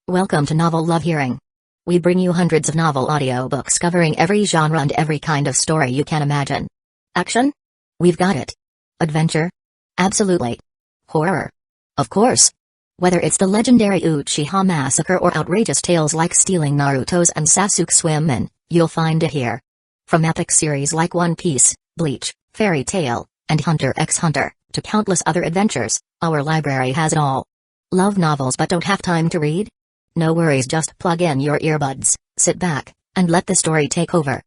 Welcome to Novel Love Hearing. We bring you hundreds of novel audiobooks covering every genre and every kind of story you can imagine. Action? We've got it. Adventure? Absolutely. Horror? Of course. Whether it's the legendary Uchiha Massacre or outrageous tales like stealing Naruto's and Sasuke's women, you'll find it here. From epic series like One Piece, Bleach, Fairy Tail, and Hunter x Hunter, to countless other adventures, our library has it all. Love novels but don't have time to read? No worries, just plug in your earbuds, sit back, and let the story take over.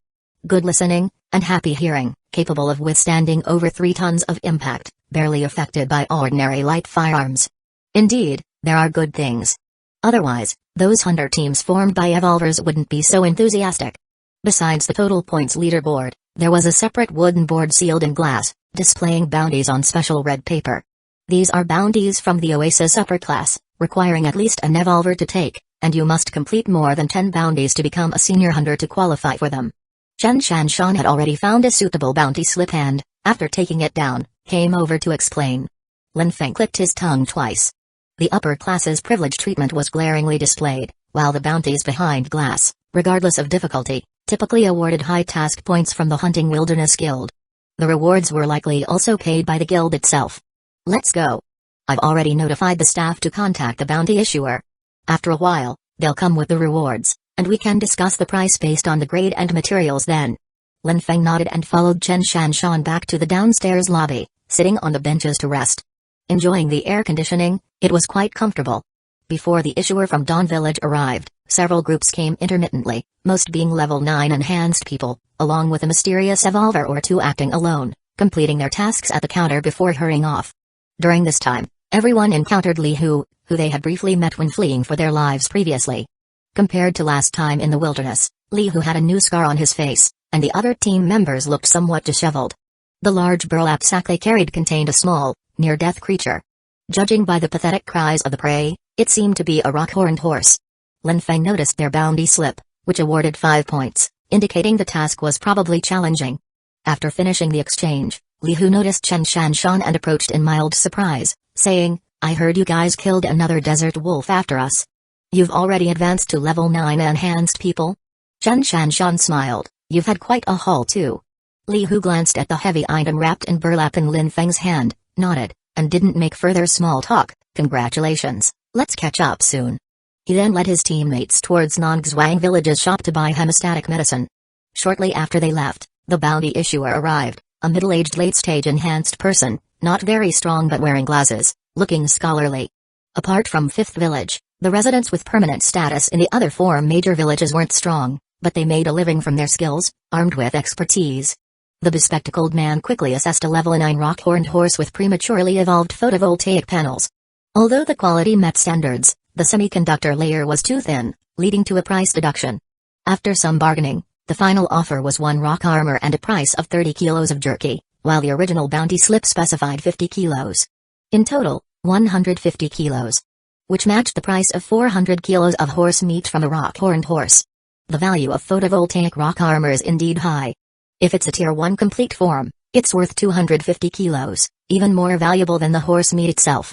Good listening, and happy hearing, capable of withstanding over 3 tons of impact, barely affected by ordinary light firearms. Indeed, there are good things. Otherwise, those hunter teams formed by evolvers wouldn't be so enthusiastic. Besides the total points leaderboard, there was a separate wooden board sealed in glass, displaying bounties on special red paper. These are bounties from the Oasis upper class, requiring at least an evolver to take, and you must complete more than 10 bounties to become a senior hunter to qualify for them. Chen Shanshan had already found a suitable bounty slip and, after taking it down, came over to explain. Lin Feng clicked his tongue twice. The upper class's privilege treatment was glaringly displayed, while the bounties behind glass, regardless of difficulty, typically awarded high task points from the Hunting Wilderness Guild. The rewards were likely also paid by the guild itself. Let's go. I've already notified the staff to contact the bounty issuer. After a while, they'll come with the rewards, and we can discuss the price based on the grade and materials then. Lin Feng nodded and followed Chen Shanshan back to the downstairs lobby, sitting on the benches to rest. Enjoying the air conditioning, it was quite comfortable. Before the issuer from Dawn Village arrived, several groups came intermittently, most being level 9 enhanced people, along with a mysterious evolver or 2 acting alone, completing their tasks at the counter before hurrying off. During this time, everyone encountered Li Hu, who they had briefly met when fleeing for their lives previously. Compared to last time in the wilderness, Li Hu had a new scar on his face, and the other team members looked somewhat disheveled. The large burlap sack they carried contained a small, near-death creature. Judging by the pathetic cries of the prey, it seemed to be a rock-horned horse. Lin Feng noticed their bounty slip, which awarded 5 points, indicating the task was probably challenging. After finishing the exchange, Li Hu noticed Chen Shanshan and approached in mild surprise, saying, "I heard you guys killed another desert wolf after us. You've already advanced to level 9 enhanced people?" Chen Shanshan smiled, "You've had quite a haul too." Li Hu glanced at the heavy item wrapped in burlap in Lin Feng's hand, nodded, and didn't make further small talk. "Congratulations, let's catch up soon." He then led his teammates towards Nongzhuang Village's shop to buy hemostatic medicine. Shortly after they left, the bounty issuer arrived, a middle-aged late-stage enhanced person, not very strong but wearing glasses, looking scholarly. Apart from 5th Village, the residents with permanent status in the other 4 major villages weren't strong, but they made a living from their skills, armed with expertise. The bespectacled man quickly assessed a level 9 rock-horned horse with prematurely evolved photovoltaic panels. Although the quality met standards, the semiconductor layer was too thin, leading to a price deduction. After some bargaining, the final offer was 1 rock armor and a price of 30 kilos of jerky, while the original bounty slip specified 50 kilos. In total, 150 kilos. Which matched the price of 400 kilos of horse meat from a rock-horned horse. The value of photovoltaic rock armor is indeed high. If it's a Tier 1 complete form, it's worth 250 kilos, even more valuable than the horse meat itself.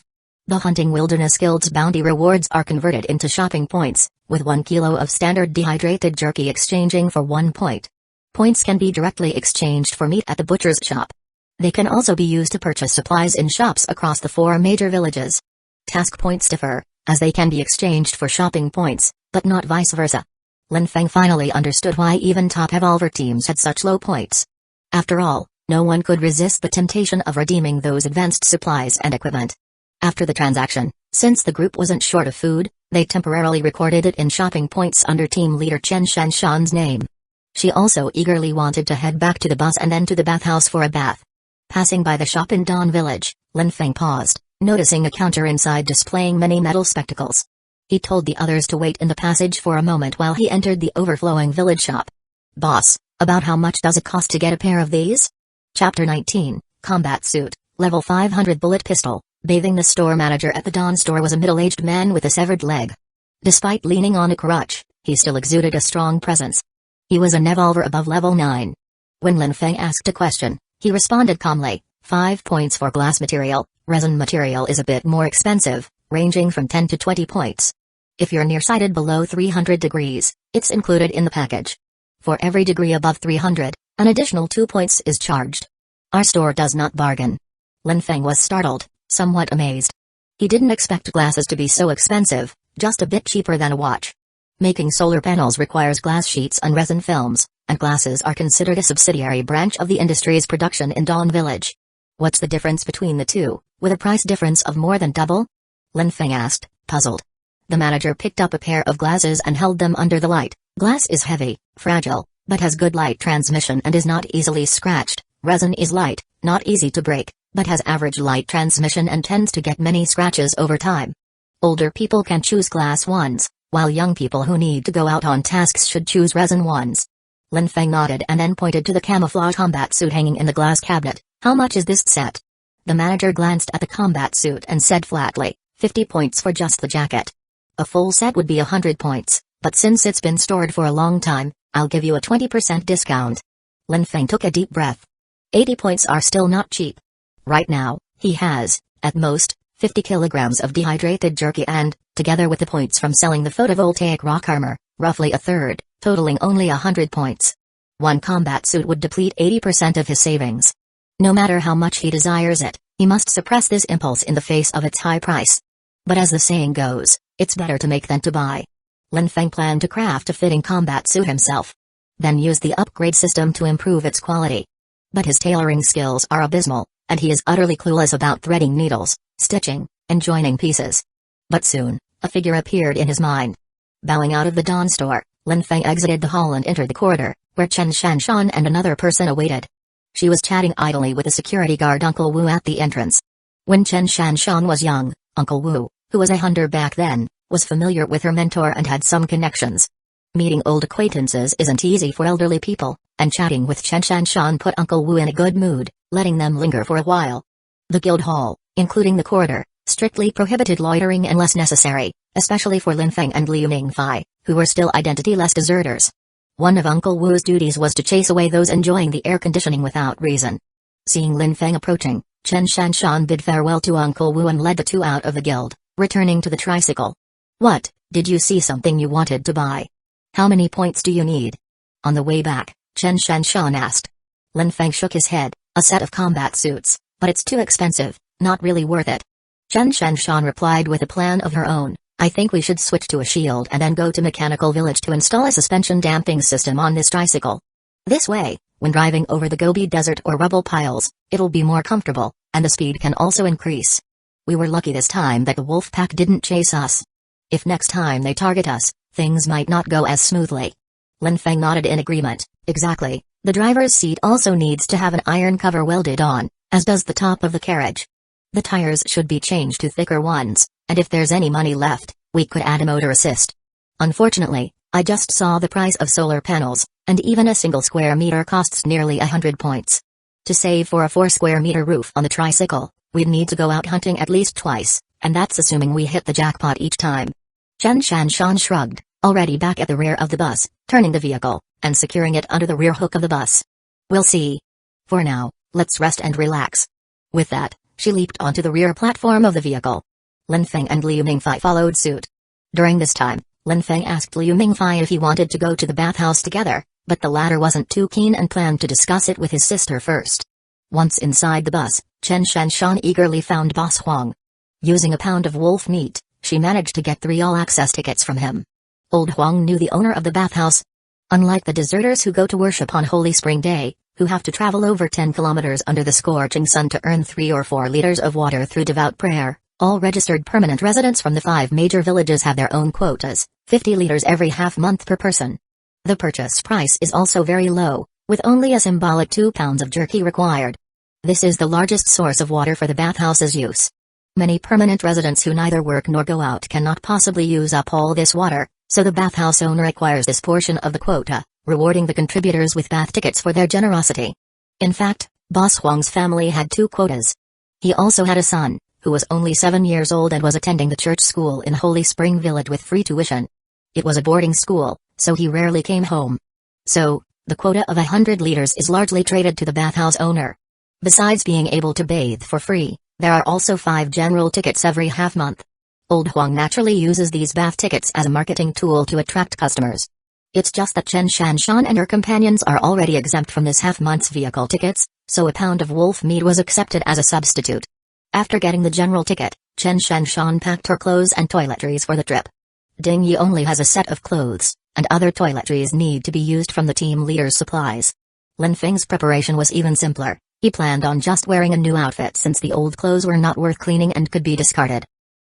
The Hunting Wilderness Guild's bounty rewards are converted into shopping points, with 1 kilo of standard dehydrated jerky exchanging for 1 point. Points can be directly exchanged for meat at the butcher's shop. They can also be used to purchase supplies in shops across the 4 major villages. Task points differ, as they can be exchanged for shopping points, but not vice versa. Lin Feng finally understood why even top evolver teams had such low points. After all, no one could resist the temptation of redeeming those advanced supplies and equipment. After the transaction, since the group wasn't short of food, they temporarily recorded it in shopping points under team leader Chen Shanshan's name. She also eagerly wanted to head back to the bus and then to the bathhouse for a bath. Passing by the shop in Dawn Village, Lin Feng paused, noticing a counter inside displaying many metal spectacles. He told the others to wait in the passage for a moment while he entered the overflowing village shop. "Boss, about how much does it cost to get a pair of these?" Chapter 19, Combat Suit, Level 500 Bullet Pistol. Bathing the store manager at the Dawn store was a middle-aged man with a severed leg. Despite leaning on a crutch, he still exuded a strong presence. He was an evolver above level 9. When Lin Feng asked a question, he responded calmly, 5 points for glass material, resin material is a bit more expensive, ranging from 10 to 20 points. If you're nearsighted below 300 degrees, it's included in the package. For every degree above 300, an additional 2 points is charged. Our store does not bargain. Lin Feng was startled, somewhat amazed. He didn't expect glasses to be so expensive, just a bit cheaper than a watch. Making solar panels requires glass sheets and resin films, and glasses are considered a subsidiary branch of the industry's production in Dawn Village. What's the difference between the two, with a price difference of more than double? Lin Feng asked, puzzled. The manager picked up a pair of glasses and held them under the light. Glass is heavy, fragile, but has good light transmission and is not easily scratched. Resin is light, not easy to break, but has average light transmission and tends to get many scratches over time. Older people can choose glass ones, while young people who need to go out on tasks should choose resin ones. Lin Feng nodded and then pointed to the camouflage combat suit hanging in the glass cabinet. How much is this set? The manager glanced at the combat suit and said flatly, 50 points for just the jacket. A full set would be 100 points, but since it's been stored for a long time, I'll give you a 20% discount. Lin Feng took a deep breath. 80 points are still not cheap. Right now, he has, at most, 50 kilograms of dehydrated jerky and, together with the points from selling the photovoltaic rock armor, roughly a third, totaling only 100 points. One combat suit would deplete 80% of his savings. No matter how much he desires it, he must suppress this impulse in the face of its high price. But as the saying goes, it's better to make than to buy. Lin Feng planned to craft a fitting combat suit himself. Then use the upgrade system to improve its quality. But his tailoring skills are abysmal, and he is utterly clueless about threading needles, stitching, and joining pieces. But soon, a figure appeared in his mind. Bowing out of the Dawn store, Lin Feng exited the hall and entered the corridor, where Chen Shanshan and another person awaited. She was chatting idly with the security guard Uncle Wu at the entrance. When Chen Shanshan was young, Uncle Wu, who was a hunter back then, was familiar with her mentor and had some connections. Meeting old acquaintances isn't easy for elderly people, and chatting with Chen Shanshan put Uncle Wu in a good mood, letting them linger for a while. The guild hall, including the corridor, strictly prohibited loitering unless necessary, especially for Lin Feng and Liu Mingfei, who were still identityless deserters. One of Uncle Wu's duties was to chase away those enjoying the air conditioning without reason. Seeing Lin Feng approaching, Chen Shanshan bid farewell to Uncle Wu and led the two out of the guild, returning to the tricycle. What, did you see something you wanted to buy? How many points do you need? On the way back, Chen Shanshan asked. Lin Feng shook his head, a set of combat suits, but it's too expensive, not really worth it. Chen Shanshan replied with a plan of her own. I think we should switch to a shield and then go to Mechanical Village to install a suspension damping system on this tricycle. This way, when driving over the Gobi Desert or rubble piles, it'll be more comfortable, and the speed can also increase. We were lucky this time that the wolf pack didn't chase us. If next time they target us, things might not go as smoothly. Lin Feng nodded in agreement. Exactly, the driver's seat also needs to have an iron cover welded on, as does the top of the carriage. The tires should be changed to thicker ones, and if there's any money left, we could add a motor assist. Unfortunately, I just saw the price of solar panels, and even a single square meter costs nearly 100 points. To save for a 4 square meter roof on the tricycle, we'd need to go out hunting at least twice, and that's assuming we hit the jackpot each time. Chen Shanshan shrugged, already back at the rear of the bus, turning the vehicle, and securing it under the rear hook of the bus. We'll see. For now, let's rest and relax. With that, she leaped onto the rear platform of the vehicle. Lin Feng and Liu Mingfei followed suit. During this time, Lin Feng asked Liu Mingfei if he wanted to go to the bathhouse together, but the latter wasn't too keen and planned to discuss it with his sister first. Once inside the bus, Chen Shanshan eagerly found Boss Huang. Using a pound of wolf meat, she managed to get 3 all-access tickets from him. Old Huang knew the owner of the bathhouse. Unlike the deserters who go to worship on Holy Spring Day, who have to travel over 10 kilometers under the scorching sun to earn 3 or 4 liters of water through devout prayer, all registered permanent residents from the 5 major villages have their own quotas, 50 liters every half month per person. The purchase price is also very low, with only a symbolic 2 pounds of jerky required. This is the largest source of water for the bathhouse's use. Many permanent residents who neither work nor go out cannot possibly use up all this water, so the bathhouse owner acquires this portion of the quota, rewarding the contributors with bath tickets for their generosity. In fact, Boss Huang's family had 2 quotas. He also had a son, who was only 7 years old and was attending the church school in Holy Spring Village with free tuition. It was a boarding school, so he rarely came home. So, the quota of 100 liters is largely traded to the bathhouse owner. Besides being able to bathe for free, there are also 5 general tickets every half month. Old Huang naturally uses these bath tickets as a marketing tool to attract customers. It's just that Chen Shanshan and her companions are already exempt from this half-month's vehicle tickets, so a pound of wolf meat was accepted as a substitute. After getting the general ticket, Chen Shanshan packed her clothes and toiletries for the trip. Ding Yi only has a set of clothes, and other toiletries need to be used from the team leader's supplies. Lin Feng's preparation was even simpler. He planned on just wearing a new outfit since the old clothes were not worth cleaning and could be discarded.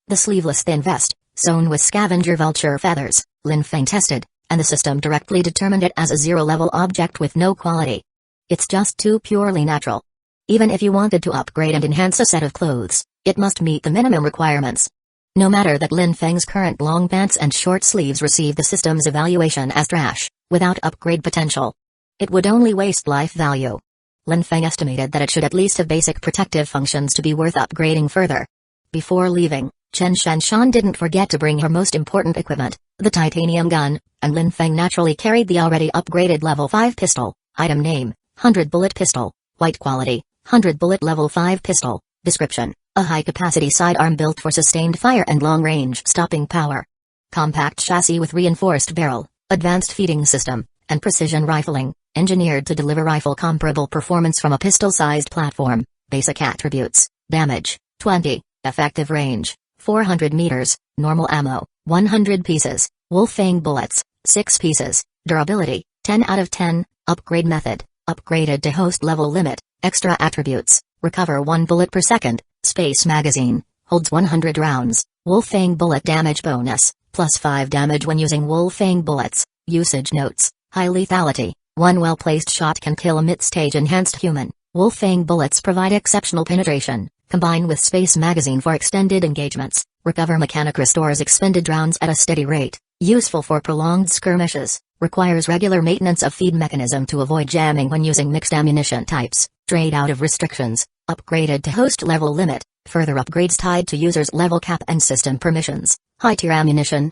The sleeveless thin vest, sewn with scavenger vulture feathers, Lin Feng tested, and the system directly determined it as a zero-level object with no quality. It's just too purely natural. Even if you wanted to upgrade and enhance a set of clothes, it must meet the minimum requirements. No matter that Lin Feng's current long pants and short sleeves received the system's evaluation as trash, without upgrade potential. It would only waste life value. Lin Feng estimated that it should at least have basic protective functions to be worth upgrading further. Before leaving, Chen Shanshan didn't forget to bring her most important equipment, the titanium gun, and Lin Feng naturally carried the already upgraded level 5 pistol. Item name, 100 bullet pistol, white quality, 100 bullet level 5 pistol, description, a high-capacity sidearm built for sustained fire and long-range stopping power. Compact chassis with reinforced barrel, advanced feeding system, and precision rifling, engineered to deliver rifle-comparable performance from a pistol-sized platform. Basic attributes, damage, 20, effective range, 400 meters, normal ammo, 100 pieces, Wolfang bullets, 6 pieces, durability, 10 out of 10, upgrade method, upgraded to host level limit, extra attributes, recover 1 bullet per second, space magazine, holds 100 rounds, Wolfang bullet damage bonus, plus 5 damage when using Wolfang bullets, usage notes, high lethality, 1 well-placed shot can kill a mid-stage enhanced human, Wolfang bullets provide exceptional penetration. Combine with space magazine for extended engagements, recover mechanic restores expended rounds at a steady rate, useful for prolonged skirmishes, requires regular maintenance of feed mechanism to avoid jamming when using mixed ammunition types, trade out of restrictions, upgraded to host level limit, further upgrades tied to user's level cap and system permissions, high-tier ammunition.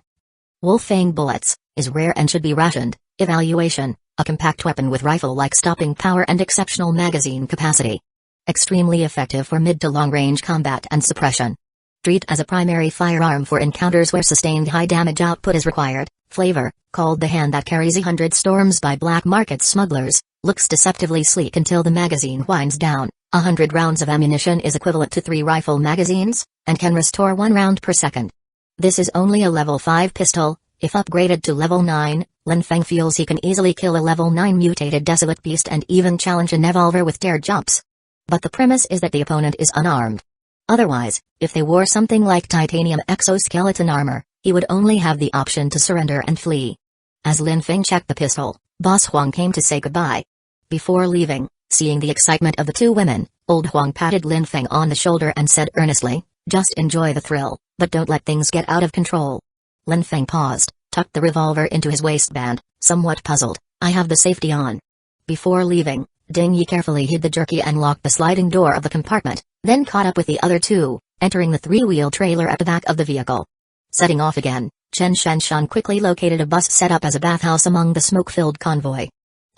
Wolfang bullets, is rare and should be rationed, evaluation, a compact weapon with rifle-like stopping power and exceptional magazine capacity. Extremely effective for mid to long-range combat and suppression. Treat as a primary firearm for encounters where sustained high damage output is required. Flavor, called the hand that carries 100 storms by black market smugglers, looks deceptively sleek until the magazine winds down. 100 rounds of ammunition is equivalent to 3 rifle magazines, and can restore 1 round per second. This is only a level 5 pistol. If upgraded to level 9, Lin Feng feels he can easily kill a level 9 mutated desolate beast and even challenge a Nevolver with dare jumps. But the premise is that the opponent is unarmed. Otherwise, if they wore something like titanium exoskeleton armor, he would only have the option to surrender and flee. As Lin Feng checked the pistol, Boss Huang came to say goodbye. Before leaving, seeing the excitement of the 2 women, Old Huang patted Lin Feng on the shoulder and said earnestly, "Just enjoy the thrill, but don't let things get out of control." Lin Feng paused, tucked the revolver into his waistband, somewhat puzzled. "I have the safety on." Before leaving, Ding Yi carefully hid the jerky and locked the sliding door of the compartment, then caught up with the other 2, entering the 3-wheel trailer at the back of the vehicle. Setting off again, Chen Shanshan quickly located a bus set up as a bathhouse among the smoke-filled convoy.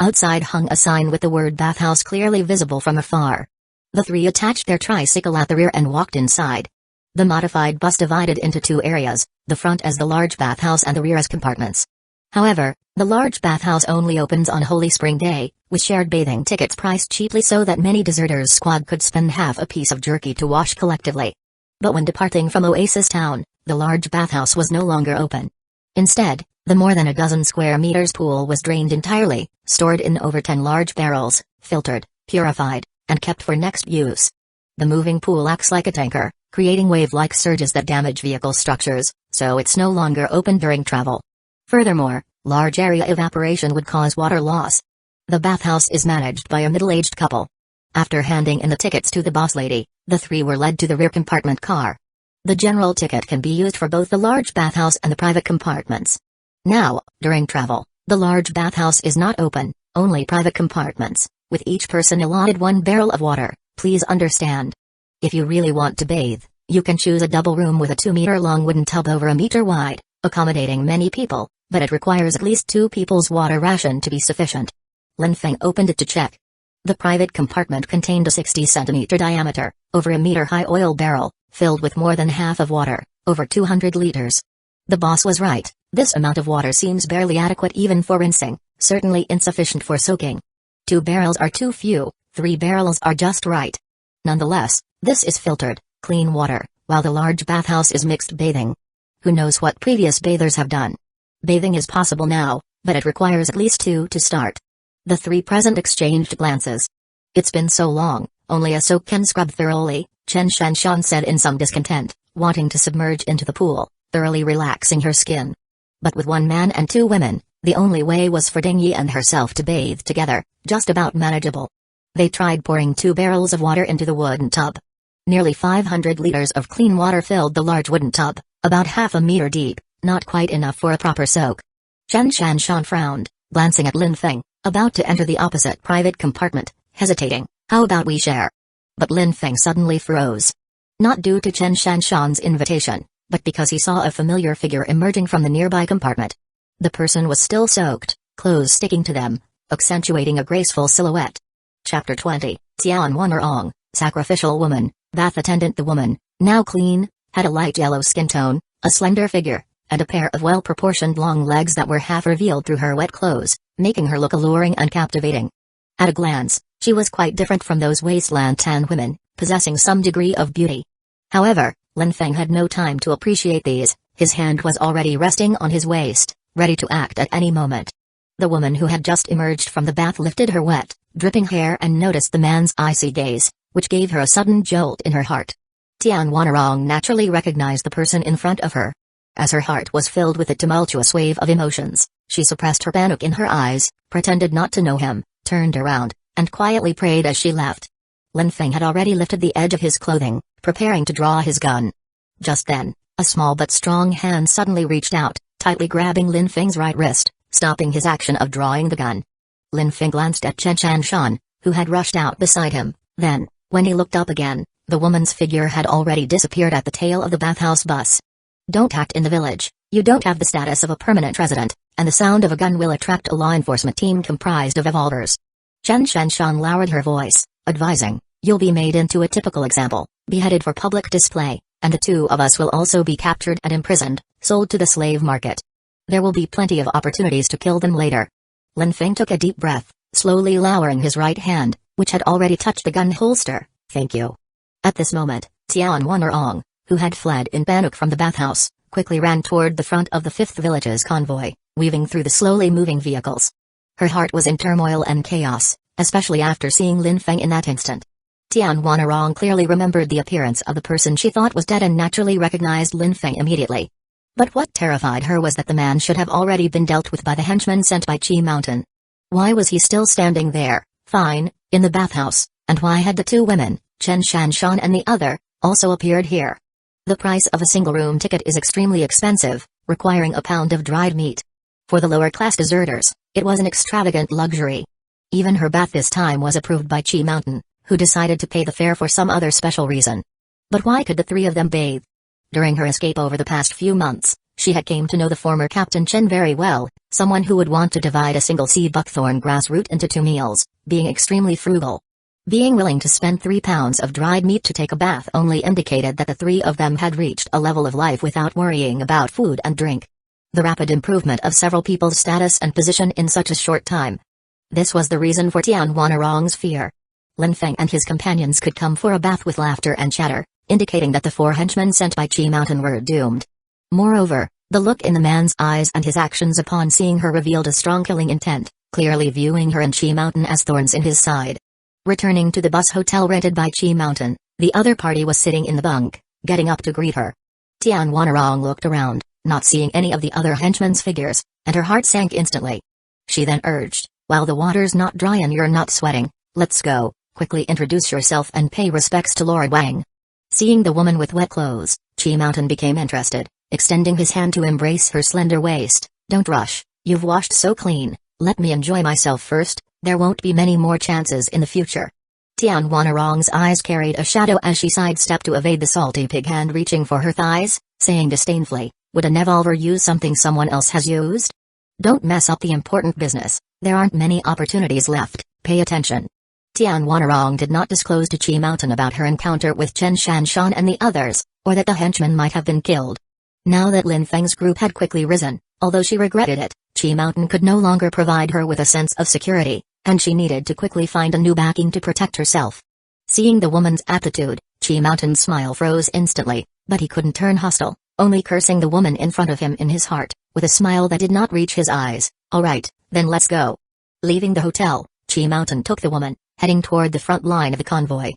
Outside hung a sign with the word bathhouse clearly visible from afar. The 3 attached their tricycle at the rear and walked inside. The modified bus divided into 2 areas, the front as the large bathhouse and the rear as compartments. However, the large bathhouse only opens on Holy Spring Day, with shared bathing tickets priced cheaply so that many deserters' squad could spend half a piece of jerky to wash collectively. But when departing from Oasis Town, the large bathhouse was no longer open. Instead, the more than a dozen square meters pool was drained entirely, stored in over 10 large barrels, filtered, purified, and kept for next use. The moving pool acts like a tanker, creating wave-like surges that damage vehicle structures, so it's no longer open during travel. Furthermore, large area evaporation would cause water loss. The bathhouse is managed by a middle-aged couple. After handing in the tickets to the boss lady, the 3 were led to the rear compartment car. The general ticket can be used for both the large bathhouse and the private compartments. Now, during travel, the large bathhouse is not open, only private compartments, with each person allotted 1 barrel of water, please understand. If you really want to bathe, you can choose a double room with a 2-meter-long wooden tub over a meter wide, accommodating many people, but it requires at least 2 people's water ration to be sufficient. Lin Feng opened it to check. The private compartment contained a 60-centimeter diameter, over a meter-high oil barrel, filled with more than half of water, Over 200 liters. The boss was right, this amount of water seems barely adequate even for rinsing, certainly insufficient for soaking. 2 barrels are too few, 3 barrels are just right. Nonetheless, this is filtered, clean water, while the large bathhouse is mixed bathing. Who knows what previous bathers have done? Bathing is possible now, but it requires at least 2 to start. The 3 present exchanged glances. It's been so long, only a soak can scrub thoroughly, Chen Shanshan said in some discontent, wanting to submerge into the pool, thoroughly relaxing her skin. But with 1 man and 2 women, the only way was for Ding Yi and herself to bathe together, just about manageable. They tried pouring 2 barrels of water into the wooden tub. Nearly 500 liters of clean water filled the large wooden tub, about half a meter deep, not quite enough for a proper soak. Chen Shanshan frowned, glancing at Lin Feng, about to enter the opposite private compartment, hesitating. How about we share? But Lin Feng suddenly froze. Not due to Chen Shanshan's invitation, but because he saw a familiar figure emerging from the nearby compartment. The person was still soaked, clothes sticking to them, accentuating a graceful silhouette. Chapter 20, Tian Wanrong, Sacrificial Woman, Bath Attendant. The woman, now clean, had a light yellow skin tone, a slender figure, and a pair of well-proportioned long legs that were half revealed through her wet clothes, making her look alluring and captivating. At a glance, she was quite different from those Wasteland tan women, possessing some degree of beauty. However, Lin Feng had no time to appreciate these, his hand was already resting on his waist, ready to act at any moment. The woman who had just emerged from the bath lifted her wet, dripping hair and noticed the man's icy gaze, which gave her a sudden jolt in her heart. Tian Wanrong naturally recognized the person in front of her. As her heart was filled with a tumultuous wave of emotions, she suppressed her panic in her eyes, pretended not to know him, turned around, and quietly prayed as she left. Lin Feng had already lifted the edge of his clothing, preparing to draw his gun. Just then, a small but strong hand suddenly reached out, tightly grabbing Lin Feng's right wrist, stopping his action of drawing the gun. Lin Feng glanced at Chen Shanshan, who had rushed out beside him, then, when he looked up again, the woman's figure had already disappeared at the tail of the bathhouse bus. Don't act in the village, you don't have the status of a permanent resident, and the sound of a gun will attract a law enforcement team comprised of revolvers. Chen Shanshan lowered her voice, advising, you'll be made into a typical example, beheaded for public display, and the 2 of us will also be captured and imprisoned, sold to the slave market. There will be plenty of opportunities to kill them later. Lin Feng took a deep breath, slowly lowering his right hand, which had already touched the gun holster. Thank you. At this moment, Tian Wanrong, who had fled in panic from the bathhouse, quickly ran toward the front of the 5th village's convoy, weaving through the slowly moving vehicles. Her heart was in turmoil and chaos, especially after seeing Lin Feng in that instant. Tian Wanrong clearly remembered the appearance of the person she thought was dead and naturally recognized Lin Feng immediately. But what terrified her was that the man should have already been dealt with by the henchmen sent by Qi Mountain. Why was he still standing there, fine, in the bathhouse, and why had the 2 women, Chen Shanshan and the other, also appeared here? The price of a single-room ticket is extremely expensive, requiring a pound of dried meat. For the lower-class deserters, it was an extravagant luxury. Even her bath this time was approved by Qi Mountain, who decided to pay the fare for some other special reason. But why could the 3 of them bathe? During her escape over the past few months, she had came to know the former Captain Chen very well, someone who would want to divide a single sea buckthorn grass root into 2 meals, being extremely frugal. Being willing to spend 3 pounds of dried meat to take a bath only indicated that the 3 of them had reached a level of life without worrying about food and drink. The rapid improvement of several people's status and position in such a short time. This was the reason for Tian Wanrong's fear. Lin Feng and his companions could come for a bath with laughter and chatter, indicating that the 4 henchmen sent by Qi Mountain were doomed. Moreover, the look in the man's eyes and his actions upon seeing her revealed a strong killing intent, clearly viewing her and Qi Mountain as thorns in his side. Returning to the bus hotel rented by Qi Mountain, the other party was sitting in the bunk, getting up to greet her. Tian Wanrong looked around, not seeing any of the other henchmen's figures, and her heart sank instantly. She then urged, while the water's not dry and you're not sweating, let's go, quickly introduce yourself and pay respects to Lord Wang. Seeing the woman with wet clothes, Qi Mountain became interested, extending his hand to embrace her slender waist. Don't rush, you've washed so clean, let me enjoy myself first, there won't be many more chances in the future. Tian Wanrong's eyes carried a shadow as she sidestepped to evade the salty pig hand reaching for her thighs, saying disdainfully, would a revolver use something someone else has used? Don't mess up the important business, there aren't many opportunities left, pay attention. Tian Wanrong did not disclose to Qi Mountain about her encounter with Chen Shanshan and the others, or that the henchman might have been killed. Now that Lin Feng's group had quickly risen, although she regretted it, Qi Mountain could no longer provide her with a sense of security, and she needed to quickly find a new backing to protect herself. Seeing the woman's attitude, Qi Mountain's smile froze instantly, but he couldn't turn hostile, only cursing the woman in front of him in his heart, with a smile that did not reach his eyes. "Alright, then let's go." Leaving the hotel, Qi Mountain took the woman, heading toward the front line of the convoy.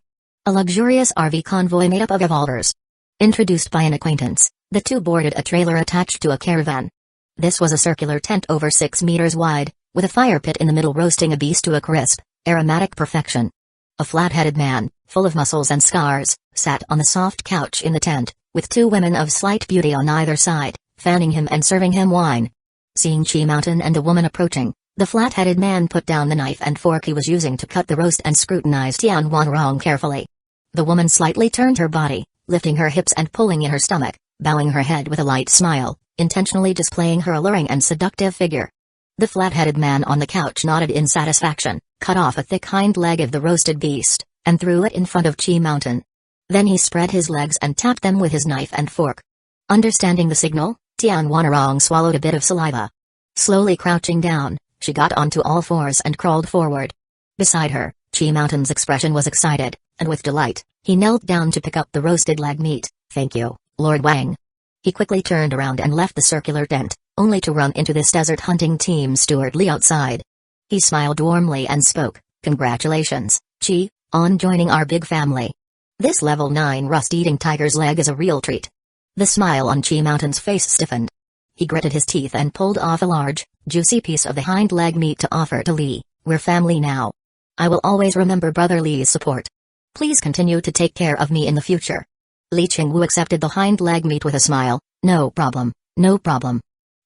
A luxurious RV convoy made up of revolvers. Introduced by an acquaintance, the two boarded a trailer attached to a caravan. This was a circular tent over 6 meters wide, with a fire pit in the middle roasting a beast to a crisp, aromatic perfection. A flat-headed man, full of muscles and scars, sat on the soft couch in the tent, with two women of slight beauty on either side, fanning him and serving him wine. Seeing Qi Mountain and the woman approaching, the flat-headed man put down the knife and fork he was using to cut the roast and scrutinized Tian Wanrong carefully. The woman slightly turned her body, lifting her hips and pulling in her stomach, bowing her head with a light smile, intentionally displaying her alluring and seductive figure. The flat-headed man on the couch nodded in satisfaction, cut off a thick hind leg of the roasted beast, and threw it in front of Qi Mountain. Then he spread his legs and tapped them with his knife and fork. Understanding the signal, Tian Wanrong swallowed a bit of saliva. Slowly crouching down, she got onto all fours and crawled forward. Beside her, Qi Mountain's expression was excited, and with delight, he knelt down to pick up the roasted leg meat. "Thank you, Lord Wang." He quickly turned around and left the circular tent, only to run into this desert hunting team steward Li outside. He smiled warmly and spoke, "Congratulations, Qi, on joining our big family. This level 9 rust-eating tiger's leg is a real treat." The smile on Qi Mountain's face stiffened. He gritted his teeth and pulled off a large, juicy piece of the hind leg meat to offer to Li. "We're family now. I will always remember Brother Li's support. Please continue to take care of me in the future." Li Qingwu accepted the hind leg meat with a smile. "No problem, no problem.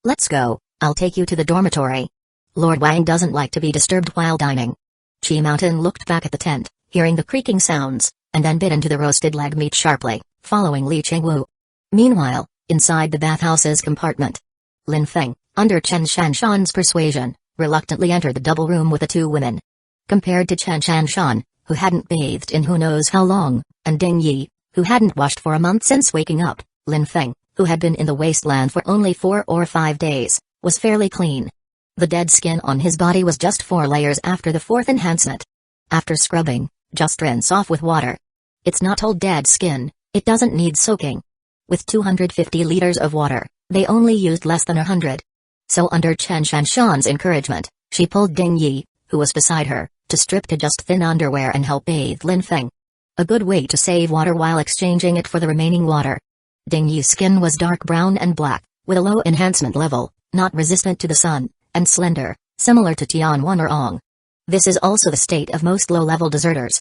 Let's go, I'll take you to the dormitory. Lord Wang doesn't like to be disturbed while dining." Qi Mountain looked back at the tent, hearing the creaking sounds, and then bit into the roasted leg meat sharply, following Li Qingwu. Meanwhile, inside the bathhouse's compartment, Lin Feng, under Chen Shanshan's persuasion, reluctantly entered the double room with the two women. Compared to Chen Shanshan, who hadn't bathed in who knows how long, and Ding Yi, who hadn't washed for a month since waking up, Lin Feng, who had been in the wasteland for only 4 or 5 days, was fairly clean. The dead skin on his body was just 4 layers after the 4th enhancement. After scrubbing, just rinse off with water. It's not all dead skin, it doesn't need soaking. With 250 liters of water, they only used less than 100. So under Chen Shanshan's encouragement, she pulled Ding Yi, who was beside her, to strip to just thin underwear and help bathe Lin Feng. A good way to save water while exchanging it for the remaining water. Ding Yi's skin was dark brown and black, with a low enhancement level, not resistant to the sun, and slender, similar to Tian Wanrong. This is also the state of most low-level deserters.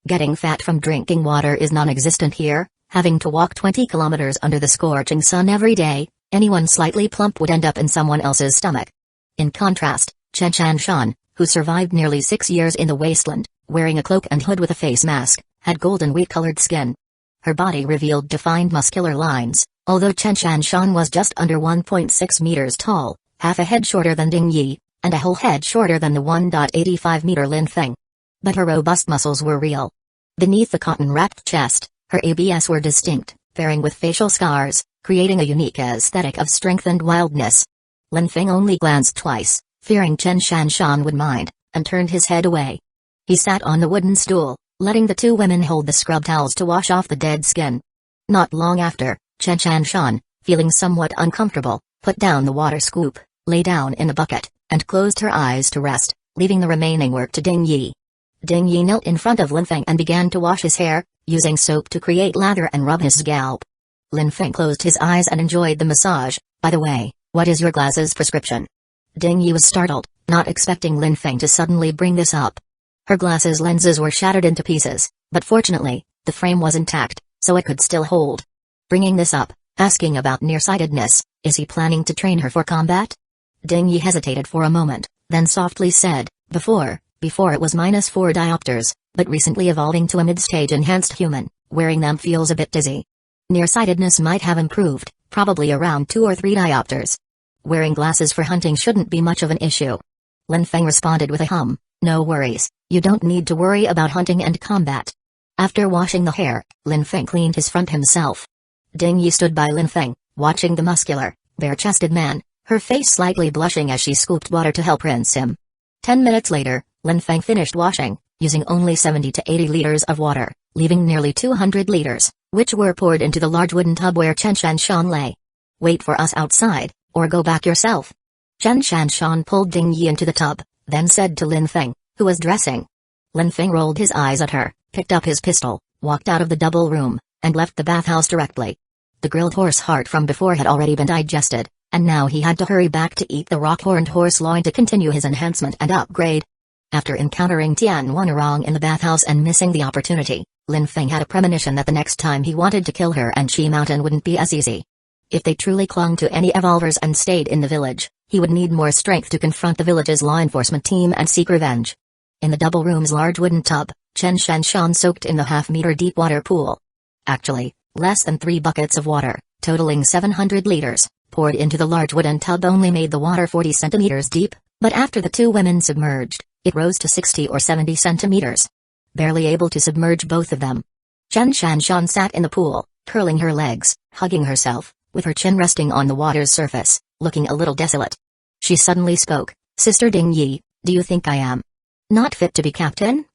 Getting fat from drinking water is non-existent here. Having to walk 20 kilometers under the scorching sun every day, anyone slightly plump would end up in someone else's stomach. In contrast, Chen Shanshan, who survived nearly 6 years in the wasteland, wearing a cloak and hood with a face mask, had golden wheat-colored skin. Her body revealed defined muscular lines, although Chen Shanshan was just under 1.6 meters tall, half a head shorter than Ding Yi, and a whole head shorter than the 1.85-meter Lin Feng. But her robust muscles were real. Beneath the cotton-wrapped chest, her abs were distinct, pairing with facial scars, creating a unique aesthetic of strength and wildness. Lin Feng only glanced twice, fearing Chen Shanshan would mind, and turned his head away. He sat on the wooden stool, letting the two women hold the scrub towels to wash off the dead skin. Not long after, Chen Shanshan, feeling somewhat uncomfortable, put down the water scoop, lay down in a bucket, and closed her eyes to rest, leaving the remaining work to Ding Yi. Ding Yi knelt in front of Lin Feng and began to wash his hair, using soap to create lather and rub his scalp. Lin Feng closed his eyes and enjoyed the massage. "By the way, what is your glasses prescription?" Ding Yi was startled, not expecting Lin Feng to suddenly bring this up. Her glasses lenses were shattered into pieces, but fortunately, the frame was intact, so it could still hold. Bringing this up, asking about nearsightedness, is he planning to train her for combat? Ding Yi hesitated for a moment, then softly said, Before it was -4 diopters, but recently evolving to a mid-stage enhanced human, wearing them feels a bit dizzy. Nearsightedness might have improved, probably around 2 or 3 diopters. Wearing glasses for hunting shouldn't be much of an issue. Lin Feng responded with a hum, "No worries, you don't need to worry about hunting and combat." After washing the hair, Lin Feng cleaned his front himself. Ding Yi stood by Lin Feng, watching the muscular, bare-chested man, her face slightly blushing as she scooped water to help rinse him. 10 minutes later, Lin Feng finished washing, using only 70 to 80 liters of water, leaving nearly 200 liters, which were poured into the large wooden tub where Chen Shanshan lay. "Wait for us outside, or go back yourself." Chen Shanshan pulled Ding Yi into the tub, then said to Lin Feng, who was dressing. Lin Feng rolled his eyes at her, picked up his pistol, walked out of the double room, and left the bathhouse directly. The grilled horse heart from before had already been digested, and now he had to hurry back to eat the rock-horned horse loin to continue his enhancement and upgrade. After encountering Tian Wanrong in the bathhouse and missing the opportunity, Lin Feng had a premonition that the next time he wanted to kill her and Qi Mountain wouldn't be as easy. If they truly clung to any evolvers and stayed in the village, he would need more strength to confront the village's law enforcement team and seek revenge. In the double room's large wooden tub, Chen Shanshan soaked in the half-meter deep water pool. Actually, less than 3 buckets of water, totaling 700 liters, poured into the large wooden tub only made the water 40 centimeters deep, but after the two women submerged, it rose to 60 or 70 centimeters. Barely able to submerge both of them. Chen Shanshan sat in the pool, curling her legs, hugging herself, with her chin resting on the water's surface, looking a little desolate. She suddenly spoke, "Sister Ding Yi, do you think I am not fit to be captain?"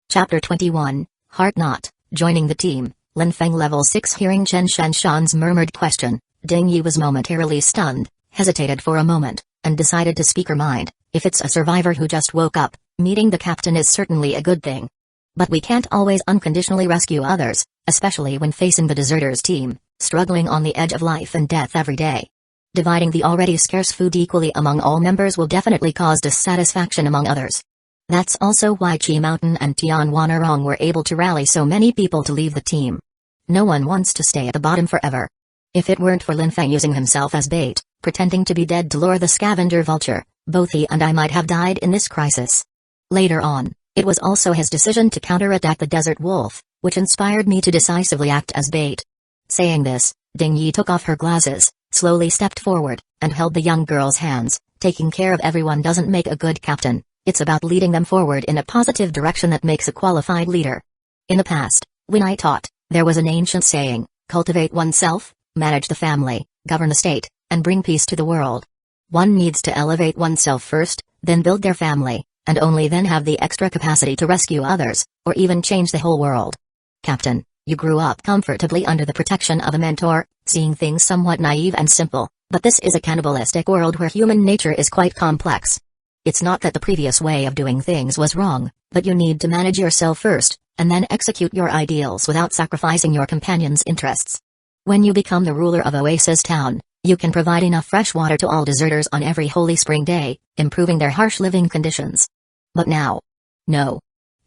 Chapter 21, Heart Knot, joining the team. Lin Feng level 6 hearing Chen Shanshan's murmured question, Ding Yi was momentarily stunned, hesitated for a moment, and decided to speak her mind. If it's a survivor who just woke up, meeting the captain is certainly a good thing. But we can't always unconditionally rescue others, especially when facing the deserters team, struggling on the edge of life and death every day. Dividing the already scarce food equally among all members will definitely cause dissatisfaction among others. That's also why Qi Mountain and Tian Wanrong were able to rally so many people to leave the team. No one wants to stay at the bottom forever. If it weren't for Lin Feng using himself as bait, pretending to be dead to lure the scavenger vulture, both he and I might have died in this crisis. Later on, it was also his decision to counterattack the desert wolf, which inspired me to decisively act as bait. Saying this, Ding Yi took off her glasses, slowly stepped forward, and held the young girl's hands. Taking care of everyone doesn't make a good captain. It's about leading them forward in a positive direction that makes a qualified leader. In the past, when I taught, there was an ancient saying, cultivate oneself, manage the family, govern the state, and bring peace to the world. One needs to elevate oneself first, then build their family, and only then have the extra capacity to rescue others, or even change the whole world. Captain, you grew up comfortably under the protection of a mentor, seeing things somewhat naive and simple, but this is a cannibalistic world where human nature is quite complex. It's not that the previous way of doing things was wrong, but you need to manage yourself first, and then execute your ideals without sacrificing your companions' interests. When you become the ruler of Oasis Town, you can provide enough fresh water to all deserters on every holy spring day, improving their harsh living conditions. But now? No.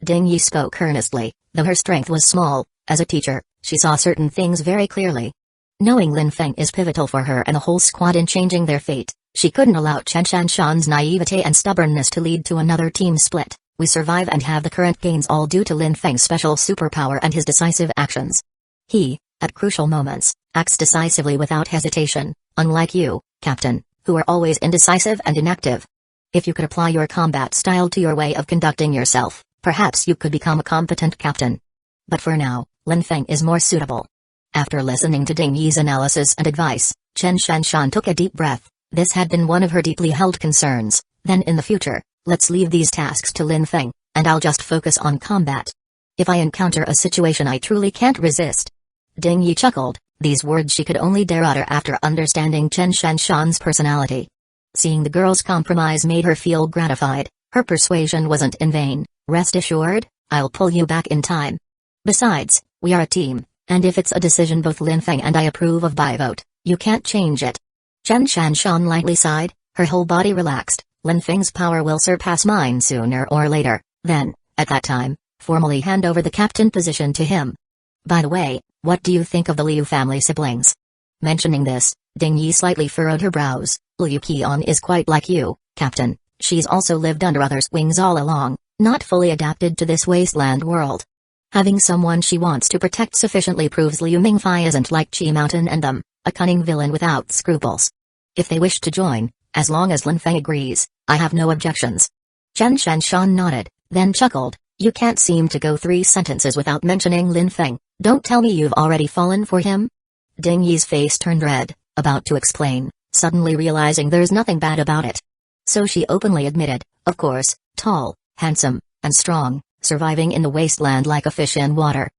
Ding Yi spoke earnestly, though her strength was small. As a teacher, she saw certain things very clearly. Knowing Lin Feng is pivotal for her and the whole squad in changing their fate, she couldn't allow Chen Shanshan's naivete and stubbornness to lead to another team split. We survive and have the current gains all due to Lin Feng's special superpower and his decisive actions. He, at crucial moments, acts decisively without hesitation, unlike you, Captain, who are always indecisive and inactive. If you could apply your combat style to your way of conducting yourself, perhaps you could become a competent captain. But for now, Lin Feng is more suitable. After listening to Ding Yi's analysis and advice, Chen Shanshan took a deep breath. This had been one of her deeply held concerns. Then in the future, let's leave these tasks to Lin Feng, and I'll just focus on combat. If I encounter a situation I truly can't resist. Ding Yi chuckled, these words she could only dare utter after understanding Chen Shanshan's personality. Seeing the girl's compromise made her feel gratified. Her persuasion wasn't in vain. Rest assured, I'll pull you back in time. Besides, we are a team, and if it's a decision both Lin Feng and I approve of by vote, you can't change it. Chen Shanshan lightly sighed, her whole body relaxed. Lin Feng's power will surpass mine sooner or later, then, at that time, formally hand over the captain position to him. By the way, what do you think of the Liu family siblings? Mentioning this, Ding Yi slightly furrowed her brows. Liu Qian is quite like you, Captain. She's also lived under others' wings all along, not fully adapted to this wasteland world. Having someone she wants to protect sufficiently proves Liu Mingfei isn't like Qi Mountain and them, a cunning villain without scruples. If they wish to join, as long as Lin Feng agrees, I have no objections. Chen Shanshan nodded, then chuckled, you can't seem to go 3 sentences without mentioning Lin Feng. Don't tell me you've already fallen for him? Ding Yi's face turned red, about to explain, suddenly realizing there's nothing bad about it. So she openly admitted, of course, tall, handsome, and strong, surviving in the wasteland like a fish in water.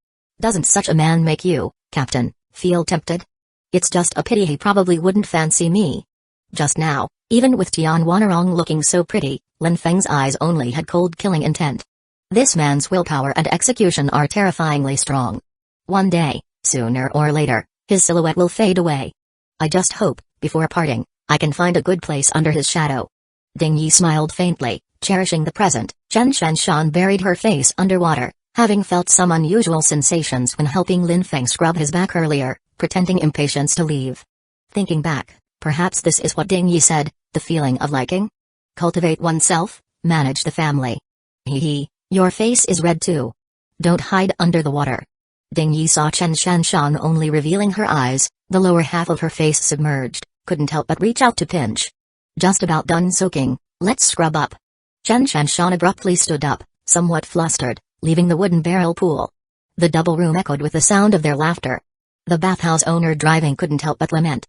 Doesn't such a man make you, Captain, feel tempted? It's just a pity he probably wouldn't fancy me. Just now, even with Tian Wanarong looking so pretty, Lin Feng's eyes only had cold killing intent. This man's willpower and execution are terrifyingly strong. One day, sooner or later, his silhouette will fade away. I just hope, before parting, I can find a good place under his shadow. Ding Yi smiled faintly, cherishing the present. Chen Shanshan buried her face underwater, having felt some unusual sensations when helping Lin Feng scrub his back earlier, pretending impatience to leave. Thinking back, perhaps this is what Ding Yi said, the feeling of liking? Cultivate oneself, manage the family. Hee, your face is red too. Don't hide under the water. Ding Yi saw Chen Shanshan only revealing her eyes, the lower half of her face submerged, couldn't help but reach out to pinch. Just about done soaking, let's scrub up. Chen Shanshan abruptly stood up, somewhat flustered, leaving the wooden barrel pool. The double room echoed with the sound of their laughter. The bathhouse owner driving couldn't help but lament,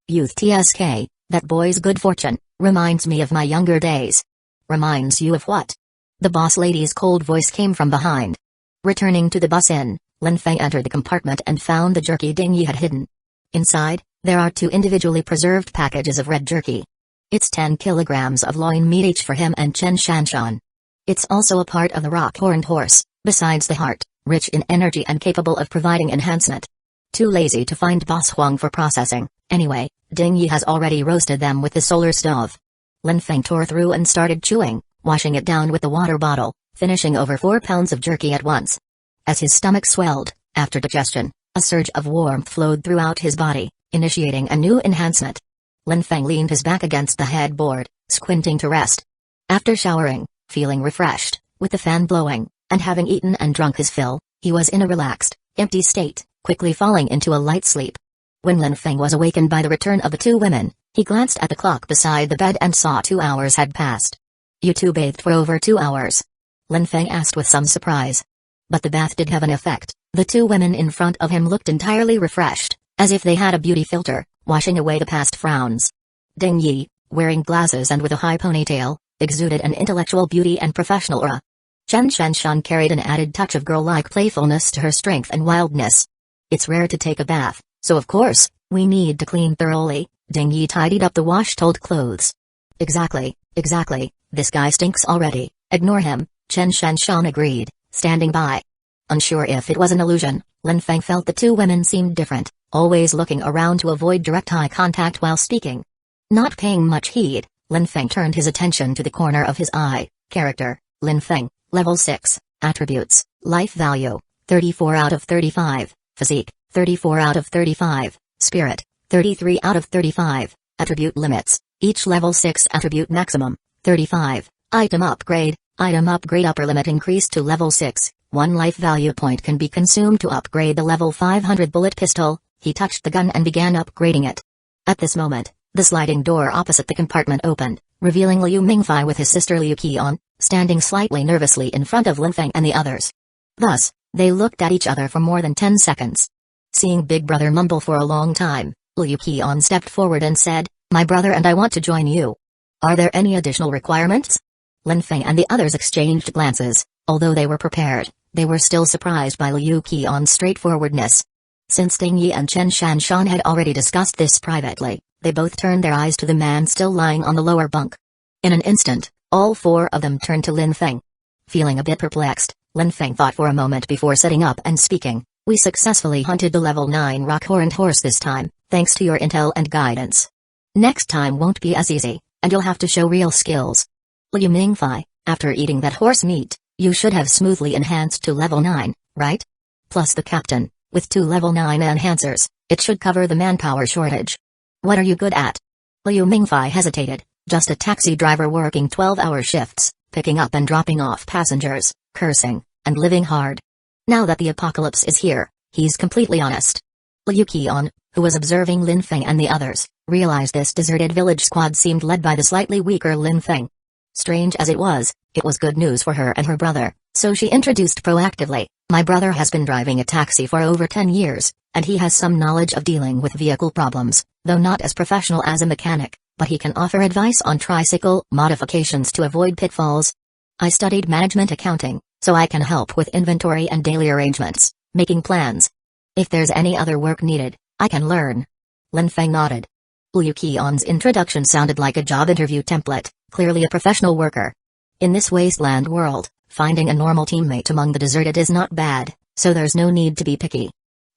youth TSK, that boy's good fortune, reminds me of my younger days. Reminds you of what? The boss lady's cold voice came from behind. Returning to the bus inn, Lin Feng entered the compartment and found the jerky Ding Yi had hidden. Inside, there are 2 individually preserved packages of red jerky. It's 10 kilograms of loin meat each for him and Chen Shanshan. It's also a part of the rock-horned horse, besides the heart, rich in energy and capable of providing enhancement. Too lazy to find Boss Huang for processing. Anyway, Ding Yi has already roasted them with the solar stove. Lin Feng tore through and started chewing, washing it down with the water bottle, finishing over 4 pounds of jerky at once. As his stomach swelled, after digestion, a surge of warmth flowed throughout his body, initiating a new enhancement. Lin Feng leaned his back against the headboard, squinting to rest. After showering, feeling refreshed, with the fan blowing, and having eaten and drunk his fill, he was in a relaxed, empty state, quickly falling into a light sleep. When Lin Feng was awakened by the return of the 2 women, he glanced at the clock beside the bed and saw 2 hours had passed. You 2 bathed for over 2 hours? Lin Feng asked with some surprise. But the bath did have an effect. The 2 women in front of him looked entirely refreshed, as if they had a beauty filter, washing away the past frowns. Ding Yi, wearing glasses and with a high ponytail, exuded an intellectual beauty and professional aura. Chen Shanshan carried an added touch of girl-like playfulness to her strength and wildness. It's rare to take a bath, so of course, we need to clean thoroughly. Ding Yi tidied up the wash-told clothes. Exactly, this guy stinks already, ignore him, Chen Shanshan agreed, standing by. Unsure if it was an illusion, Lin Feng felt the 2 women seemed different, always looking around to avoid direct eye contact while speaking. Not paying much heed, Lin Feng turned his attention to the corner of his eye. Character, Lin Feng, level 6, attributes, life value, 34 out of 35, physique, 34 out of 35, spirit, 33 out of 35, attribute limits, each level 6 attribute maximum, 35, item upgrade upper limit increased to level 6, 1 life value point can be consumed to upgrade the level 500 bullet pistol. He touched the gun and began upgrading it. At this moment, the sliding door opposite the compartment opened, revealing Liu Mingfei with his sister Liu Qian, standing slightly nervously in front of Lin Feng and the others. Thus, they looked at each other for more than 10 seconds. Seeing Big Brother mumble for a long time, Liu Qian stepped forward and said, "My brother and I want to join you. Are there any additional requirements?" Lin Feng and the others exchanged glances. Although they were prepared, they were still surprised by Liu Qian's straightforwardness. Since Ding Yi and Chen Shanshan had already discussed this privately, they both turned their eyes to the man still lying on the lower bunk. In an instant, all 4 of them turned to Lin Feng. Feeling a bit perplexed, Lin Feng thought for a moment before sitting up and speaking. "We successfully hunted the level 9 rock-horned horse this time, thanks to your intel and guidance. Next time won't be as easy, and you'll have to show real skills. Liu Mingfei, after eating that horse meat, you should have smoothly enhanced to level 9, right? Plus the captain, with 2 level 9 enhancers, it should cover the manpower shortage. What are you good at?" Liu Mingfei hesitated, just a taxi driver working 12-hour shifts, picking up and dropping off passengers, cursing, and living hard. Now that the apocalypse is here, he's completely honest. Liu Qian, who was observing Lin Feng and the others, realized this deserted village squad seemed led by the slightly weaker Lin Feng. Strange as it was good news for her and her brother, So she introduced proactively, "My brother has been driving a taxi for over 10 years, and he has some knowledge of dealing with vehicle problems, though not as professional as a mechanic, but he can offer advice on tricycle modifications to avoid pitfalls. I studied management accounting, so I can help with inventory and daily arrangements, making plans. If there's any other work needed, I can learn." Lin Feng nodded. Liu Qian's introduction sounded like a job interview template, clearly a professional worker. In this wasteland world, finding a normal teammate among the deserted is not bad, so there's no need to be picky.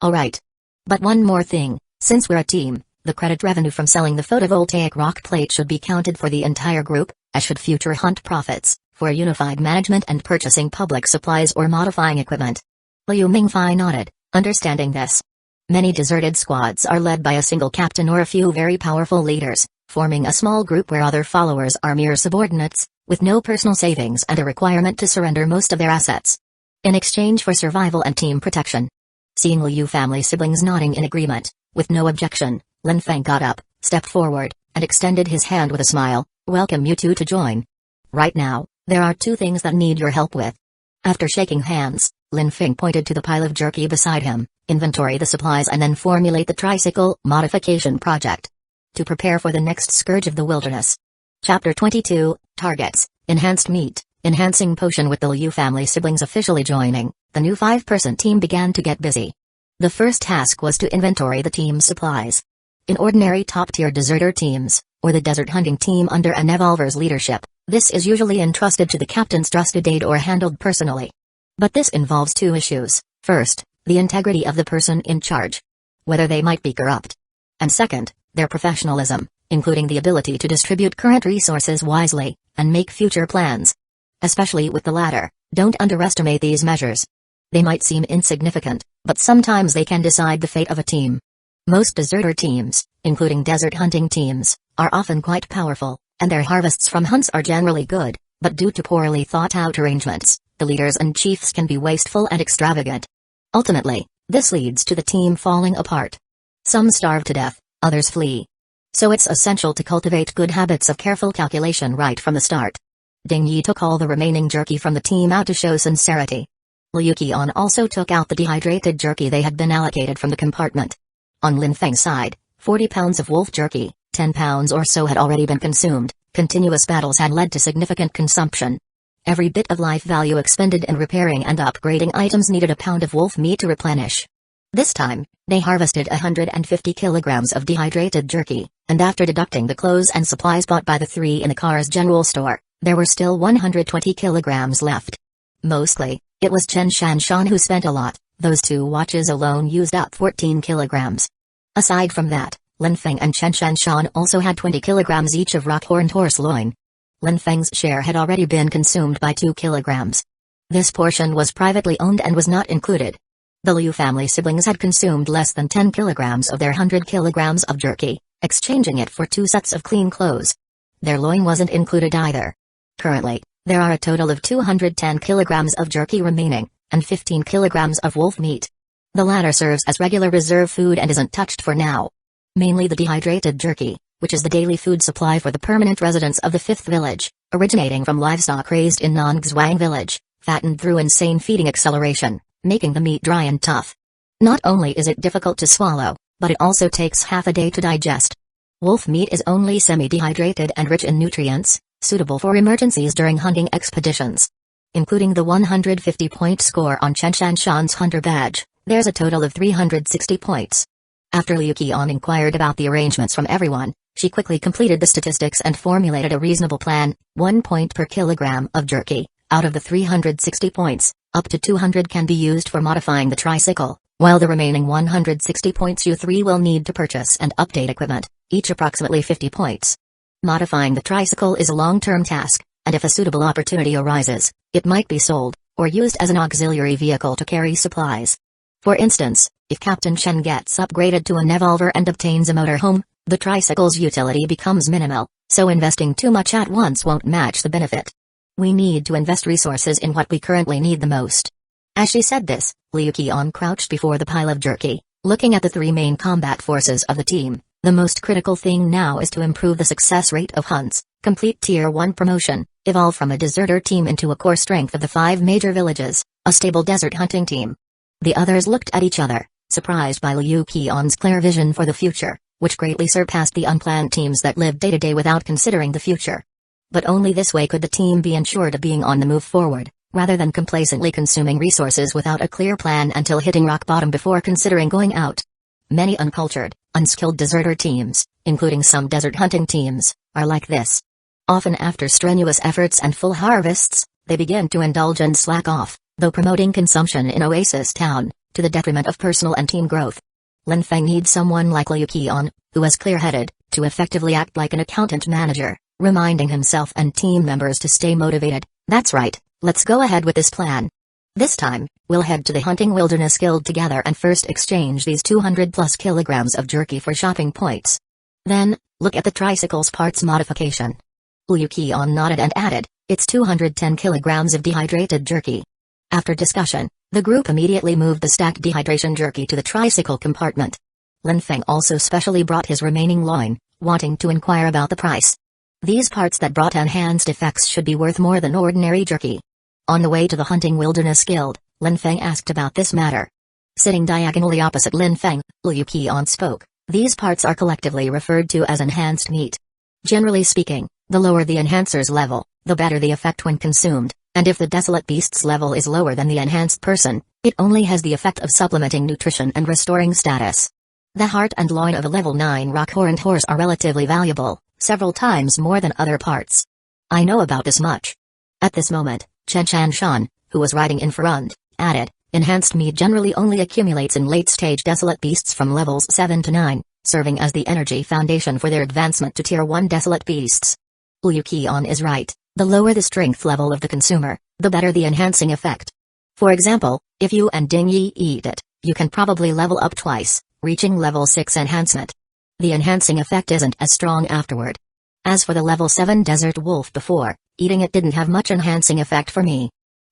Alright. But one more thing, since we're a team, the credit revenue from selling the photovoltaic rock plate should be counted for the entire group, as should future hunt profits, for unified management and purchasing public supplies or modifying equipment. Liu Mingfei nodded, understanding this. Many deserted squads are led by a single captain or a few very powerful leaders, forming a small group where other followers are mere subordinates, with no personal savings and a requirement to surrender most of their assets in exchange for survival and team protection. Seeing Liu family siblings nodding in agreement, with no objection, Lin Feng got up, stepped forward, and extended his hand with a smile. "Welcome you two to join. Right now, there are two things that need your help with." After shaking hands, Lin Feng pointed to the pile of jerky beside him, "Inventory the supplies and then formulate the tricycle modification project to prepare for the next scourge of the wilderness." Chapter 22, Targets, Enhanced Meat, Enhancing Potion. With the Liu family siblings officially joining, the new 5-person team began to get busy. The first task was to inventory the team's supplies. In ordinary top-tier deserter teams, or the desert hunting team under an evolver's leadership, this is usually entrusted to the captain's trusted aide or handled personally. But this involves two issues: first, the integrity of the person in charge, whether they might be corrupt, and second, their professionalism, including the ability to distribute current resources wisely, and make future plans. Especially with the latter, don't underestimate these measures. They might seem insignificant, but sometimes they can decide the fate of a team. Most deserter teams, including desert hunting teams, are often quite powerful, and their harvests from hunts are generally good, but due to poorly thought-out arrangements, the leaders and chiefs can be wasteful and extravagant. Ultimately, this leads to the team falling apart. Some starve to death, others flee. So it's essential to cultivate good habits of careful calculation right from the start. Ding Yi took all the remaining jerky from the team out to show sincerity. Liu Qian also took out the dehydrated jerky they had been allocated from the compartment. On Lin Feng's side, 40 pounds of wolf jerky, 10 pounds or so had already been consumed. Continuous battles had led to significant consumption. Every bit of life value expended in repairing and upgrading items needed a pound of wolf meat to replenish. This time, they harvested 150 kilograms of dehydrated jerky, and after deducting the clothes and supplies bought by the three in the car's general store, there were still 120 kilograms left. Mostly, it was Chen Shanshan who spent a lot. Those 2 watches alone used up 14 kilograms. Aside from that, Lin Feng and Chen Shanshan also had 20 kilograms each of rock-horned horse loin. Lin Feng's share had already been consumed by 2 kilograms. This portion was privately owned and was not included. The Liu family siblings had consumed less than 10 kilograms of their 100 kilograms of jerky, exchanging it for 2 sets of clean clothes. Their loin wasn't included either. Currently, there are a total of 210 kilograms of jerky remaining, and 15 kilograms of wolf meat. The latter serves as regular reserve food and isn't touched for now. Mainly the dehydrated jerky, which is the daily food supply for the permanent residents of the 5th village, originating from livestock raised in Nongzhuang village, fattened through insane feeding acceleration, making the meat dry and tough. Not only is it difficult to swallow, but it also takes half a day to digest. Wolf meat is only semi-dehydrated and rich in nutrients, suitable for emergencies during hunting expeditions. Including the 150-point score on Chen Shanshan's hunter badge, there's a total of 360 points. After Liu Qian inquired about the arrangements from everyone, she quickly completed the statistics and formulated a reasonable plan: 1 point per kilogram of jerky. Out of the 360 points, up to 200 can be used for modifying the tricycle, while the remaining 160 points you 3 will need to purchase and update equipment, each approximately 50 points. Modifying the tricycle is a long-term task, and if a suitable opportunity arises, it might be sold, or used as an auxiliary vehicle to carry supplies. For instance, if Captain Chen gets upgraded to an evolver and obtains a motorhome, the tricycle's utility becomes minimal, so investing too much at once won't match the benefit. We need to invest resources in what we currently need the most. As she said this, Liu Qian crouched before the pile of jerky, looking at the 3 main combat forces of the team. The most critical thing now is to improve the success rate of hunts, complete Tier 1 promotion, Evolve from a deserter team into a core strength of the 5 major villages, a stable desert hunting team. The others looked at each other, surprised by Liu Qian's clear vision for the future, which greatly surpassed the unplanned teams that lived day to day without considering the future. But only this way could the team be ensured of being on the move forward, rather than complacently consuming resources without a clear plan until hitting rock bottom before considering going out. Many uncultured, unskilled deserter teams, including some desert hunting teams, are like this. Often after strenuous efforts and full harvests, they begin to indulge and slack off, though promoting consumption in Oasis Town, to the detriment of personal and team growth. Lin Feng needs someone like Liu Qian, who is clear-headed, to effectively act like an accountant manager, reminding himself and team members to stay motivated. That's right, let's go ahead with this plan. This time, we'll head to the Hunting Wilderness Guild together and first exchange these 200+ kilograms of jerky for shopping points. Then, look at the tricycle's parts modification. Liu Qian nodded and added, it's 210 kilograms of dehydrated jerky. After discussion, the group immediately moved the stacked dehydration jerky to the tricycle compartment. Lin Feng also specially brought his remaining loin, wanting to inquire about the price. These parts that brought enhanced effects should be worth more than ordinary jerky. On the way to the Hunting Wilderness Guild, Lin Feng asked about this matter. Sitting diagonally opposite Lin Feng, Liu Qian spoke. These parts are collectively referred to as enhanced meat. Generally speaking, the lower the enhancer's level, the better the effect when consumed, and if the desolate beast's level is lower than the enhanced person, it only has the effect of supplementing nutrition and restoring status. The heart and loin of a level 9 rock-horned horse are relatively valuable, several times more than other parts. I know about this much. At this moment, Chen Chanshan, who was riding in front, added, enhanced meat generally only accumulates in late-stage desolate beasts from levels 7 to 9, serving as the energy foundation for their advancement to Tier 1 desolate beasts. Liu Qian is right, the lower the strength level of the consumer, the better the enhancing effect. For example, if you and Ding Yi eat it, you can probably level up twice, reaching level 6 enhancement. The enhancing effect isn't as strong afterward. As for the level 7 desert wolf before, eating it didn't have much enhancing effect for me.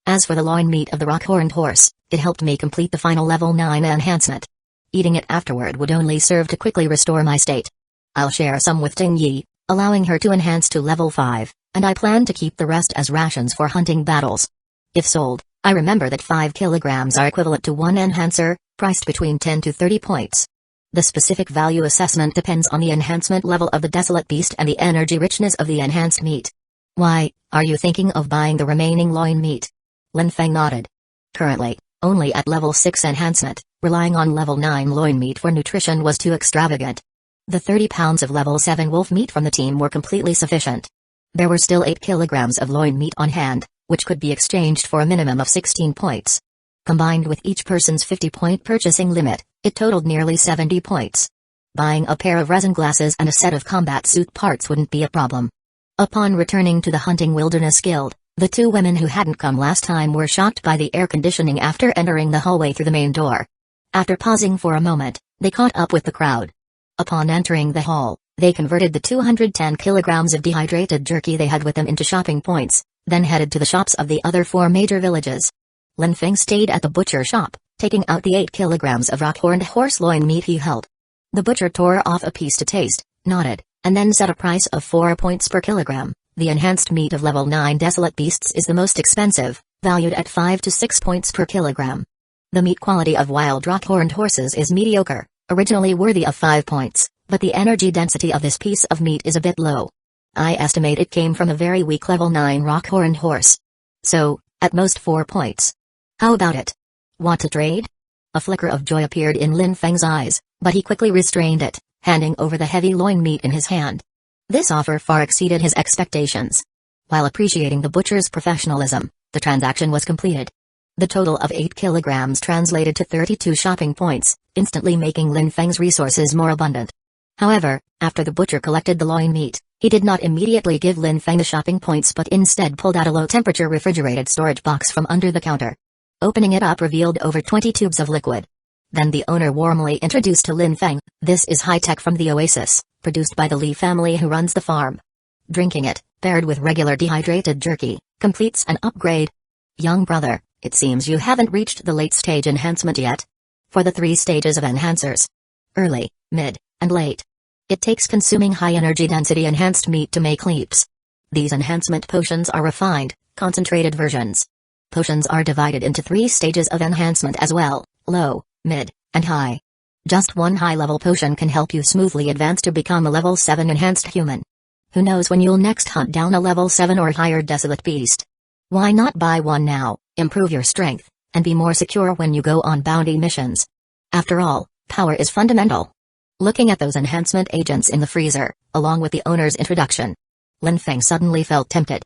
As for the loin meat of the rock-horned horse, it helped me complete the final level 9 enhancement. Eating it afterward would only serve to quickly restore my state. I'll share some with Ding Yi, allowing her to enhance to level 5, and I plan to keep the rest as rations for hunting battles. If sold, I remember that 5 kilograms are equivalent to 1 enhancer, priced between 10 to 30 points. The specific value assessment depends on the enhancement level of the desolate beast and the energy richness of the enhanced meat. Why, are you thinking of buying the remaining loin meat? Lin Feng nodded. Currently, only at level 6 enhancement, relying on level 9 loin meat for nutrition was too extravagant. The 30 pounds of level 7 wolf meat from the team were completely sufficient. There were still 8 kilograms of loin meat on hand, which could be exchanged for a minimum of 16 points. Combined with each person's 50-point purchasing limit, it totaled nearly 70 points. Buying a pair of resin glasses and a set of combat suit parts wouldn't be a problem. Upon returning to the Hunting Wilderness Guild, the 2 women who hadn't come last time were shocked by the air conditioning after entering the hallway through the main door. After pausing for a moment, they caught up with the crowd. Upon entering the hall, they converted the 210 kilograms of dehydrated jerky they had with them into shopping points, then headed to the shops of the other 4 major villages. Lin Feng stayed at the butcher shop, taking out the 8 kilograms of rock-horned horse loin meat he held. The butcher tore off a piece to taste, nodded, and then set a price of 4 points per kilogram. The enhanced meat of level 9 desolate beasts is the most expensive, valued at 5 to 6 points per kilogram. The meat quality of wild rock-horned horses is mediocre, originally worthy of 5 points, but the energy density of this piece of meat is a bit low. I estimate it came from a very weak level 9 rock-horned horse. So, at most 4 points. How about it? Want to trade? A flicker of joy appeared in Lin Feng's eyes, but he quickly restrained it, handing over the heavy loin meat in his hand. This offer far exceeded his expectations. While appreciating the butcher's professionalism, the transaction was completed. The total of 8 kilograms translated to 32 shopping points, instantly making Lin Feng's resources more abundant. However, after the butcher collected the loin meat, he did not immediately give Lin Feng the shopping points but instead pulled out a low-temperature refrigerated storage box from under the counter. Opening it up revealed over 20 tubes of liquid. Then the owner warmly introduced to Lin Feng, "This is high-tech from the Oasis, produced by the Li family who runs the farm. Drinking it, paired with regular dehydrated jerky, completes an upgrade. Young brother, it seems you haven't reached the late-stage enhancement yet. For the 3 stages of enhancers, early, mid, and late, it takes consuming high-energy density enhanced meat to make leaps. These enhancement potions are refined, concentrated versions. Potions are divided into 3 stages of enhancement as well: low, mid, and high. Just one high-level potion can help you smoothly advance to become a level 7 enhanced human. Who knows when you'll next hunt down a level 7 or higher desolate beast? Why not buy one now, improve your strength, and be more secure when you go on bounty missions? After all, power is fundamental. Looking at those enhancement agents in the freezer, along with the owner's introduction, Lin Feng suddenly felt tempted.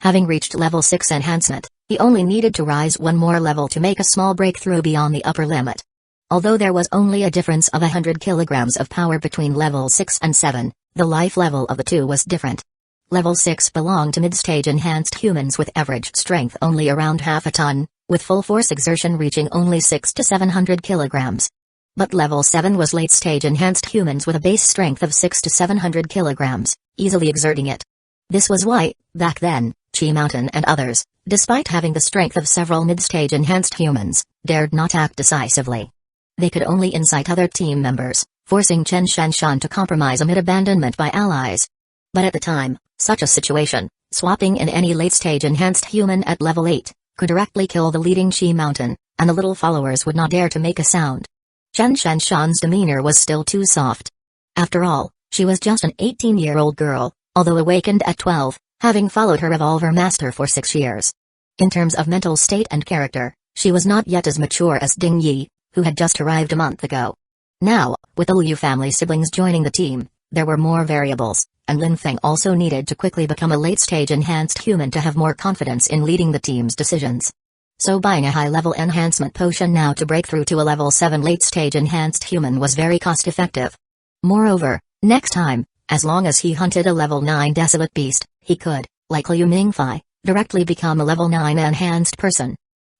Having reached level 6 enhancement, he only needed to rise one more level to make a small breakthrough beyond the upper limit. Although there was only a difference of 100 kilograms of power between level 6 and 7, the life level of the two was different. Level 6 belonged to mid-stage enhanced humans with average strength only around half a ton, with full force exertion reaching only 6 to 700 kilograms. But level 7 was late-stage enhanced humans with a base strength of 6 to 700 kilograms, easily exerting it. This was why, back then, Chi Mountain and others, despite having the strength of several mid-stage enhanced humans, dared not act decisively. They could only incite other team members, forcing Chen Shanshan to compromise amid abandonment by allies. But at the time, such a situation, swapping in any late-stage enhanced human at level 8, could directly kill the leading Chi Mountain, and the little followers would not dare to make a sound. Chen Shanshan's demeanor was still too soft. After all, she was just an 18-year-old girl, although awakened at 12, having followed her revolver master for 6 years. In terms of mental state and character, she was not yet as mature as Ding Yi, who had just arrived a month ago. Now, with the Liu family siblings joining the team, there were more variables, and Lin Feng also needed to quickly become a late-stage enhanced human to have more confidence in leading the team's decisions. So buying a high-level enhancement potion now to break through to a level 7 late-stage enhanced human was very cost-effective. Moreover, next time, as long as he hunted a level 9 desolate beast, he could, like Liu Mingfei, directly become a level 9 enhanced person.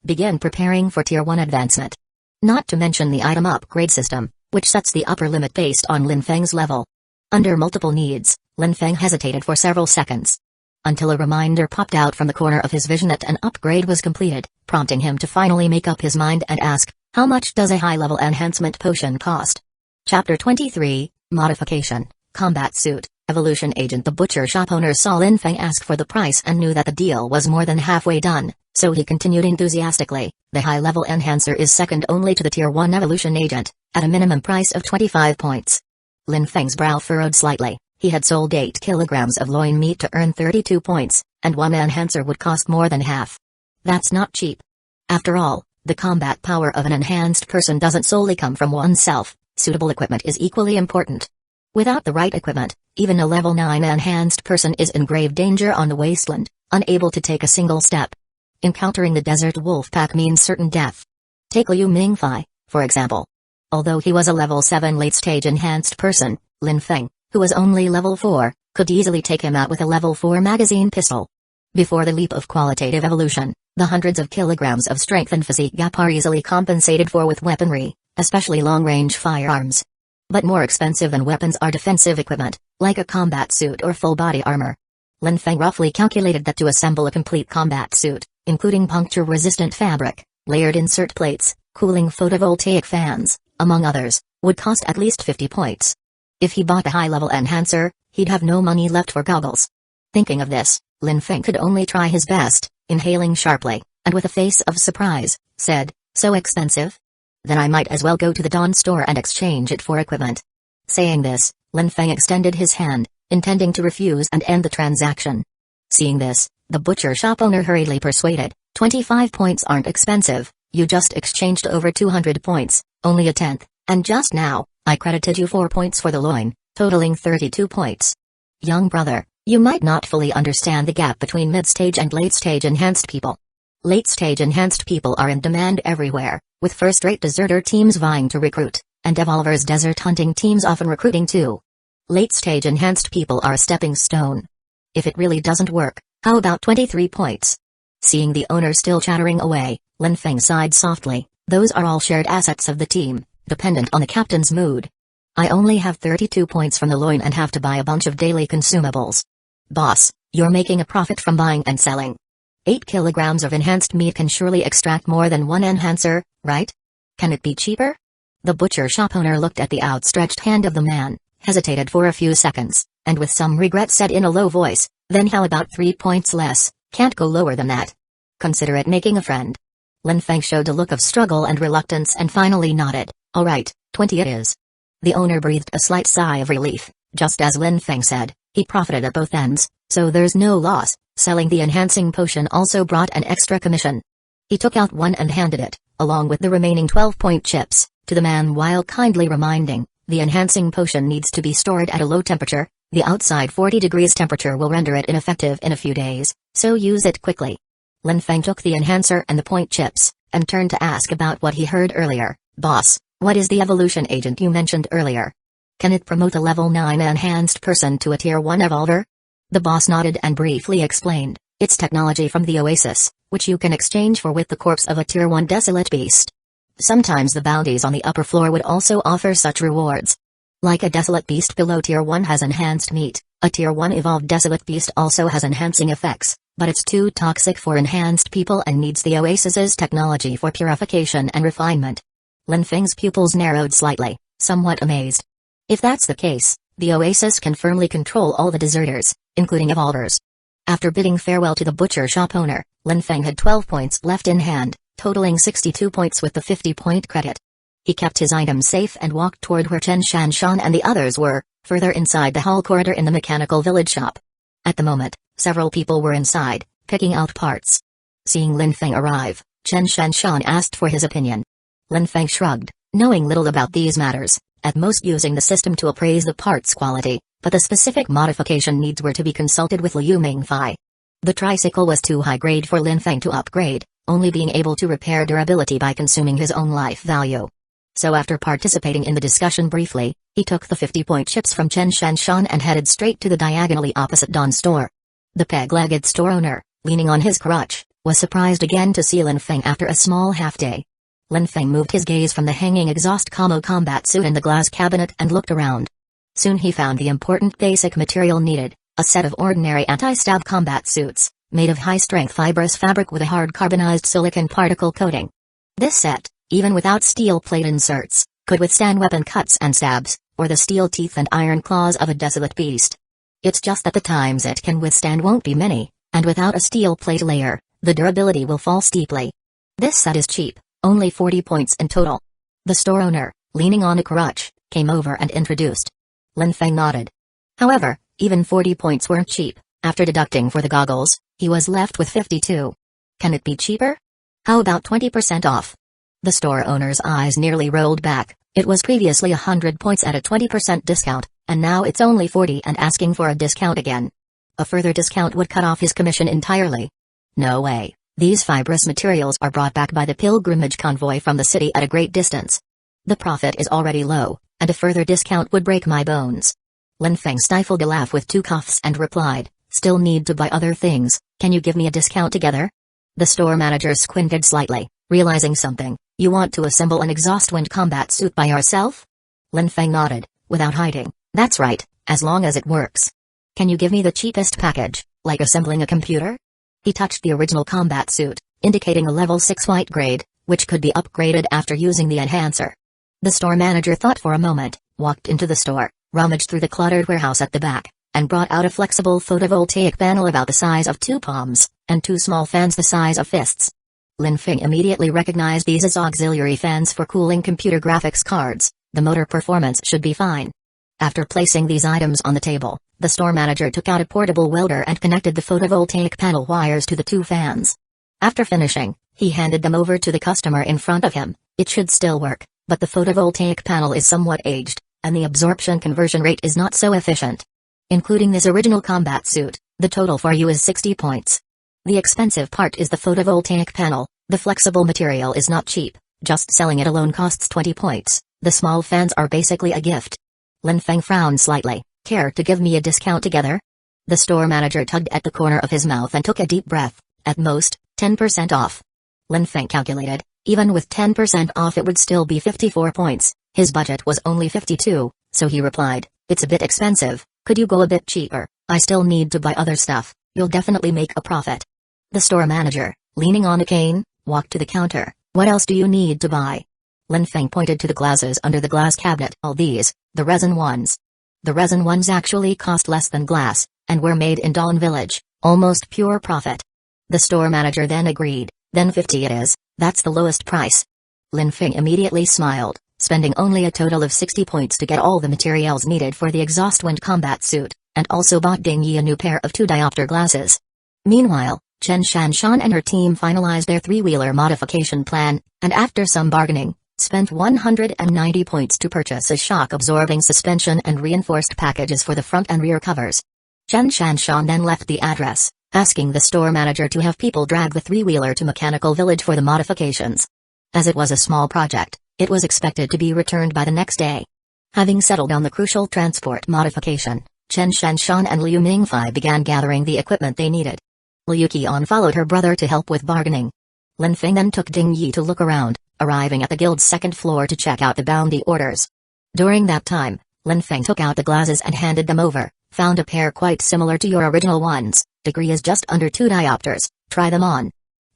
Begin preparing for Tier 1 advancement. Not to mention the item upgrade system, which sets the upper limit based on Lin Feng's level. Under multiple needs, Lin Feng hesitated for several seconds, until a reminder popped out from the corner of his vision that an upgrade was completed, prompting him to finally make up his mind and ask, how much does a high-level enhancement potion cost? Chapter 23, Modification, Combat Suit, Evolution Agent. The butcher shop owner saw Lin Feng ask for the price and knew that the deal was more than halfway done, so he continued enthusiastically, the high-level enhancer is second only to the Tier 1 Evolution Agent, at a minimum price of 25 points. Lin Feng's brow furrowed slightly. He had sold 8 kilograms of loin meat to earn 32 points, and one enhancer would cost more than half. That's not cheap. After all, the combat power of an enhanced person doesn't solely come from oneself, suitable equipment is equally important. Without the right equipment, even a level 9 enhanced person is in grave danger on the wasteland, unable to take a single step. Encountering the desert wolf pack means certain death. Take Liu Mingfei, for example. Although he was a level 7 late-stage enhanced person, Lin Feng, who was only level 4, could easily take him out with a level 4 magazine pistol. Before the leap of qualitative evolution, the hundreds of kilograms of strength and physique gap are easily compensated for with weaponry, especially long-range firearms. But more expensive than weapons are defensive equipment, like a combat suit or full-body armor. Lin Feng roughly calculated that to assemble a complete combat suit, including puncture-resistant fabric, layered insert plates, cooling photovoltaic fans, among others, would cost at least 50 points. If he bought a high-level enhancer, he'd have no money left for goggles. Thinking of this, Lin Feng could only try his best, inhaling sharply, and with a face of surprise, said, "So expensive? Then I might as well go to the Dawn store and exchange it for equipment." Saying this, Lin Feng extended his hand, intending to refuse and end the transaction. Seeing this, the butcher shop owner hurriedly persuaded, 25 points aren't expensive, you just exchanged over 200 points, only a tenth, and just now, I credited you 4 points for the loin, totaling 32 points. Young brother, you might not fully understand the gap between mid-stage and late-stage enhanced people. Late-stage enhanced people are in demand everywhere, with first-rate deserter teams vying to recruit, and Devolver's desert hunting teams often recruiting too. Late-stage enhanced people are a stepping stone. If it really doesn't work, how about 23 points? Seeing the owner still chattering away, Lin Feng sighed softly, those are all shared assets of the team, dependent on the captain's mood. I only have 32 points from the loin and have to buy a bunch of daily consumables. Boss, you're making a profit from buying and selling. 8 kilograms of enhanced meat can surely extract more than one enhancer, right? Can it be cheaper? The butcher shop owner looked at the outstretched hand of the man, hesitated for a few seconds, and with some regret said in a low voice, Then how about 3 points less? Can't go lower than that. Consider it making a friend. Lin Feng showed a look of struggle and reluctance and finally nodded. All right, 20 it is. The owner breathed a slight sigh of relief. Just as Lin Feng said, he profited at both ends, so there's no loss. Selling the enhancing potion also brought an extra commission. He took out one and handed it, along with the remaining 12-point chips, to the man while kindly reminding, the enhancing potion needs to be stored at a low temperature. The outside 40 degrees temperature will render it ineffective in a few days, so use it quickly. Lin Feng took the enhancer and the point chips, and turned to ask about what he heard earlier. Boss, what is the evolution agent you mentioned earlier? Can it promote a level 9 enhanced person to a tier 1 evolver? The boss nodded and briefly explained, it's technology from the Oasis, which you can exchange for with the corpse of a tier 1 desolate beast. Sometimes the bounties on the upper floor would also offer such rewards. Like a desolate beast below tier 1 has enhanced meat, a tier 1 evolved desolate beast also has enhancing effects, but it's too toxic for enhanced people and needs the Oasis's technology for purification and refinement. Lin Feng's pupils narrowed slightly, somewhat amazed. If that's the case, the Oasis can firmly control all the deserters, including evolvers. After bidding farewell to the butcher shop owner, Lin Feng had 12 points left in hand, totaling 62 points with the 50-point credit. He kept his items safe and walked toward where Chen Shanshan and the others were, further inside the hall corridor in the mechanical village shop. At the moment, several people were inside, picking out parts. Seeing Lin Feng arrive, Chen Shanshan asked for his opinion. Lin Feng shrugged, knowing little about these matters, at most using the system to appraise the part's quality, but the specific modification needs were to be consulted with Liu Mingfei. The tricycle was too high grade for Lin Feng to upgrade, only being able to repair durability by consuming his own life value. So after participating in the discussion briefly, he took the 50-point chips from Chen Shanshan and headed straight to the diagonally opposite Dawn store. The peg-legged store owner, leaning on his crutch, was surprised again to see Lin Feng after a small half-day. Lin Feng moved his gaze from the hanging exhaust camo combat suit in the glass cabinet and looked around. Soon he found the important basic material needed, a set of ordinary anti-stab combat suits, made of high-strength fibrous fabric with a hard carbonized silicon particle coating. This set, even without steel plate inserts, could withstand weapon cuts and stabs, or the steel teeth and iron claws of a desolate beast. It's just that the times it can withstand won't be many, and without a steel plate layer, the durability will fall steeply. This set is cheap, only 40 points in total. The store owner, leaning on a crutch, came over and introduced. Lin Feng nodded. However, even 40 points weren't cheap. After deducting for the goggles, he was left with 52. Can it be cheaper? How about 20% off? The store owner's eyes nearly rolled back. It was previously 100 points at a 20% discount, and now it's only 40 and asking for a discount again. A further discount would cut off his commission entirely. No way. These fibrous materials are brought back by the pilgrimage convoy from the city at a great distance. The profit is already low, and a further discount would break my bones. Lin Feng stifled a laugh with two coughs and replied, still need to buy other things, can you give me a discount together? The store manager squinted slightly, realizing something. You want to assemble an exhaust wind combat suit by yourself? Lin Feng nodded, without hiding. That's right, as long as it works. Can you give me the cheapest package, like assembling a computer? He touched the original combat suit, indicating a level 6 white grade, which could be upgraded after using the enhancer. The store manager thought for a moment, walked into the store, rummaged through the cluttered warehouse at the back, and brought out a flexible photovoltaic panel about the size of 2 palms, and 2 small fans the size of fists. Lin Feng immediately recognized these as auxiliary fans for cooling computer graphics cards. The motor performance should be fine. After placing these items on the table, the store manager took out a portable welder and connected the photovoltaic panel wires to the 2 fans. After finishing, he handed them over to the customer in front of him. It should still work, but the photovoltaic panel is somewhat aged, and the absorption conversion rate is not so efficient. Including this original combat suit, the total for you is 60 points. The expensive part is the photovoltaic panel. The flexible material is not cheap, just selling it alone costs 20 points. The small fans are basically a gift. Lin Feng frowned slightly. Care to give me a discount together? The store manager tugged at the corner of his mouth and took a deep breath. At most, 10% off. Lin Feng calculated, even with 10% off it would still be 54 points. His budget was only 52, so he replied, it's a bit expensive, could you go a bit cheaper? I still need to buy other stuff, you'll definitely make a profit. The store manager, leaning on a cane, walked to the counter. What else do you need to buy? Lin Feng pointed to the glasses under the glass cabinet. All these, the resin ones. The resin ones actually cost less than glass, and were made in Dawn Village, almost pure profit. The store manager then agreed. Then 50 it is, that's the lowest price. Lin Feng immediately smiled, spending only a total of 60 points to get all the materials needed for the exhaust wind combat suit, and also bought Ding Yi a new pair of 2-diopter glasses. Meanwhile, Chen Shanshan and her team finalized their 3-wheeler modification plan, and after some bargaining, spent 190 points to purchase a shock-absorbing suspension and reinforced packages for the front and rear covers. Chen Shanshan then left the address, asking the store manager to have people drag the 3-wheeler to Mechanical Village for the modifications. As it was a small project, it was expected to be returned by the next day. Having settled on the crucial transport modification, Chen Shanshan and Liu Mingfei began gathering the equipment they needed. Liu Qian followed her brother to help with bargaining. Lin Feng then took Ding Yi to look around, arriving at the guild's second floor to check out the bounty orders. During that time, Lin Feng took out the glasses and handed them over, found a pair quite similar to your original ones, degree is just under 2 diopters, try them on.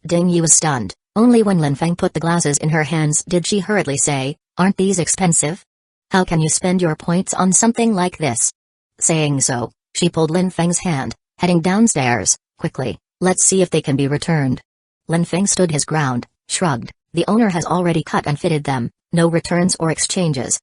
Ding Yi was stunned, only when Lin Feng put the glasses in her hands did she hurriedly say, aren't these expensive? How can you spend your points on something like this? Saying so, she pulled Lin Feng's hand, heading downstairs. Quickly, let's see if they can be returned. Lin Feng stood his ground, shrugged, the owner has already cut and fitted them, no returns or exchanges.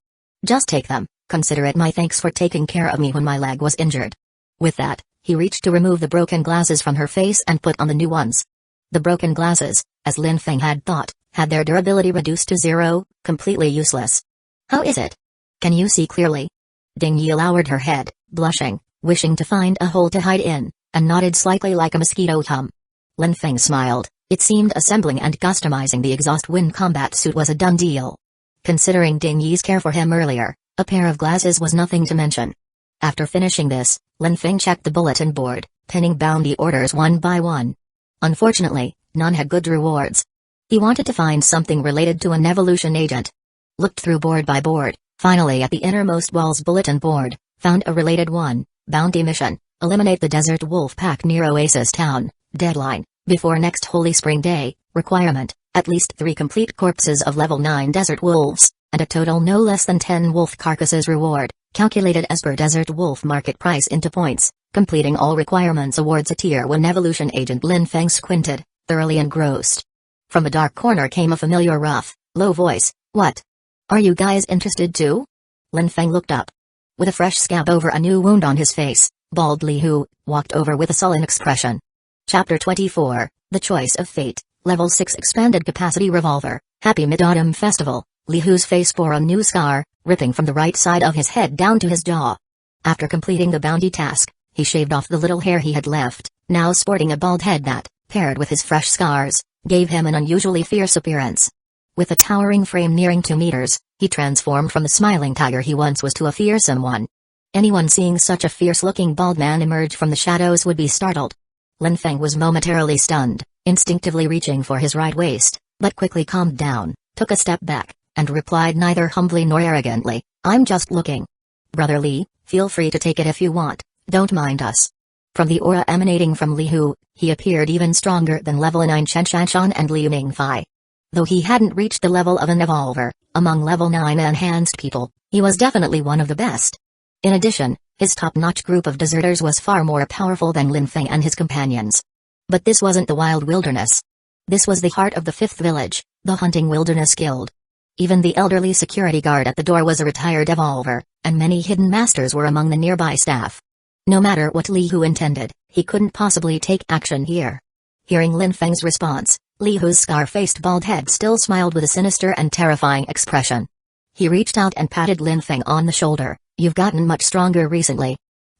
Just take them, consider it my thanks for taking care of me when my leg was injured. With that, he reached to remove the broken glasses from her face and put on the new ones. The broken glasses, as Lin Feng had thought, had their durability reduced to 0, completely useless. How is it? Can you see clearly? Ding Yi lowered her head, blushing, wishing to find a hole to hide in, and nodded slightly like a mosquito hum. Lin Feng smiled, it seemed assembling and customizing the exhaust wind combat suit was a done deal. Considering Ding Yi's care for him earlier, a pair of glasses was nothing to mention. After finishing this, Lin Feng checked the bulletin board, pinning bounty orders one by one. Unfortunately, none had good rewards. He wanted to find something related to an evolution agent. Looked through board by board, finally at the innermost wall's bulletin board, found a related one, bounty mission. Eliminate the desert wolf pack near Oasis Town. Deadline, before next Holy Spring Day. Requirement, at least 3 complete corpses of level 9 desert wolves, and a total no less than 10 wolf carcasses reward, calculated as per desert wolf market price into points. Completing all requirements awards a tier 1 evolution agent. Lin Feng squinted, thoroughly engrossed. From a dark corner came a familiar rough, low voice, what? Are you guys interested too? Lin Feng looked up. With a fresh scab over a new wound on his face, bald Li Hu walked over with a sullen expression. Chapter 24, The Choice of Fate, Level 6 Expanded Capacity Revolver, Happy Mid-Autumn Festival. Li Hu's face bore a new scar, ripping from the right side of his head down to his jaw. After completing the bounty task, he shaved off the little hair he had left, now sporting a bald head that, paired with his fresh scars, gave him an unusually fierce appearance. With a towering frame nearing 2 meters, he transformed from the smiling tiger he once was to a fearsome one. Anyone seeing such a fierce-looking bald man emerge from the shadows would be startled. Lin Feng was momentarily stunned, instinctively reaching for his right waist, but quickly calmed down, took a step back, and replied neither humbly nor arrogantly, I'm just looking. Brother Li, feel free to take it if you want, don't mind us. From the aura emanating from Li Hu, he appeared even stronger than level 9 Chen Shanshan and Liu Mingfei. Though he hadn't reached the level of an evolver, among level 9 enhanced people, he was definitely one of the best. In addition, his top-notch group of deserters was far more powerful than Lin Feng and his companions. But this wasn't the wild wilderness. This was the heart of the 5th village, the Hunting Wilderness Guild. Even the elderly security guard at the door was a retired evolver, and many hidden masters were among the nearby staff. No matter what Li Hu intended, he couldn't possibly take action here. Hearing Lin Feng's response, Li Hu's scar-faced bald head still smiled with a sinister and terrifying expression. He reached out and patted Lin Feng on the shoulder. You've gotten much stronger recently.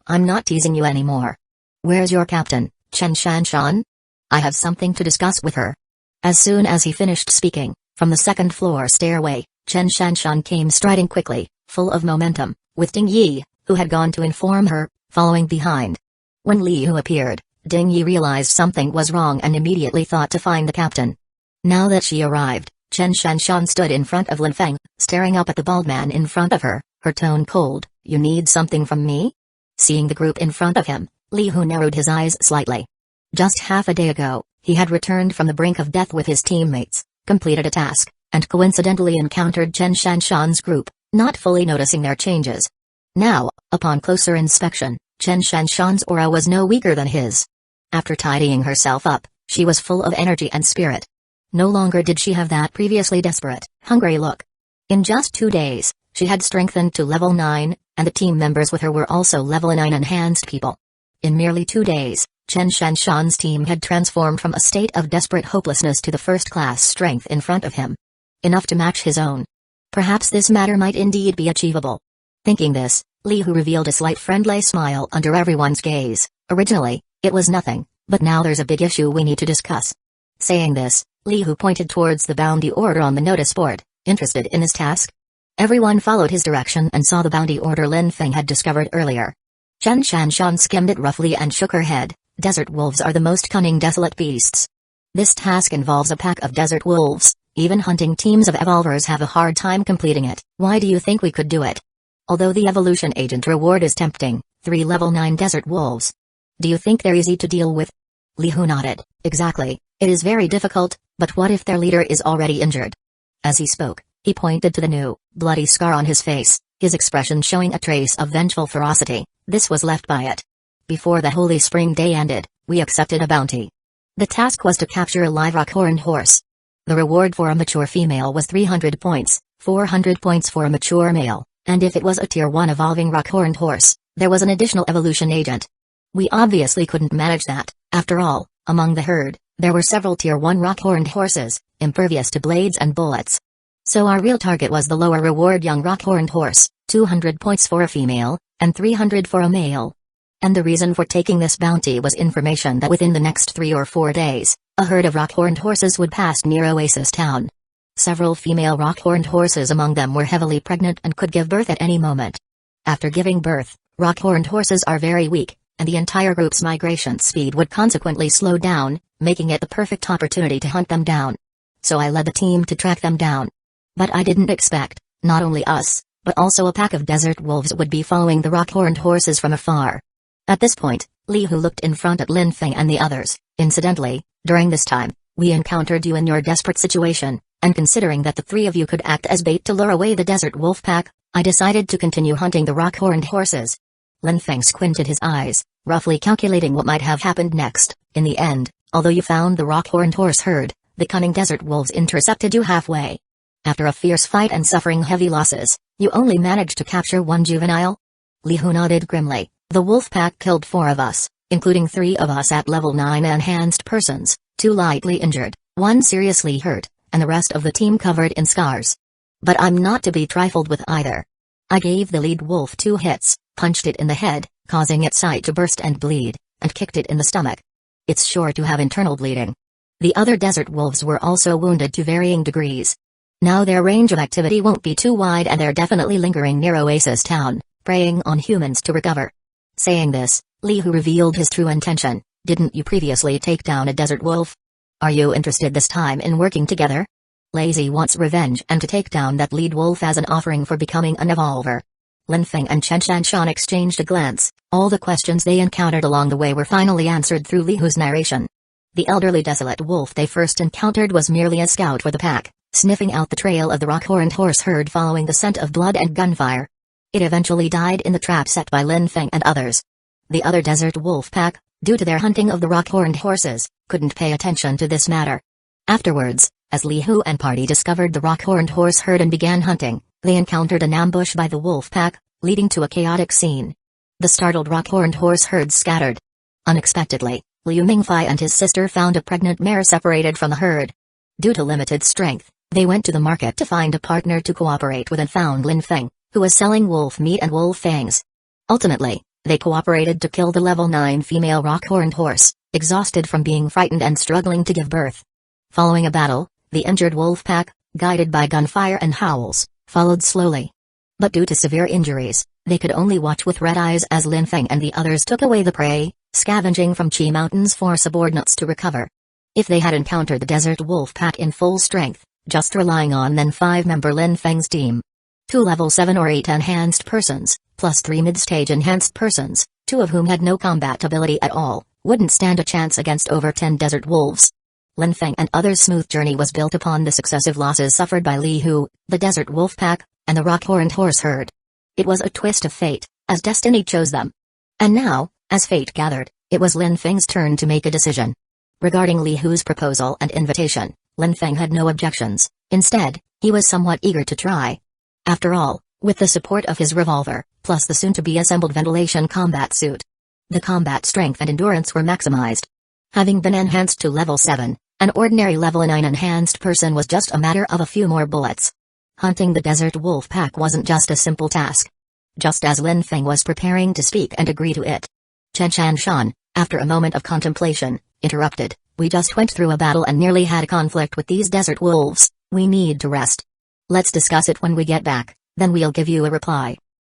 I'm not teasing you anymore. Where's your captain, Chen Shanshan? I have something to discuss with her. As soon as he finished speaking, from the second-floor stairway, Chen Shanshan came striding quickly, full of momentum, with Ding Yi, who had gone to inform her, following behind. When Li Hu appeared, Ding Yi realized something was wrong and immediately thought to find the captain. Now that she arrived, Chen Shanshan stood in front of Lin Feng, staring up at the bald man in front of her, her tone cold. You need something from me? Seeing the group in front of him, Li Hu narrowed his eyes slightly. Just half a day ago, he had returned from the brink of death with his teammates, completed a task, and coincidentally encountered Chen Shanshan's group, not fully noticing their changes. Now, upon closer inspection, Chen Shanshan's aura was no weaker than his. After tidying herself up, she was full of energy and spirit. No longer did she have that previously desperate, hungry look. In just 2 days, she had strengthened to level 9, and the team members with her were also level 9 enhanced people. In merely 2 days, Chen Shanshan's team had transformed from a state of desperate hopelessness to the first-class strength in front of him. Enough to match his own. Perhaps this matter might indeed be achievable. Thinking this, Li Hu revealed a slight friendly smile under everyone's gaze. Originally, it was nothing, but now there's a big issue we need to discuss. Saying this, Li Hu pointed towards the bounty order on the notice board, interested in his task. Everyone followed his direction and saw the bounty order Lin Feng had discovered earlier. Chen Shanshan skimmed it roughly and shook her head. Desert wolves are the most cunning desolate beasts. This task involves a pack of desert wolves. Even hunting teams of evolvers have a hard time completing it. Why do you think we could do it? Although the evolution agent reward is tempting, 3 level 9 desert wolves. Do you think they're easy to deal with? Li Hu nodded. Exactly, it is very difficult, but what if their leader is already injured? As he spoke, he pointed to the new, bloody scar on his face, his expression showing a trace of vengeful ferocity. This was left by it. Before the Holy Spring Day ended, we accepted a bounty. The task was to capture a live rock-horned horse. The reward for a mature female was 300 points, 400 points for a mature male, and if it was a Tier 1 evolving rock-horned horse, there was an additional evolution agent. We obviously couldn't manage that. After all, among the herd, there were several Tier 1 rock-horned horses, impervious to blades and bullets. So our real target was the lower reward young rock-horned horse, 200 points for a female, and 300 for a male. And the reason for taking this bounty was information that within the next 3 or 4 days, a herd of rock-horned horses would pass near Oasis Town. Several female rock-horned horses among them were heavily pregnant and could give birth at any moment. After giving birth, rock-horned horses are very weak, and the entire group's migration speed would consequently slow down, making it the perfect opportunity to hunt them down. So I led the team to track them down. But I didn't expect, not only us, but also a pack of desert wolves would be following the rock-horned horses from afar. At this point, Li Hu looked in front at Lin Feng and the others. Incidentally, during this time, we encountered you in your desperate situation, and considering that the 3 of you could act as bait to lure away the desert wolf pack, I decided to continue hunting the rock-horned horses. Lin Feng squinted his eyes, roughly calculating what might have happened next. In the end, although you found the rock-horned horse herd, the cunning desert wolves intercepted you halfway. After a fierce fight and suffering heavy losses, you only managed to capture 1 juvenile? Li Hu nodded grimly. The wolf pack killed 4 of us, including 3 of us at level 9 enhanced persons, 2 lightly injured, 1 seriously hurt, and the rest of the team covered in scars. But I'm not to be trifled with either. I gave the lead wolf 2 hits, punched it in the head, causing its side to burst and bleed, and kicked it in the stomach. It's sure to have internal bleeding. The other desert wolves were also wounded to varying degrees. Now their range of activity won't be too wide and they're definitely lingering near Oasis Town, preying on humans to recover. Saying this, Li Hu revealed his true intention. Didn't you previously take down a desert wolf? Are you interested this time in working together? Lazy wants revenge and to take down that lead wolf as an offering for becoming an evolver. Lin Feng and Chen Shanshan exchanged a glance. All the questions they encountered along the way were finally answered through Li Hu's narration. The elderly desolate wolf they first encountered was merely a scout for the pack, sniffing out the trail of the rock-horned horse herd following the scent of blood and gunfire. It eventually died in the trap set by Lin Feng and others. The other desert wolf pack, due to their hunting of the rock-horned horses, couldn't pay attention to this matter. Afterwards, as Li Hu and party discovered the rock-horned horse herd and began hunting, they encountered an ambush by the wolf pack, leading to a chaotic scene. The startled rock-horned horse herd scattered. Unexpectedly, Liu Mingfei and his sister found a pregnant mare separated from the herd. Due to limited strength, they went to the market to find a partner to cooperate with and found Lin Feng, who was selling wolf meat and wolf fangs. Ultimately, they cooperated to kill the level 9 female rock-horned horse, exhausted from being frightened and struggling to give birth. Following a battle, the injured wolf pack, guided by gunfire and howls, followed slowly. But due to severe injuries, they could only watch with red eyes as Lin Feng and the others took away the prey, scavenging from Qi Mountains for subordinates to recover. If they had encountered the desert wolf pack in full strength, just relying on then 5-member Lin Feng's team, 2 level 7 or 8 enhanced persons, plus 3 mid-stage enhanced persons, 2 of whom had no combat ability at all, wouldn't stand a chance against over 10 desert wolves. Lin Feng and others' smooth journey was built upon the successive losses suffered by Li Hu, the desert wolf pack, and the rock-horned horse herd. It was a twist of fate, as destiny chose them. And now, as fate gathered, it was Lin Feng's turn to make a decision. Regarding Li Hu's proposal and invitation, Lin Feng had no objections. Instead, he was somewhat eager to try. After all, with the support of his revolver, plus the soon-to-be-assembled ventilation combat suit, the combat strength and endurance were maximized. Having been enhanced to level 7, an ordinary level 9 enhanced person was just a matter of a few more bullets. Hunting the desert wolf pack wasn't just a simple task. Just as Lin Feng was preparing to speak and agree to it, Chen Shanshan, after a moment of contemplation, interrupted. We just went through a battle and nearly had a conflict with these desert wolves. We need to rest. Let's discuss it when we get back, then we'll give you a reply.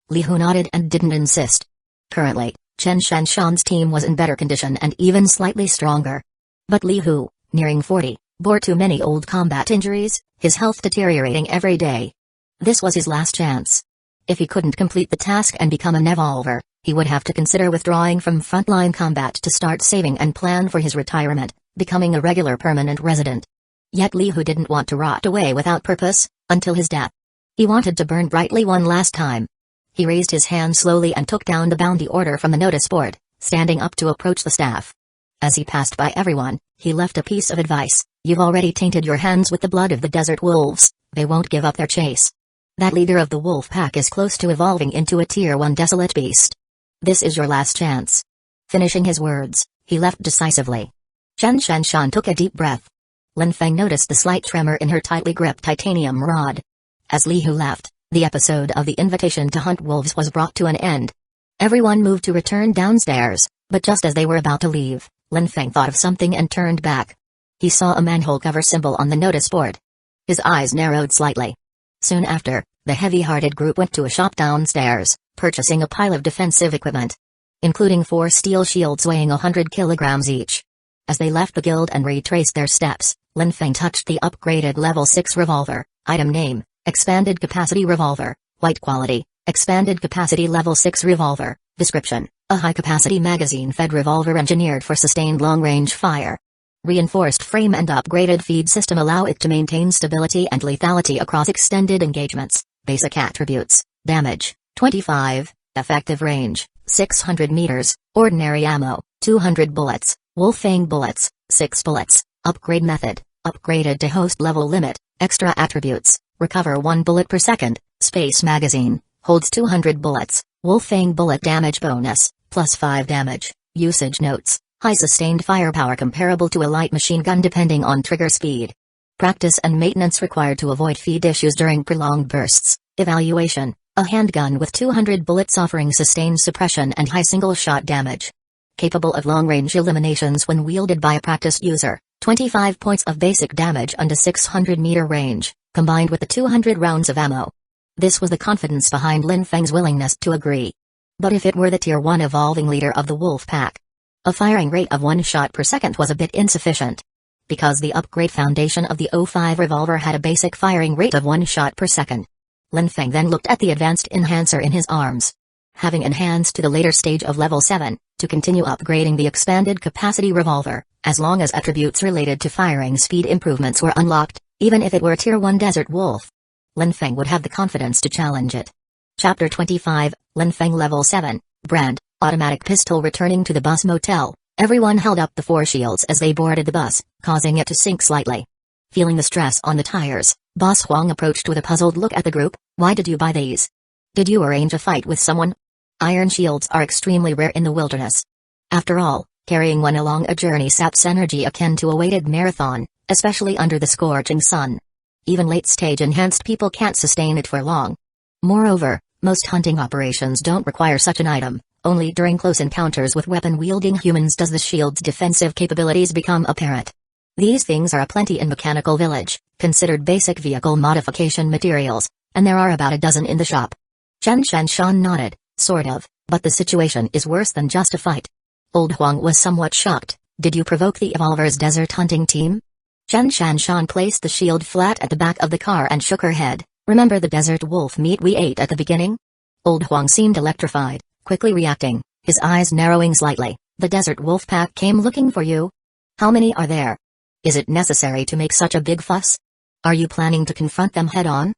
Li Hu nodded and didn't insist. Currently, Chen Shanshan's team was in better condition and even slightly stronger. But Li Hu, nearing 40, bore too many old combat injuries, his health deteriorating every day. This was his last chance. If he couldn't complete the task and become an evolver, he would have to consider withdrawing from frontline combat to start saving and plan for his retirement, becoming a regular permanent resident. Yet Li Hu didn't want to rot away without purpose, until his death. He wanted to burn brightly one last time. He raised his hand slowly and took down the bounty order from the notice board, standing up to approach the staff. As he passed by everyone, he left a piece of advice. You've already tainted your hands with the blood of the desert wolves, they won't give up their chase. That leader of the wolf pack is close to evolving into a tier 1 desolate beast. This is your last chance. Finishing his words, he left decisively. Chen Shanshan took a deep breath. Lin Feng noticed the slight tremor in her tightly gripped titanium rod. As Li Hu left, the episode of the invitation to hunt wolves was brought to an end. Everyone moved to return downstairs, but just as they were about to leave, Lin Feng thought of something and turned back. He saw a manhole cover symbol on the notice board. His eyes narrowed slightly. Soon after, the heavy-hearted group went to a shop downstairs, purchasing a pile of defensive equipment, including 4 steel shields weighing 100 kilograms each. As they left the guild and retraced their steps, Lin Feng touched the upgraded level 6 revolver. Item name: Expanded Capacity Revolver. White quality: Expanded Capacity Level 6 Revolver. Description: A high-capacity magazine-fed revolver engineered for sustained long-range fire. Reinforced frame and upgraded feed system allow it to maintain stability and lethality across extended engagements. Basic attributes: damage, 25, effective range, 600 meters, ordinary ammo, 200 bullets, Wolfang bullets, 6 bullets, upgrade method, upgraded to host level limit, extra attributes, recover 1 bullet per second, space magazine, holds 200 bullets, Wolfang bullet damage bonus, plus 5 damage, usage notes. High sustained firepower comparable to a light machine gun depending on trigger speed. Practice and maintenance required to avoid feed issues during prolonged bursts. Evaluation: A handgun with 200 bullets offering sustained suppression and high single-shot damage. Capable of long-range eliminations when wielded by a practiced user. 25 points of basic damage and a 600-meter range, combined with the 200 rounds of ammo. This was the confidence behind Lin Feng's willingness to agree. But if it were the Tier 1 evolving leader of the wolf pack, a firing rate of 1 shot per second was a bit insufficient. Because the upgrade foundation of the O5 revolver had a basic firing rate of 1 shot per second. Lin Feng then looked at the advanced enhancer in his arms. Having enhanced to the later stage of level 7, to continue upgrading the expanded capacity revolver, as long as attributes related to firing speed improvements were unlocked, even if it were a Tier 1 desert wolf, Lin Feng would have the confidence to challenge it. Chapter 25, Lin Feng Level 7, Brand. Automatic pistol. Returning to the bus motel, everyone held up the 4 shields as they boarded the bus, causing it to sink slightly. Feeling the stress on the tires, Boss Huang approached with a puzzled look at the group. Why did you buy these? Did you arrange a fight with someone? Iron shields are extremely rare in the wilderness. After all, carrying one along a journey saps energy akin to a weighted marathon, especially under the scorching sun. Even late-stage enhanced people can't sustain it for long. Moreover, most hunting operations don't require such an item. Only during close encounters with weapon-wielding humans does the shield's defensive capabilities become apparent. These things are aplenty in Mechanical Village, considered basic vehicle modification materials, and there are about a dozen in the shop. Chen Shanshan nodded, sort of, but the situation is worse than just a fight. Old Huang was somewhat shocked. Did you provoke the Evolver's desert hunting team? Chen Shanshan placed the shield flat at the back of the car and shook her head. Remember the desert wolf meat we ate at the beginning? Old Huang seemed electrified. Quickly reacting, his eyes narrowing slightly. The desert wolf pack came looking for you? How many are there? Is it necessary to make such a big fuss? Are you planning to confront them head-on?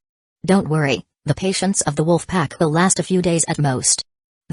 Don't worry, the patience of the wolf pack will last a few days at most.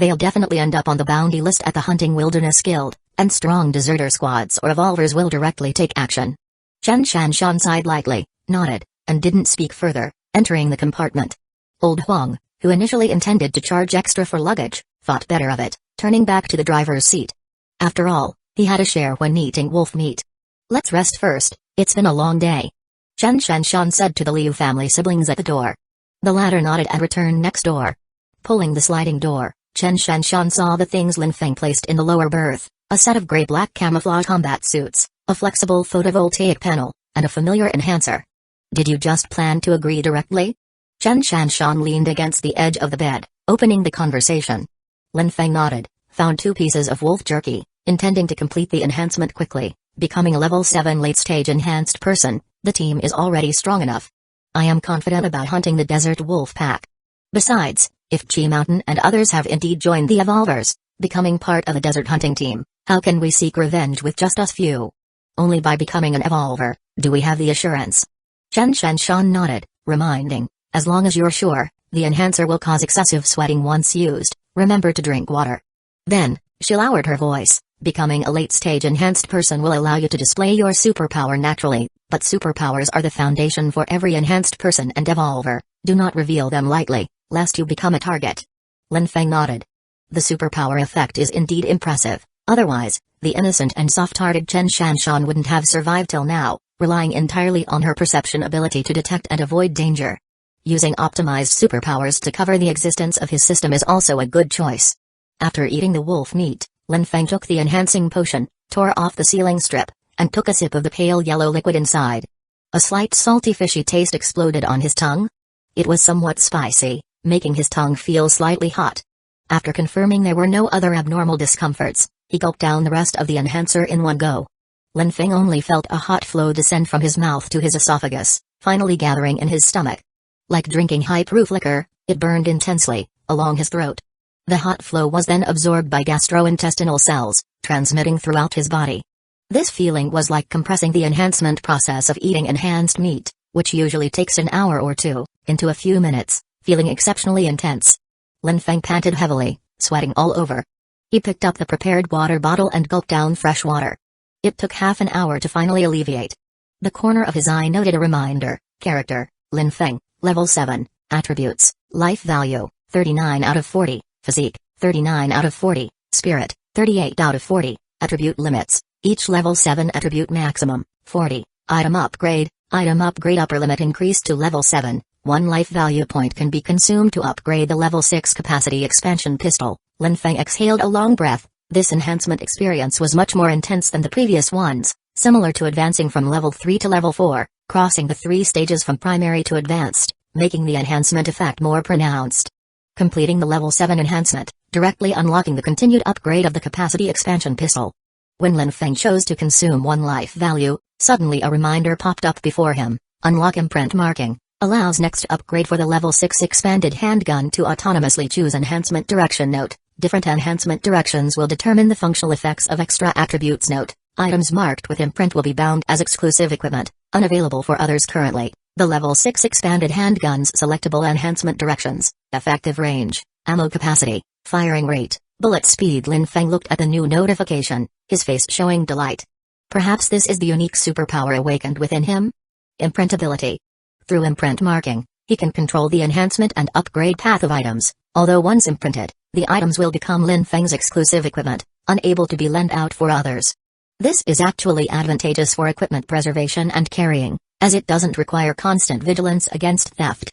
They'll definitely end up on the bounty list at the Hunting Wilderness Guild, and strong deserter squads or evolvers will directly take action. Chen Shanshan sighed lightly, nodded, and didn't speak further, entering the compartment. Old Huang, who initially intended to charge extra for luggage, thought better of it, turning back to the driver's seat. After all, he had a share when eating wolf meat. Let's rest first, it's been a long day. Chen Shanshan said to the Liu family siblings at the door. The latter nodded and returned next door. Pulling the sliding door, Chen Shanshan saw the things Lin Feng placed in the lower berth, a set of gray-black camouflage combat suits, a flexible photovoltaic panel, and a familiar enhancer. Did you just plan to agree directly? Chen Shanshan leaned against the edge of the bed, opening the conversation. Lin Feng nodded, found 2 pieces of wolf jerky, intending to complete the enhancement quickly, becoming a level 7 late-stage enhanced person. The team is already strong enough. I am confident about hunting the desert wolf pack. Besides, if Chi Mountain and others have indeed joined the evolvers, becoming part of a desert hunting team, how can we seek revenge with just us few? Only by becoming an evolver, do we have the assurance. Chen Shanshan nodded, reminding, as long as you're sure, the enhancer will cause excessive sweating once used, remember to drink water. Then, she lowered her voice, becoming a late-stage enhanced person will allow you to display your superpower naturally, but superpowers are the foundation for every enhanced person and evolver. Do not reveal them lightly, lest you become a target. Lin Feng nodded. The superpower effect is indeed impressive, otherwise, the innocent and soft-hearted Chen Shanshan wouldn't have survived till now, relying entirely on her perception ability to detect and avoid danger. Using optimized superpowers to cover the existence of his system is also a good choice. After eating the wolf meat, Lin Feng took the enhancing potion, tore off the sealing strip, and took a sip of the pale yellow liquid inside. A slight salty fishy taste exploded on his tongue. It was somewhat spicy, making his tongue feel slightly hot. After confirming there were no other abnormal discomforts, he gulped down the rest of the enhancer in one go. Lin Feng only felt a hot flow descend from his mouth to his esophagus, finally gathering in his stomach. Like drinking high-proof liquor, it burned intensely, along his throat. The hot flow was then absorbed by gastrointestinal cells, transmitting throughout his body. This feeling was like compressing the enhancement process of eating enhanced meat, which usually takes an hour or two, into a few minutes, feeling exceptionally intense. Lin Feng panted heavily, sweating all over. He picked up the prepared water bottle and gulped down fresh water. It took half an hour to finally alleviate. The corner of his eye noted a reminder. Character, Lin Feng, level 7, attributes, life value, 39 out of 40, physique, 39 out of 40, spirit, 38 out of 40, attribute limits, each level 7 attribute maximum, 40, item upgrade upper limit increased to level 7, 1 life value point can be consumed to upgrade the level 6 capacity expansion pistol. Lin Feng exhaled a long breath. This enhancement experience was much more intense than the previous ones, similar to advancing from level 3 to level 4, crossing the 3 stages from primary to advanced, making the enhancement effect more pronounced. Completing the level 7 enhancement, directly unlocking the continued upgrade of the capacity expansion pistol. When Lin Feng chose to consume 1 life value, suddenly a reminder popped up before him. Unlock imprint marking, allows next upgrade for the level 6 expanded handgun to autonomously choose enhancement direction. Note, different enhancement directions will determine the functional effects of extra attributes. Note, items marked with imprint will be bound as exclusive equipment, unavailable for others currently. The level 6 expanded handgun's selectable enhancement directions, effective range, ammo capacity, firing rate, bullet speed. Lin Feng looked at the new notification, his face showing delight. Perhaps this is the unique superpower awakened within him? Imprintability. Through imprint marking, he can control the enhancement and upgrade path of items. Although once imprinted, the items will become Lin Feng's exclusive equipment, unable to be lent out for others. This is actually advantageous for equipment preservation and carrying, as it doesn't require constant vigilance against theft.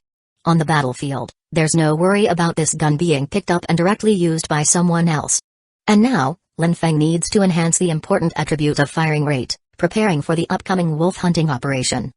On the battlefield, there's no worry about this gun being picked up and directly used by someone else. And now, Lin Feng needs to enhance the important attribute of firing rate, preparing for the upcoming wolf hunting operation.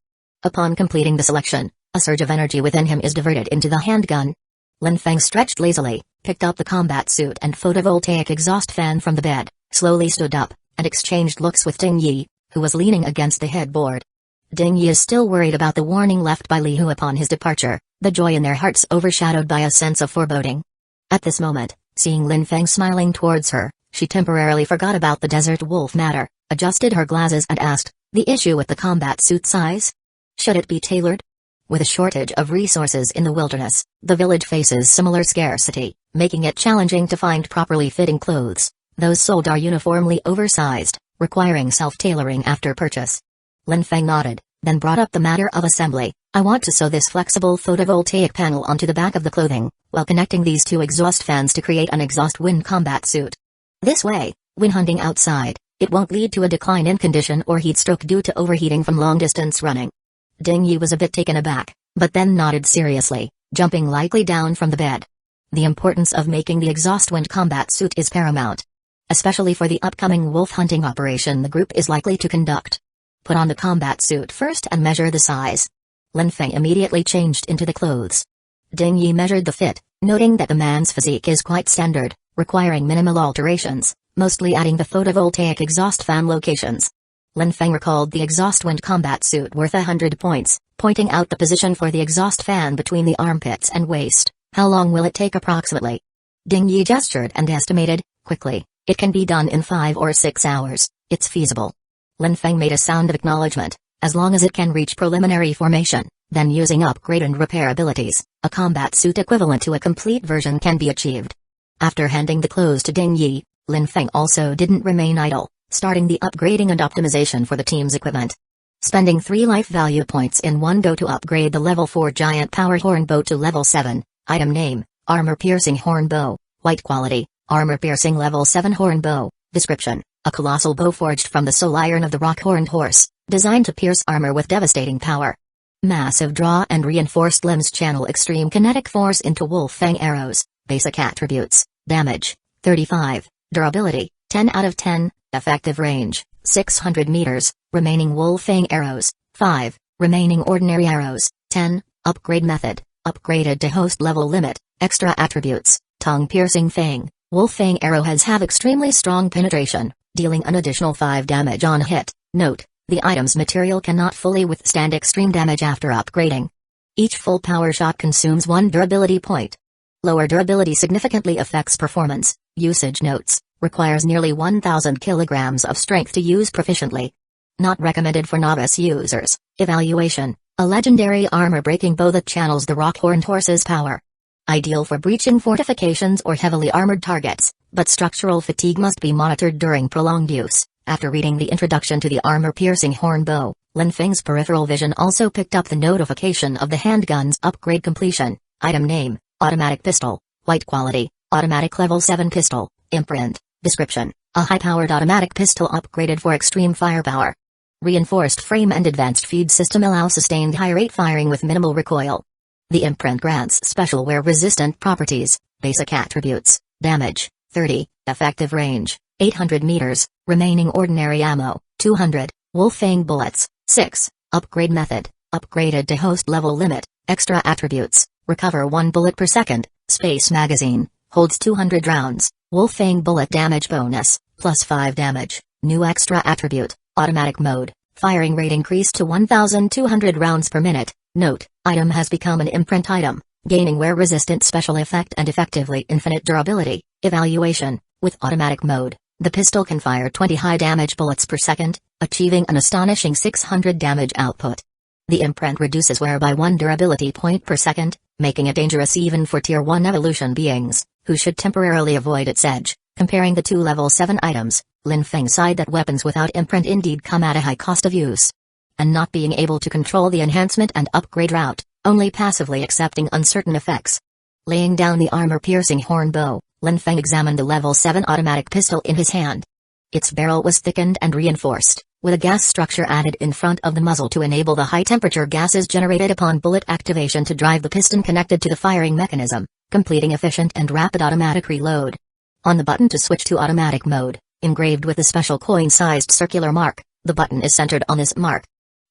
Upon completing the selection, a surge of energy within him is diverted into the handgun. Lin Feng stretched lazily, picked up the combat suit and photovoltaic exhaust fan from the bed, slowly stood up, and exchanged looks with Ding Yi, who was leaning against the headboard. Ding Yi is still worried about the warning left by Li Hu upon his departure, the joy in their hearts overshadowed by a sense of foreboding. At this moment, seeing Lin Feng smiling towards her, she temporarily forgot about the desert wolf matter, adjusted her glasses and asked, the issue with the combat suit size? Should it be tailored? With a shortage of resources in the wilderness, the village faces similar scarcity, making it challenging to find properly fitting clothes. Those sold are uniformly oversized, requiring self-tailoring after purchase. Lin Feng nodded, then brought up the matter of assembly. I want to sew this flexible photovoltaic panel onto the back of the clothing, while connecting these two exhaust fans to create an exhaust wind combat suit. This way, when hunting outside, it won't lead to a decline in condition or heat stroke due to overheating from long-distance running. Ding Yi was a bit taken aback, but then nodded seriously, jumping lightly down from the bed. The importance of making the exhaust wind combat suit is paramount, especially for the upcoming wolf hunting operation the group is likely to conduct. Put on the combat suit first and measure the size. Lin Feng immediately changed into the clothes. Ding Yi measured the fit, noting that the man's physique is quite standard, requiring minimal alterations, mostly adding the photovoltaic exhaust fan locations. Lin Feng recalled the exhaust wind combat suit worth 100 points, pointing out the position for the exhaust fan between the armpits and waist. How long will it take approximately? Ding Yi gestured and estimated, quickly. It can be done in 5 or 6 hours, it's feasible. Lin Feng made a sound of acknowledgement. As long as it can reach preliminary formation, then using upgrade and repair abilities, a combat suit equivalent to a complete version can be achieved. After handing the clothes to Ding Yi, Lin Feng also didn't remain idle, starting the upgrading and optimization for the team's equipment. Spending 3 life value points in one go to upgrade the level 4 giant power horn bow to level 7, item name, armor piercing horn bow, white quality, armor piercing level 7 horn bow, description, a colossal bow forged from the soul iron of the rock-horned horse, designed to pierce armor with devastating power. Massive draw and reinforced limbs channel extreme kinetic force into wolf fang arrows. Basic attributes, damage, 35, durability, 10 out of 10, effective range, 600 meters, remaining wolf fang arrows, 5, remaining ordinary arrows, 10, upgrade method, upgraded to host level limit, extra attributes, tongue piercing fang, wolf fang arrowheads have extremely strong penetration, dealing an additional 5 damage on hit. Note, the item's material cannot fully withstand extreme damage after upgrading. Each full power shot consumes 1 durability point. Lower durability significantly affects performance. Usage notes, requires nearly 1,000 kilograms of strength to use proficiently. Not recommended for novice users. Evaluation, a legendary armor-breaking bow that channels the rock-horned horse's power. Ideal for breaching fortifications or heavily armored targets, but structural fatigue must be monitored during prolonged use. After reading the introduction to the armor-piercing horn bow, Lin Feng's peripheral vision also picked up the notification of the handgun's upgrade completion. Item name, automatic pistol, white quality, automatic level 7 pistol, imprint, description, a high-powered automatic pistol upgraded for extreme firepower. Reinforced frame and advanced feed system allow sustained high-rate firing with minimal recoil. The imprint grants special wear-resistant properties. Basic attributes, damage, 30, effective range, 800 meters, remaining ordinary ammo, 200, wolf fang bullets, 6, upgrade method, upgraded to host level limit, extra attributes, recover 1 bullet per second, space magazine, holds 200 rounds, wolf fang bullet damage bonus, plus 5 damage, new extra attribute, automatic mode, firing rate increased to 1,200 rounds per minute. Note, item has become an imprint item, gaining wear-resistant special effect and effectively infinite durability. Evaluation, with automatic mode, the pistol can fire 20 high-damage bullets per second, achieving an astonishing 600 damage output. The imprint reduces wear by 1 durability point per second, making it dangerous even for Tier 1 evolution beings, who should temporarily avoid its edge. Comparing the 2 level 7 items, Lin Feng sighed that weapons without imprint indeed come at a high cost of use. And not being able to control the enhancement and upgrade route, only passively accepting uncertain effects. Laying down the armor-piercing horn bow, Lin Feng examined the level 7 automatic pistol in his hand. Its barrel was thickened and reinforced, with a gas structure added in front of the muzzle to enable the high-temperature gases generated upon bullet activation to drive the piston connected to the firing mechanism, completing efficient and rapid automatic reload. On the button to switch to automatic mode, engraved with a special coin-sized circular mark, the button is centered on this mark.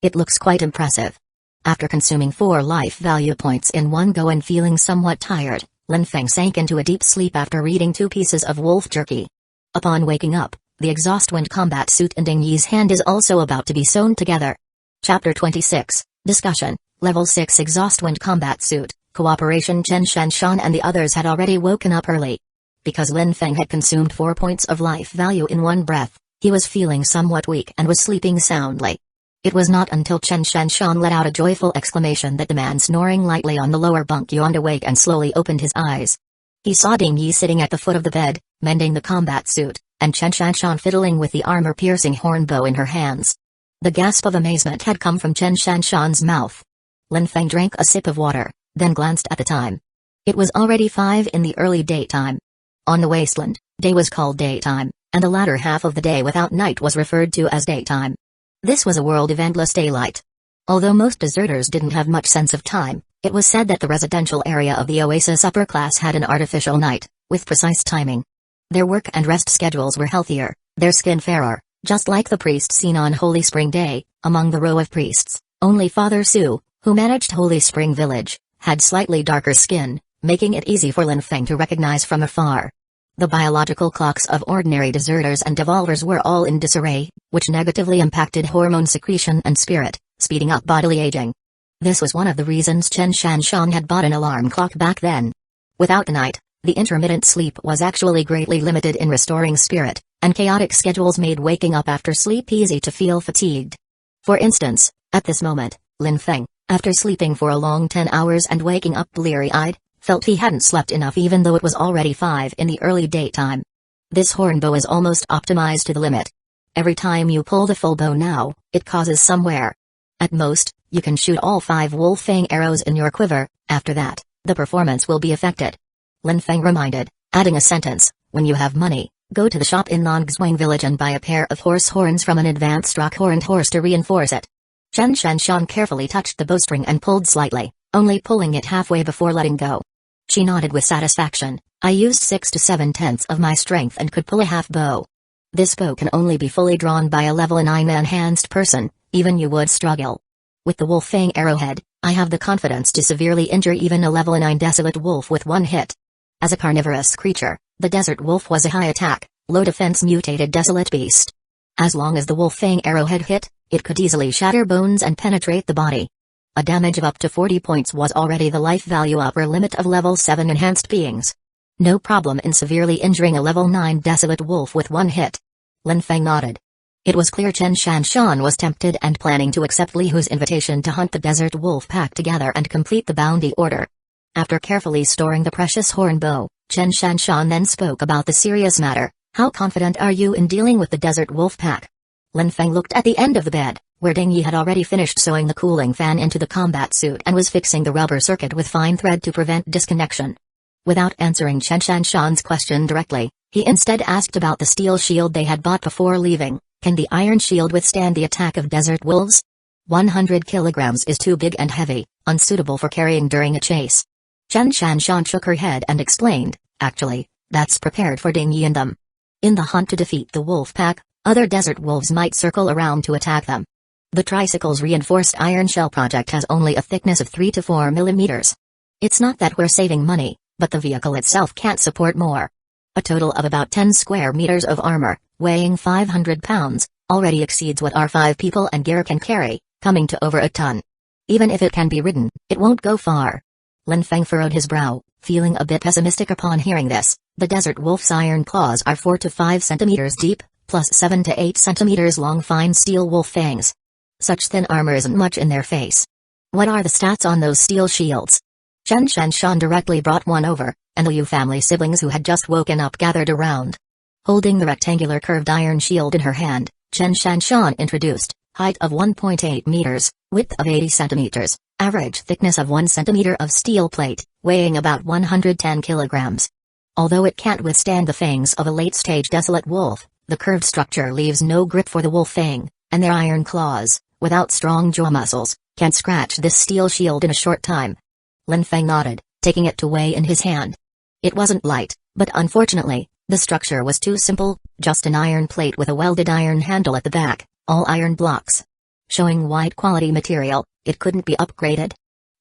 It looks quite impressive. After consuming 4 life value points in one go and feeling somewhat tired, Lin Feng sank into a deep sleep after reading 2 pieces of wolf jerky. Upon waking up, the exhaust wind combat suit in Ding Yi's hand is also about to be sewn together. Chapter 26, Discussion, Level 6 Exhaust Wind Combat Suit, Cooperation. Chen Shanshan and the others had already woken up early. Because Lin Feng had consumed 4 points of life value in one breath, he was feeling somewhat weak and was sleeping soundly. It was not until Chen Shanshan let out a joyful exclamation that the man snoring lightly on the lower bunk yawned awake and slowly opened his eyes. He saw Ding Yi sitting at the foot of the bed, mending the combat suit, and Chen Shanshan fiddling with the armor-piercing horn bow in her hands. The gasp of amazement had come from Chen Shanshan's mouth. Lin Feng drank a sip of water, then glanced at the time. It was already 5 in the early daytime. On the Wasteland, day was called daytime, and the latter half of the day without night was referred to as daytime. This was a world of endless daylight. Although most deserters didn't have much sense of time, it was said that the residential area of the Oasis upper class had an artificial night, with precise timing. Their work and rest schedules were healthier, their skin fairer, just like the priest seen on Holy Spring Day. Among the row of priests, only Father Su, who managed Holy Spring Village, had slightly darker skin, making it easy for Lin Feng to recognize from afar. The biological clocks of ordinary deserters and devolvers were all in disarray, which negatively impacted hormone secretion and spirit, speeding up bodily aging. This was one of the reasons Chen Shanshan had bought an alarm clock back then. Without the night, the intermittent sleep was actually greatly limited in restoring spirit, and chaotic schedules made waking up after sleep easy to feel fatigued. For instance, at this moment, Lin Feng, after sleeping for a long 10 hours and waking up bleary-eyed, felt he hadn't slept enough even though it was already 5 in the early daytime. This horn bow is almost optimized to the limit. Every time you pull the full bow now, it causes some wear. At most, you can shoot all 5 wolf fang arrows in your quiver. After that, the performance will be affected. Lin Feng reminded, adding a sentence, when you have money, go to the shop in Nongxuang village and buy a pair of horse horns from an advanced rock-horned horse to reinforce it. Chen Shanshan carefully touched the bowstring and pulled slightly, only pulling it halfway before letting go. She nodded with satisfaction. I used 6 to 7/10 of my strength and could pull a half bow. This bow can only be fully drawn by a level 9 enhanced person, even you would struggle. With the wolf fang arrowhead, I have the confidence to severely injure even a level 9 desolate wolf with one hit. As a carnivorous creature, the desert wolf was a high attack, low defense mutated desolate beast. As long as the wolf fang arrowhead hit, it could easily shatter bones and penetrate the body. A damage of up to 40 points was already the life value upper limit of level 7 enhanced beings. No problem in severely injuring a level 9 desolate wolf with one hit. Lin Feng nodded. It was clear Chen Shanshan was tempted and planning to accept Li Hu's invitation to hunt the desert wolf pack together and complete the bounty order. After carefully storing the precious horn bow, Chen Shanshan then spoke about the serious matter. How confident are you in dealing with the desert wolf pack? Lin Feng looked at the end of the bed, where Ding Yi had already finished sewing the cooling fan into the combat suit and was fixing the rubber circuit with fine thread to prevent disconnection. Without answering Chen Shanshan's question directly, he instead asked about the steel shield they had bought before leaving. Can the iron shield withstand the attack of desert wolves? 100 kilograms is too big and heavy, unsuitable for carrying during a chase. Chen Shanshan shook her head and explained, actually, that's prepared for Ding Yi and them. In the hunt to defeat the wolf pack, other desert wolves might circle around to attack them. The tricycle's reinforced iron shell project has only a thickness of 3 to 4 millimeters. It's not that we're saving money, but the vehicle itself can't support more. A total of about 10 square meters of armor, weighing 500 pounds, already exceeds what our 5 people and gear can carry, coming to over a ton. Even if it can be ridden, it won't go far. Lin Feng furrowed his brow, feeling a bit pessimistic upon hearing this. The desert wolf's iron claws are 4 to 5 centimeters deep, plus 7 to 8 centimeters long fine steel wolf fangs. Such thin armor isn't much in their face. What are the stats on those steel shields? Chen Shanshan directly brought one over, and the Yu family siblings who had just woken up gathered around. Holding the rectangular curved iron shield in her hand, Chen Shanshan introduced, height of 1.8 meters, width of 80 centimeters, average thickness of 1 centimeter of steel plate, weighing about 110 kilograms. Although it can't withstand the fangs of a late-stage desolate wolf, the curved structure leaves no grip for the wolf fang, and their iron claws, without strong jaw muscles, can scratch this steel shield in a short time. Lin Feng nodded, taking it to weigh in his hand. It wasn't light, but unfortunately, the structure was too simple, just an iron plate with a welded iron handle at the back, all iron blocks. Showing wide quality material, it couldn't be upgraded.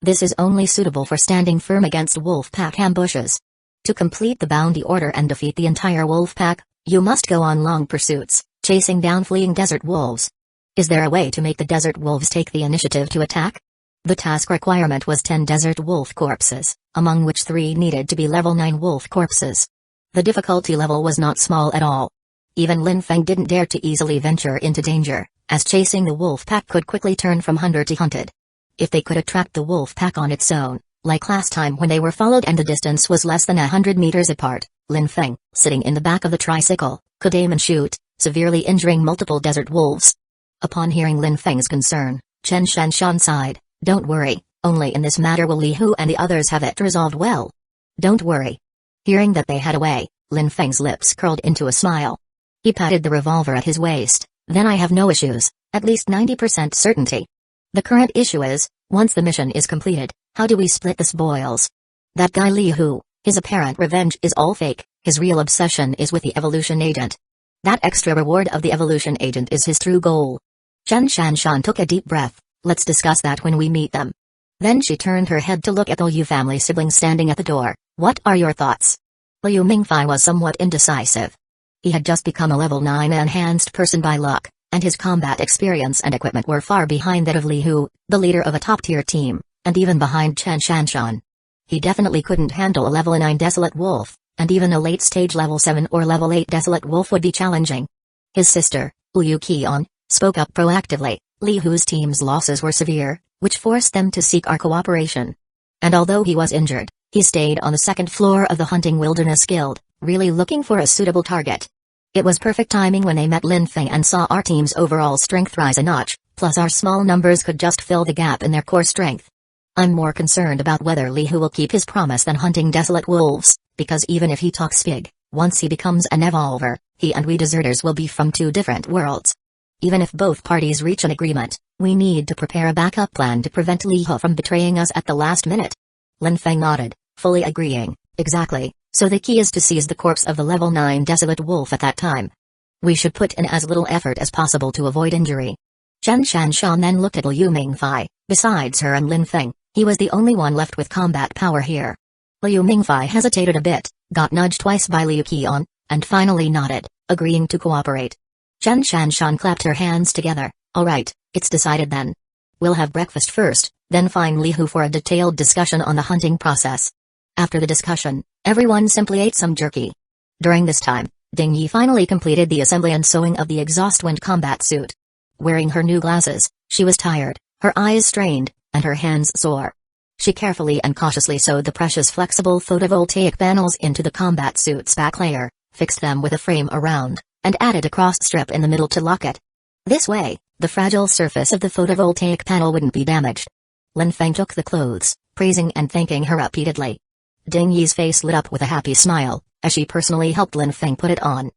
This is only suitable for standing firm against wolf pack ambushes. To complete the bounty order and defeat the entire wolf pack, you must go on long pursuits, chasing down fleeing desert wolves. Is there a way to make the desert wolves take the initiative to attack? The task requirement was 10 desert wolf corpses, among which 3 needed to be level 9 wolf corpses. The difficulty level was not small at all. Even Lin Feng didn't dare to easily venture into danger, as chasing the wolf pack could quickly turn from hunter to hunted. If they could attract the wolf pack on its own, like last time when they were followed and the distance was less than 100 meters apart, Lin Feng, sitting in the back of the tricycle, could aim and shoot, severely injuring multiple desert wolves. Upon hearing Lin Feng's concern, Chen Shanshan sighed, "Don't worry, only in this matter will Li Hu and the others have it resolved well. Don't worry." Hearing that they had a way, Lin Feng's lips curled into a smile. He patted the revolver at his waist. "Then I have no issues, at least 90% certainty. The current issue is, once the mission is completed, how do we split the spoils? That guy Li Hu, his apparent revenge is all fake, his real obsession is with the evolution agent. That extra reward of the evolution agent is his true goal." Chen Shanshan took a deep breath. "Let's discuss that when we meet them." Then she turned her head to look at the Liu family siblings standing at the door. "What are your thoughts?" Liu Mingfei was somewhat indecisive. He had just become a level 9 enhanced person by luck, and his combat experience and equipment were far behind that of Li Hu, the leader of a top-tier team, and even behind Chen Shanshan. He definitely couldn't handle a level 9 desolate wolf, and even a late-stage level 7 or level 8 desolate wolf would be challenging. His sister, Liu Qian, spoke up proactively. Li Hu's team's losses were severe, which forced them to seek our cooperation. And although he was injured, he stayed on the second floor of the Hunting Wilderness Guild, really looking for a suitable target. It was perfect timing when they met Lin Feng and saw our team's overall strength rise a notch, plus our small numbers could just fill the gap in their core strength. I'm more concerned about whether Li Hu will keep his promise than hunting desolate wolves, because even if he talks big, once he becomes an evolver, he and we deserters will be from two different worlds. Even if both parties reach an agreement, we need to prepare a backup plan to prevent Li Hu from betraying us at the last minute." Lin Feng nodded, fully agreeing. "Exactly, so the key is to seize the corpse of the level 9 desolate wolf at that time. We should put in as little effort as possible to avoid injury." Chen Shanshan then looked at Liu Mingfei. Besides her and Lin Feng, he was the only one left with combat power here. Liu Mingfei hesitated a bit, got nudged twice by Liu Qian, and finally nodded, agreeing to cooperate. Chen Shanshan clapped her hands together. "All right, it's decided then. We'll have breakfast first, then find Li Hu for a detailed discussion on the hunting process." After the discussion, everyone simply ate some jerky. During this time, Ding Yi finally completed the assembly and sewing of the exhaust wind combat suit. Wearing her new glasses, she was tired, her eyes strained, and her hands sore. She carefully and cautiously sewed the precious flexible photovoltaic panels into the combat suit's back layer, fixed them with a frame around, and added a cross strip in the middle to lock it. This way, the fragile surface of the photovoltaic panel wouldn't be damaged. Lin Feng took the clothes, praising and thanking her repeatedly. Ding Yi's face lit up with a happy smile, as she personally helped Lin Feng put it on.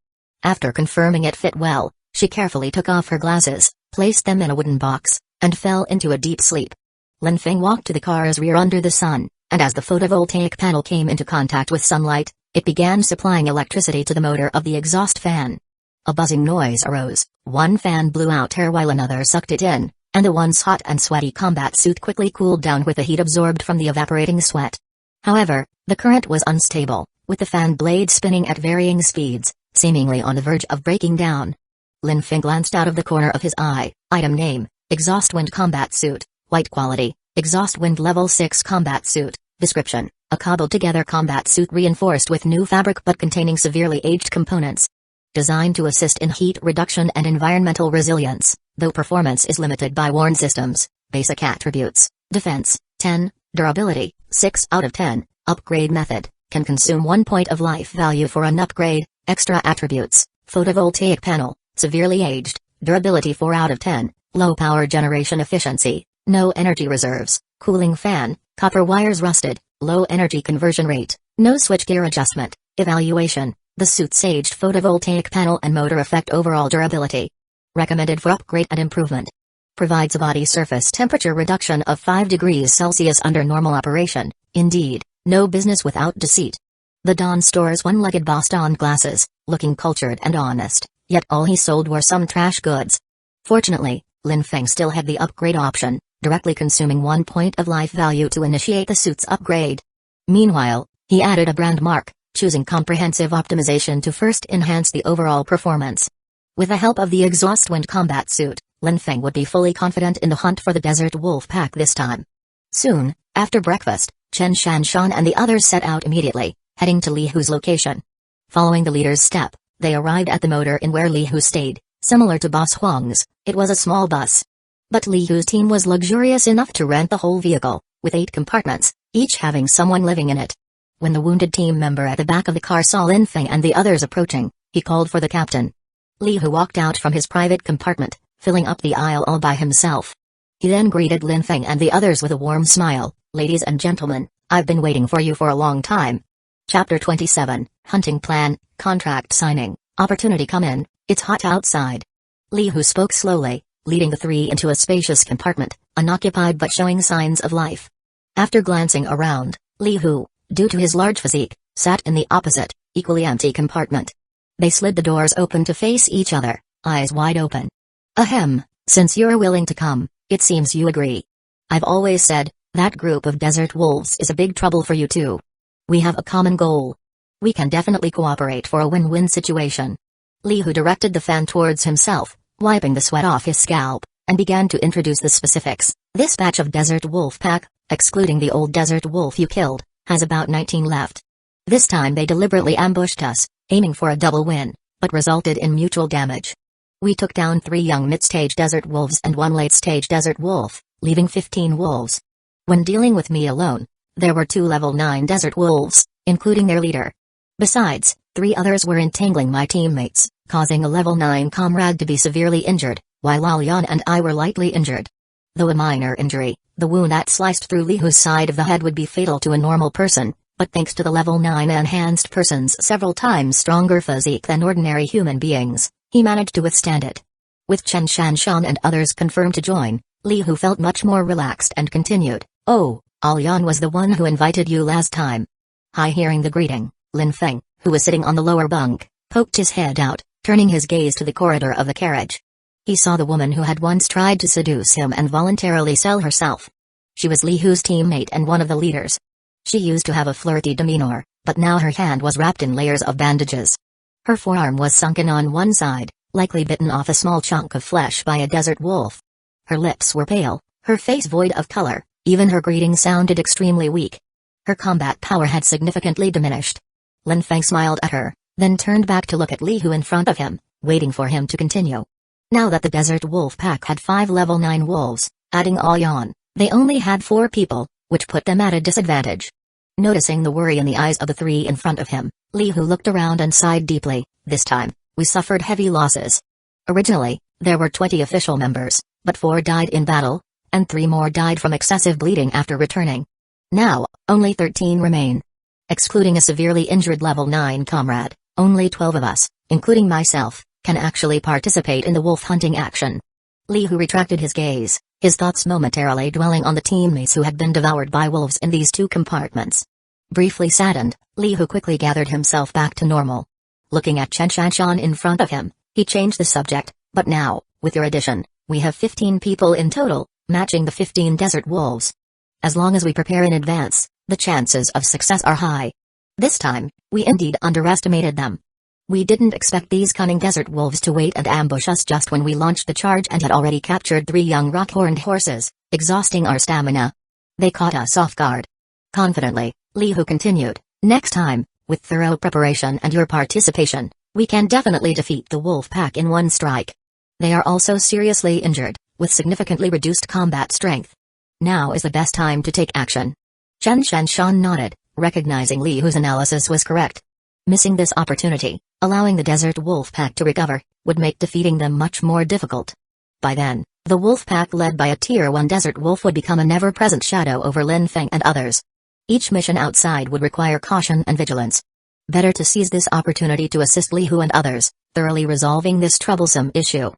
After confirming it fit well, she carefully took off her glasses, placed them in a wooden box, and fell into a deep sleep. Lin Feng walked to the car's rear under the sun, and as the photovoltaic panel came into contact with sunlight, it began supplying electricity to the motor of the exhaust fan. A buzzing noise arose, one fan blew out air while another sucked it in, and the once hot and sweaty combat suit quickly cooled down with the heat absorbed from the evaporating sweat. However, the current was unstable, with the fan blade spinning at varying speeds, seemingly on the verge of breaking down. Lin Feng glanced out of the corner of his eye. Item name, Exhaust Wind Combat Suit, White Quality, Exhaust Wind Level 6 Combat Suit. Description, a cobbled-together combat suit reinforced with new fabric but containing severely aged components. Designed to assist in heat reduction and environmental resilience, though performance is limited by worn systems. Basic attributes, Defense, 10, Durability, 6 out of 10, Upgrade method, can consume 1 point of life value for an upgrade. Extra attributes, Photovoltaic panel, severely aged, Durability 4 out of 10, Low power generation efficiency, no energy reserves, Cooling fan, copper wires rusted, low energy conversion rate, no switchgear adjustment. Evaluation, the suit's aged photovoltaic panel and motor affect overall durability. Recommended for upgrade and improvement. Provides a body surface temperature reduction of 5 degrees Celsius under normal operation. Indeed, no business without deceit. The Don store's one-legged boss donned glasses, looking cultured and honest, yet all he sold were some trash goods. Fortunately, Lin Feng still had the upgrade option, directly consuming 1 point of life value to initiate the suit's upgrade. Meanwhile, he added a brand mark, choosing comprehensive optimization to first enhance the overall performance. With the help of the exhaust wind combat suit, Lin Feng would be fully confident in the hunt for the desert wolf pack this time. Soon, after breakfast, Chen Shanshan and the others set out immediately, heading to Li Hu's location. Following the leader's step, They arrived at the motor inn where Li Hu stayed. Similar to Boss Huang's, it was a small bus. But Li Hu's team was luxurious enough to rent the whole vehicle, with 8 compartments, each having someone living in it. When the wounded team member at the back of the car saw Lin Feng and the others approaching, he called for the captain. Li Hu walked out from his private compartment, filling up the aisle all by himself. He then greeted Lin Feng and the others with a warm smile. "Ladies and gentlemen, I've been waiting for you for a long time." Chapter 27, Hunting Plan, Contract Signing, Opportunity Come in, It's hot outside. Li Hu spoke slowly, leading the 3 into a spacious compartment, unoccupied but showing signs of life. After glancing around, Li Hu, due to his large physique, sat in the opposite, equally empty compartment. They slid the doors open to face each other, eyes wide open. "Ahem, since you're willing to come, it seems you agree. I've always said, that group of desert wolves is a big trouble for you too. We have a common goal. We can definitely cooperate for a win-win situation." Li Hu directed the fan towards himself, wiping the sweat off his scalp, and began to introduce the specifics. "This batch of desert wolf pack, excluding the old desert wolf you killed, has about 19 left. This time they deliberately ambushed us, aiming for a double win, but resulted in mutual damage. We took down 3 young mid-stage desert wolves and 1 late-stage desert wolf, leaving 15 wolves. When dealing with me alone, there were 2 level 9 desert wolves, including their leader. Besides, 3 others were entangling my teammates, causing a level 9 comrade to be severely injured, while Alian and I were lightly injured. Though a minor injury, the wound that sliced through Li Hu's side of the head would be fatal to a normal person, but thanks to the level 9 enhanced person's several times stronger physique than ordinary human beings, he managed to withstand it. With Chen Shanshan and others confirmed to join, Li Hu felt much more relaxed and continued, "Oh, Alian was the one who invited you last time." Hi. Hearing the greeting, Lin Feng, who was sitting on the lower bunk, poked his head out, turning his gaze to the corridor of the carriage. He saw the woman who had once tried to seduce him and voluntarily sell herself. She was Li Hu's teammate and one of the leaders. She used to have a flirty demeanor, but now her hand was wrapped in layers of bandages. Her forearm was sunken on one side, likely bitten off a small chunk of flesh by a desert wolf. Her lips were pale, her face void of color, even her greeting sounded extremely weak. Her combat power had significantly diminished. Lin Feng smiled at her, then turned back to look at Li Hu in front of him, waiting for him to continue. Now that the desert wolf pack had 5 level 9 wolves, adding Alian, they only had 4 people, which put them at a disadvantage. Noticing the worry in the eyes of the 3 in front of him, Li Hu looked around and sighed deeply. "This time, we suffered heavy losses. Originally, there were 20 official members, but 4 died in battle, and 3 more died from excessive bleeding after returning. Now, only 13 remain. Excluding a severely injured level 9 comrade, only 12 of us, including myself, can actually participate in the wolf hunting action." Li Hu retracted his gaze, his thoughts momentarily dwelling on the teammates who had been devoured by wolves in these 2 compartments. Briefly saddened, Li Hu quickly gathered himself back to normal. Looking at Chen Shanshan in front of him, he changed the subject. "But now, with your addition, we have 15 people in total, matching the 15 desert wolves. As long as we prepare in advance, the chances of success are high. This time, we indeed underestimated them. We didn't expect these cunning desert wolves to wait and ambush us just when we launched the charge and had already captured 3 young rock-horned horses, exhausting our stamina. They caught us off guard." Confidently, Li Hu continued, "Next time, with thorough preparation and your participation, we can definitely defeat the wolf pack in one strike. They are also seriously injured, with significantly reduced combat strength. Now is the best time to take action." Chen Shanshan nodded, recognizing Li Hu's analysis was correct. Missing this opportunity, allowing the desert wolf pack to recover, would make defeating them much more difficult. By then, the wolf pack led by a Tier 1 desert wolf would become a never-present shadow over Lin Feng and others. Each mission outside would require caution and vigilance. Better to seize this opportunity to assist Li Hu and others, thoroughly resolving this troublesome issue.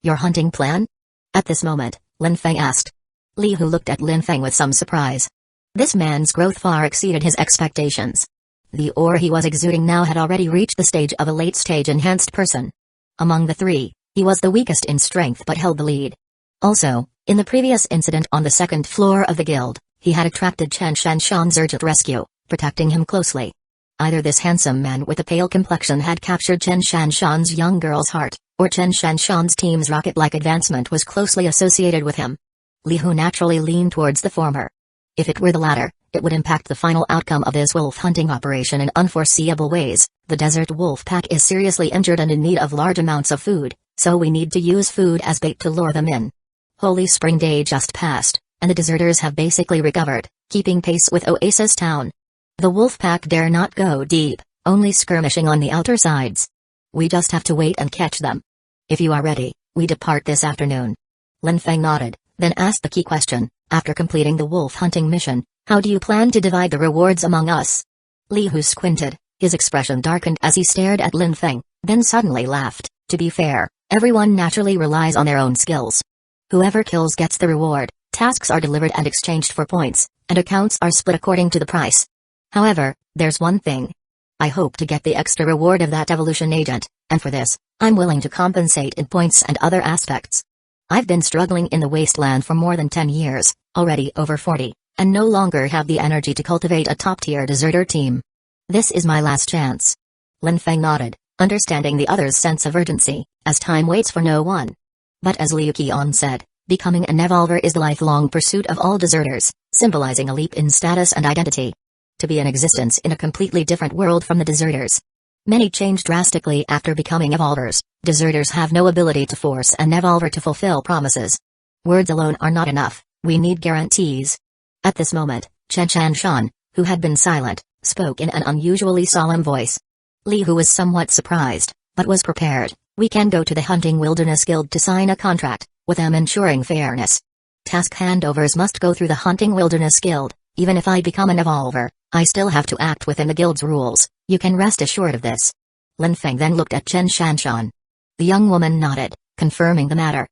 "Your hunting plan?" At this moment, Lin Feng asked. Li Hu looked at Lin Feng with some surprise. This man's growth far exceeded his expectations. The aura he was exuding now had already reached the stage of a late-stage enhanced person. Among the 3, he was the weakest in strength but held the lead. Also, in the previous incident on the 2nd floor of the guild, he had attracted Chen Shanshan's urgent rescue, protecting him closely. Either this handsome man with a pale complexion had captured Chen Shanshan's young girl's heart, or Chen Shanshan's team's rocket-like advancement was closely associated with him. Li Hu naturally leaned towards the former. If it were the latter, It would impact the final outcome of this wolf hunting operation in unforeseeable ways. The desert wolf pack is seriously injured and in need of large amounts of food, so we need to use food as bait to lure them in. Holy Spring Day just passed, and the deserters have basically recovered, keeping pace with Oasis Town. The wolf pack dare not go deep, only skirmishing on the outer sides. We just have to wait and catch them. If you are ready, we depart this afternoon. Lin Feng nodded, then asked the key question: after completing the wolf hunting mission, how do you plan to divide the rewards among us? Li Hu squinted, his expression darkened as he stared at Lin Feng, then suddenly laughed. To be fair, everyone naturally relies on their own skills. Whoever kills gets the reward, tasks are delivered and exchanged for points, and accounts are split according to the price. However, there's one thing. I hope to get the extra reward of that evolution agent, and for this, I'm willing to compensate in points and other aspects. I've been struggling in the Wasteland for more than 10 years, already over 40, and no longer have the energy to cultivate a top-tier deserter team. This is my last chance. Lin Feng nodded, understanding the other's sense of urgency, as time waits for no one. But as Liu Qian said, becoming an evolver is the lifelong pursuit of all deserters, symbolizing a leap in status and identity. To be in existence in a completely different world from the deserters. Many change drastically after becoming evolvers. Deserters have no ability to force an evolver to fulfill promises. Words alone are not enough, we need guarantees. At this moment, Chen Shan, who had been silent, spoke in an unusually solemn voice. Li Hu was somewhat surprised, but was prepared. We can go to the Hunting Wilderness Guild to sign a contract, with them ensuring fairness. Task handovers must go through the Hunting Wilderness Guild. Even if I become an evolver, I still have to act within the guild's rules, you can rest assured of this. Lin Feng then looked at Chen Shan. The young woman nodded, confirming the matter.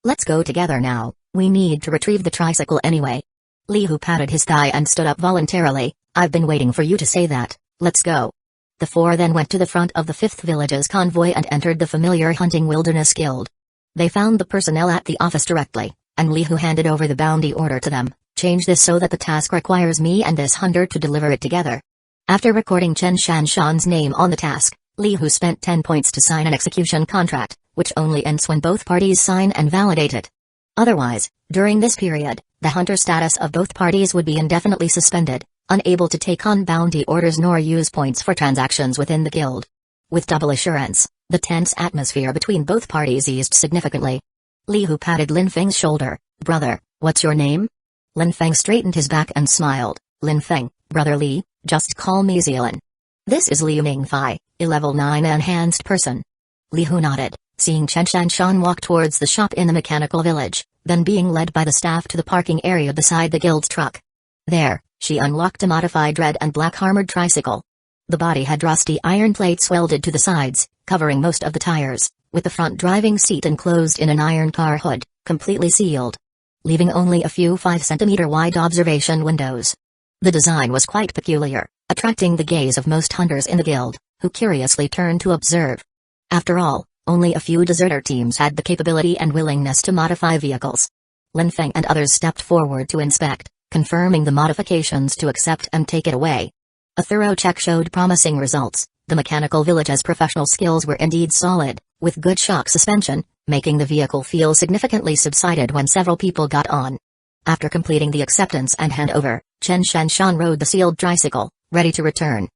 Let's go together now, we need to retrieve the tricycle anyway. Li Hu patted his thigh and stood up voluntarily. I've been waiting for you to say that, let's go. The four then went to the front of the 5th Village's convoy and entered the familiar Hunting Wilderness Guild. They found the personnel at the office directly, and Li Hu handed over the bounty order to them. Change this so that the task requires me and this hunter to deliver it together. After recording Chen Shan's name on the task, Li Hu spent 10 points to sign an execution contract, which only ends when both parties sign and validate it. Otherwise, during this period, the hunter status of both parties would be indefinitely suspended, unable to take on bounty orders nor use points for transactions within the guild. With double assurance, the tense atmosphere between both parties eased significantly. Li Hu patted Lin Feng's shoulder. Brother, what's your name? Lin Feng straightened his back and smiled. Lin Feng, Brother Li, just call me Zealan. This is Liu Mingfei, a level 9 enhanced person. Li Hu nodded, seeing Chen Shan walk towards the shop in the mechanical village, then being led by the staff to the parking area beside the guild's truck. There, she unlocked a modified red and black armored tricycle. The body had rusty iron plates welded to the sides, covering most of the tires, with the front driving seat enclosed in an iron car hood, completely sealed, leaving only a few 5-centimeter wide observation windows. The design was quite peculiar, attracting the gaze of most hunters in the guild, who curiously turned to observe. After all, only a few deserter teams had the capability and willingness to modify vehicles. Lin Feng and others stepped forward to inspect, confirming the modifications to accept and take it away. A thorough check showed promising results. The mechanical village's professional skills were indeed solid, with good shock suspension, making the vehicle feel significantly subsided when several people got on. After completing the acceptance and handover, Chen Shan rode the sealed tricycle, ready to return.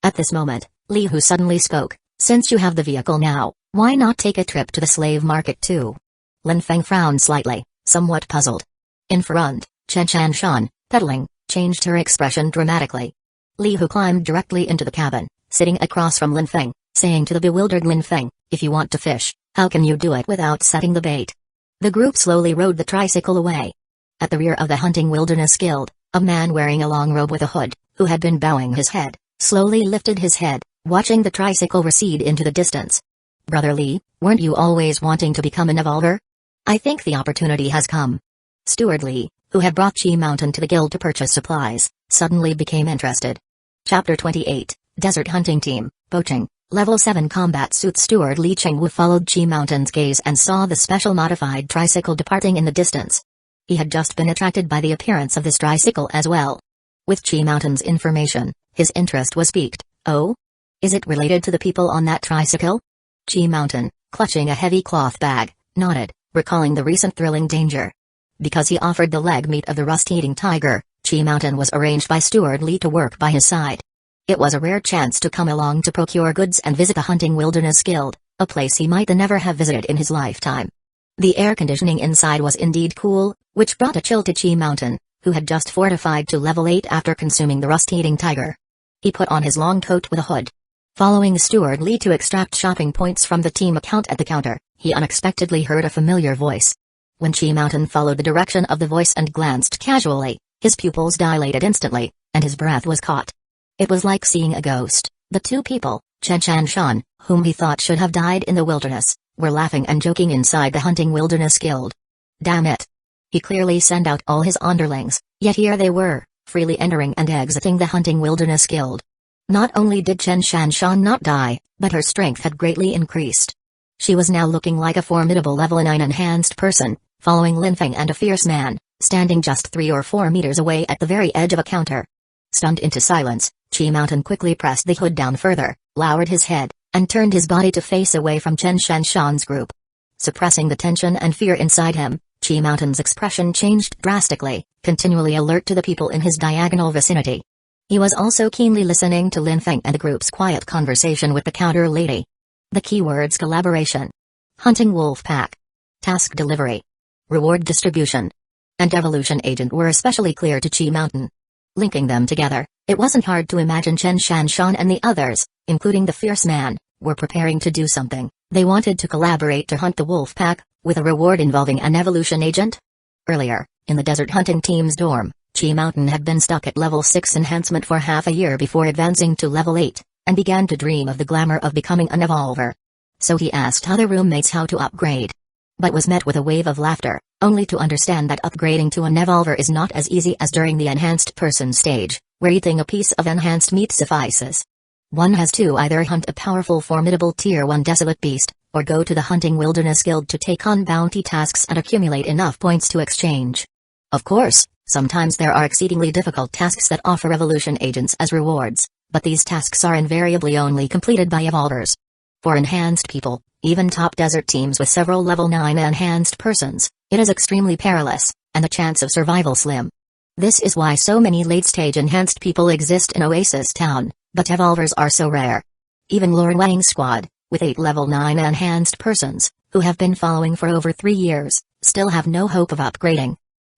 At this moment, Li Hu suddenly spoke. Since you have the vehicle now, why not take a trip to the slave market too? Lin Feng frowned slightly, somewhat puzzled. In front, Chen Shan, pedaling, changed her expression dramatically. Li Hu climbed directly into the cabin, sitting across from Lin Feng, saying to the bewildered Lin Feng, if you want to fish, how can you do it without setting the bait? The group slowly rode the tricycle away. At the rear of the Hunting Wilderness Guild, a man wearing a long robe with a hood, who had been bowing his head, slowly lifted his head, watching the tricycle recede into the distance. Brother Li, weren't you always wanting to become an evolver? I think the opportunity has come. Steward Li, who had brought Qi Mountain to the guild to purchase supplies, suddenly became interested. Chapter 28, Desert Hunting Team, Poaching, Level 7 Combat Suit. Steward Li Chengwu followed Qi Mountain's gaze and saw the special modified tricycle departing in the distance. He had just been attracted by the appearance of this tricycle as well. With Qi Mountain's information, his interest was piqued. Oh? Is it related to the people on that tricycle? Qi Mountain, clutching a heavy cloth bag, nodded, recalling the recent thrilling danger. Because he offered the leg meat of the rust-eating tiger, Chi Mountain was arranged by Steward Lee to work by his side. It was a rare chance to come along to procure goods and visit the Hunting Wilderness Guild, a place he might never have visited in his lifetime. The air conditioning inside was indeed cool, which brought a chill to Chi Mountain, who had just fortified to level 8 after consuming the rust-eating tiger. He put on his long coat with a hood. Following Steward Lee to extract shopping points from the team account at the counter, he unexpectedly heard a familiar voice. When Chi Mountain followed the direction of the voice and glanced casually, his pupils dilated instantly, and his breath was caught. It was like seeing a ghost. The two people, Chen Shan, whom he thought should have died in the wilderness, were laughing and joking inside the Hunting Wilderness Guild. Damn it! He clearly sent out all his underlings, yet here they were, freely entering and exiting the Hunting Wilderness Guild. Not only did Chen Shan not die, but her strength had greatly increased. She was now looking like a formidable level 9 enhanced person, following Lin Feng and a fierce man, standing just 3 or 4 meters away at the very edge of a counter. Stunned into silence, Chi Mountain quickly pressed the hood down further, lowered his head, and turned his body to face away from Chen Shan's group. Suppressing the tension and fear inside him, Chi Mountain's expression changed drastically, continually alert to the people in his diagonal vicinity. He was also keenly listening to Lin Feng and the group's quiet conversation with the counter lady. The keywords collaboration, hunting wolf pack, task delivery, reward distribution, and evolution agent were especially clear to Chi Mountain. Linking them together, it wasn't hard to imagine Chen Shan and the others, including the fierce man, were preparing to do something. They wanted to collaborate to hunt the wolf pack, with a reward involving an evolution agent. Earlier, in the desert hunting team's dorm, Chi Mountain had been stuck at level 6 enhancement for half a year before advancing to level 8, and began to dream of the glamour of becoming an evolver. So he asked other roommates how to upgrade, but was met with a wave of laughter, only to understand that upgrading to an evolver is not as easy as during the enhanced person stage, where eating a piece of enhanced meat suffices. One has to either hunt a powerful formidable tier 1 desolate beast, or go to the Hunting Wilderness Guild to take on bounty tasks and accumulate enough points to exchange. Of course, sometimes there are exceedingly difficult tasks that offer evolution agents as rewards, but these tasks are invariably only completed by evolvers. For enhanced people, even top desert teams with several level 9 enhanced persons, it is extremely perilous, and the chance of survival slim. This is why so many late-stage enhanced people exist in Oasis Town, but evolvers are so rare. Even Lord Wang's squad, with 8 level 9 enhanced persons, who have been following for over 3 years, still have no hope of upgrading.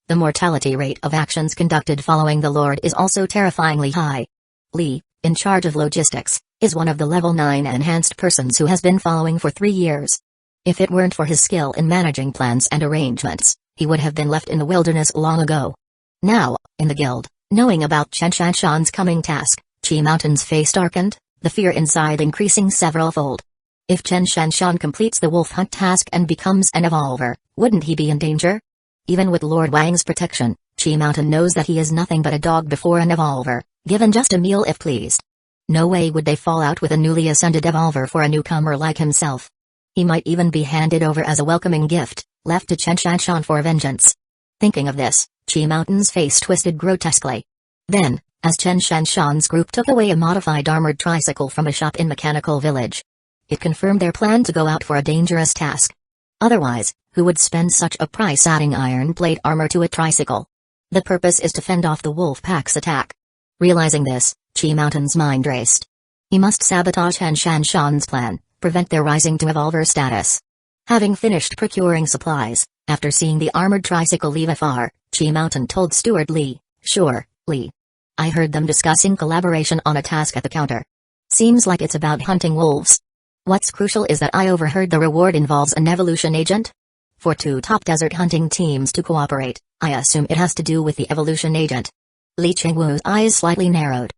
The mortality rate of actions conducted following the Lord is also terrifyingly high. Lee, in charge of logistics, is one of the level 9 enhanced persons who has been following for 3 years. If it weren't for his skill in managing plans and arrangements, he would have been left in the wilderness long ago. Now, in the guild, knowing about Chen Shan's coming task, Chi Mountain's face darkened, the fear inside increasing several-fold. If Chen Shan completes the wolf hunt task and becomes an evolver, wouldn't he be in danger? Even with Lord Wang's protection, Chi Mountain knows that he is nothing but a dog before an evolver, given just a meal if pleased. No way would they fall out with a newly ascended evolver for a newcomer like himself. He might even be handed over as a welcoming gift, left to Chen Shan for vengeance. Thinking of this, Chi Mountain's face twisted grotesquely. Then, as Chen Shan's group took away a modified armored tricycle from a shop in Mechanical Village, it confirmed their plan to go out for a dangerous task. Otherwise, who would spend such a price adding iron plate armor to a tricycle? The purpose is to fend off the wolf pack's attack. Realizing this, Chi Mountain's mind raced. He must sabotage Chen Shan's plan, prevent their rising to evolver status. Having finished procuring supplies, after seeing the armored tricycle leave afar, Chi Mountain told Steward Lee, "Sure, Lee. I heard them discussing collaboration on a task at the counter. Seems like it's about hunting wolves. What's crucial is that I overheard the reward involves an evolution agent. For 2 top desert hunting teams to cooperate, I assume it has to do with the evolution agent." Li Chengwu's eyes slightly narrowed.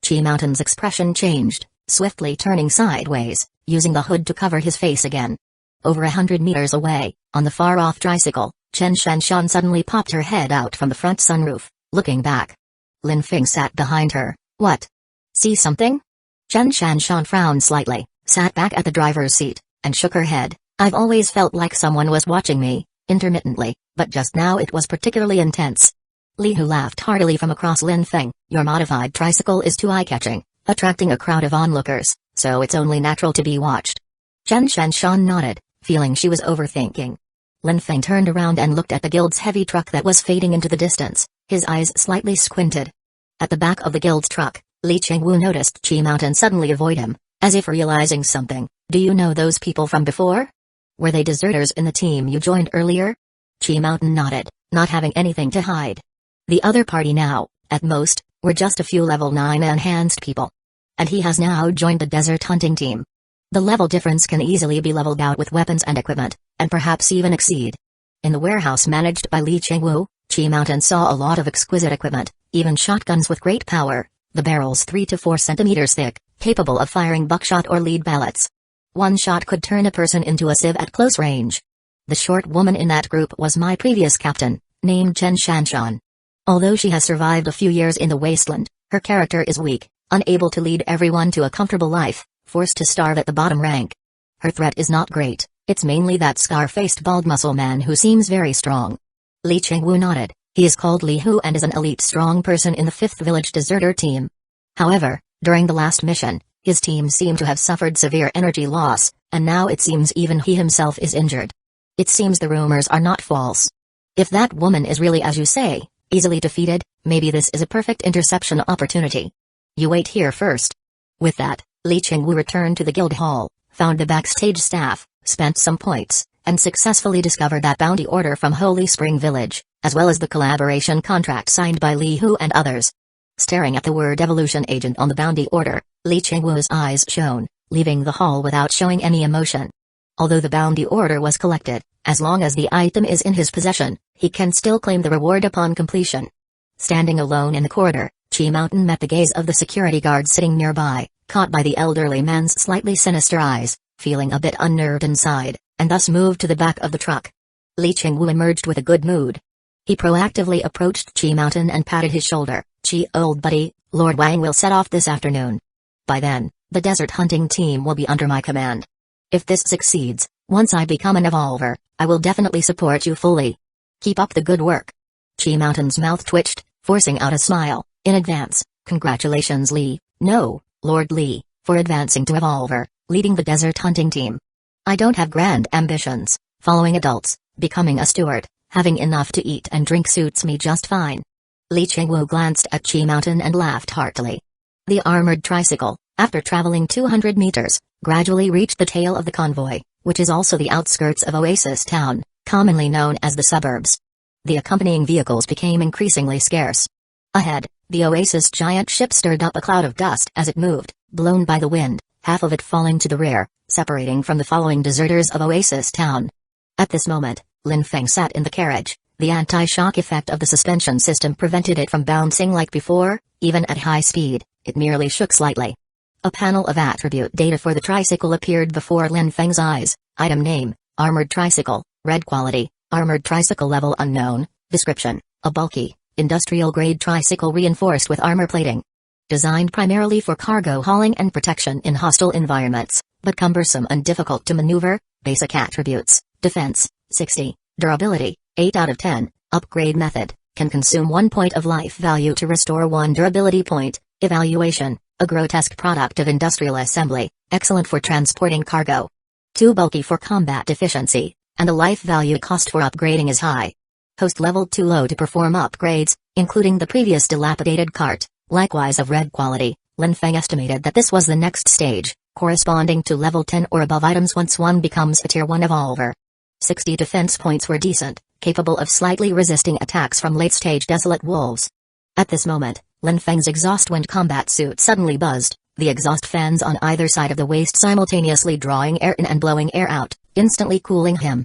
Chi Mountain's expression changed, swiftly turning sideways, using the hood to cover his face again. Over 100 meters away, on the far-off tricycle, Chen Shan suddenly popped her head out from the front sunroof, looking back. Lin Feng sat behind her. "What? See something?" Chen Shan frowned slightly, sat back at the driver's seat, and shook her head. "I've always felt like someone was watching me, intermittently, but just now it was particularly intense." Li Hu laughed heartily from across Lin Feng. "Your modified tricycle is too eye-catching, attracting a crowd of onlookers, so it's only natural to be watched." Chen Shan nodded, feeling she was overthinking. Lin Feng turned around and looked at the guild's heavy truck that was fading into the distance, His eyes slightly squinted. At the back of the guild truck, Li Chengwu noticed Qi Mountain suddenly avoid him, as if realizing something. Do you know those people from before? Were they deserters in the team you joined earlier? Qi Mountain nodded, not having anything to hide. The other party now, at most, were just a few level 9 enhanced people. And he has now joined the desert hunting team. The level difference can easily be leveled out with weapons and equipment, and perhaps even exceed. In the warehouse managed by Li Chengwu, Qi Mountain saw a lot of exquisite equipment, even shotguns with great power, the barrels 3 to 4 centimeters thick, capable of firing buckshot or lead pellets. One shot could turn a person into a sieve at close range. The short woman in that group was my previous captain, named Chen Shanshan. Although she has survived a few years in the Wasteland, her character is weak, unable to lead everyone to a comfortable life, forced to starve at the bottom rank. Her threat is not great, it's mainly that scar-faced bald muscle man who seems very strong. Li Chengwu nodded. He is called Li Hu and is an elite strong person in the 5th Village Deserter team. However, during the last mission, his team seemed to have suffered severe energy loss, and now it seems even he himself is injured. It seems the rumors are not false. If that woman is really as you say, easily defeated, maybe this is a perfect interception opportunity. You wait here first. With that, Li Chengwu returned to the guild hall, found the backstage staff, spent some points, and successfully discovered that bounty order from Holy Spring Village, as well as the collaboration contract signed by Li Hu and others. Staring at the word evolution agent on the bounty order, Li Chengwu's eyes shone, leaving the hall without showing any emotion. Although the bounty order was collected, as long as the item is in his possession, he can still claim the reward upon completion. Standing alone in the corridor, Qi Mountain met the gaze of the security guard sitting nearby, caught by the elderly man's slightly sinister eyes, feeling a bit unnerved inside, and thus moved to the back of the truck. Li Chengwu emerged with a good mood. He proactively approached Qi Mountain and patted his shoulder. Qi, old buddy, Lord Wang will set off this afternoon. By then, the desert hunting team will be under my command. If this succeeds, once I become an evolver, I will definitely support you fully. Keep up the good work. Qi Mountain's mouth twitched, forcing out a smile. In advance, congratulations Li, no, Lord Li, for advancing to evolver, leading the desert hunting team. I don't have grand ambitions. Following adults, becoming a steward, having enough to eat and drink suits me just fine. Li Chengwu glanced at Qi Mountain and laughed heartily. The armored tricycle, after traveling 200 meters, gradually reached the tail of the convoy, which is also the outskirts of Oasis Town, commonly known as the suburbs. The accompanying vehicles became increasingly scarce. Ahead, the Oasis giant ship stirred up a cloud of dust as it moved, blown by the wind, half of it falling to the rear, separating from the following deserters of Oasis Town. At this moment, Lin Feng sat in the carriage. The anti-shock effect of the suspension system prevented it from bouncing like before, even at high speed, it merely shook slightly. A panel of attribute data for the tricycle appeared before Lin Feng's eyes. Item name, Armored Tricycle, Red Quality, Armored Tricycle Level Unknown, Description, a bulky, industrial-grade tricycle reinforced with armor plating. Designed primarily for cargo hauling and protection in hostile environments, but cumbersome and difficult to maneuver. Basic attributes, Defense, 60, Durability, 8 out of 10, Upgrade Method, can consume 1 point of life value to restore 1 durability point. Evaluation, a grotesque product of industrial assembly, excellent for transporting cargo. Too bulky for combat efficiency, and the life value cost for upgrading is high. Host level too low to perform upgrades, including the previous dilapidated cart, likewise of red quality. Lin Feng estimated that this was the next stage, corresponding to level 10 or above items once one becomes a tier 1 evolver. 60 defense points were decent, capable of slightly resisting attacks from late-stage desolate wolves. At this moment, Lin Feng's exhaust wind combat suit suddenly buzzed, the exhaust fans on either side of the waist simultaneously drawing air in and blowing air out, instantly cooling him.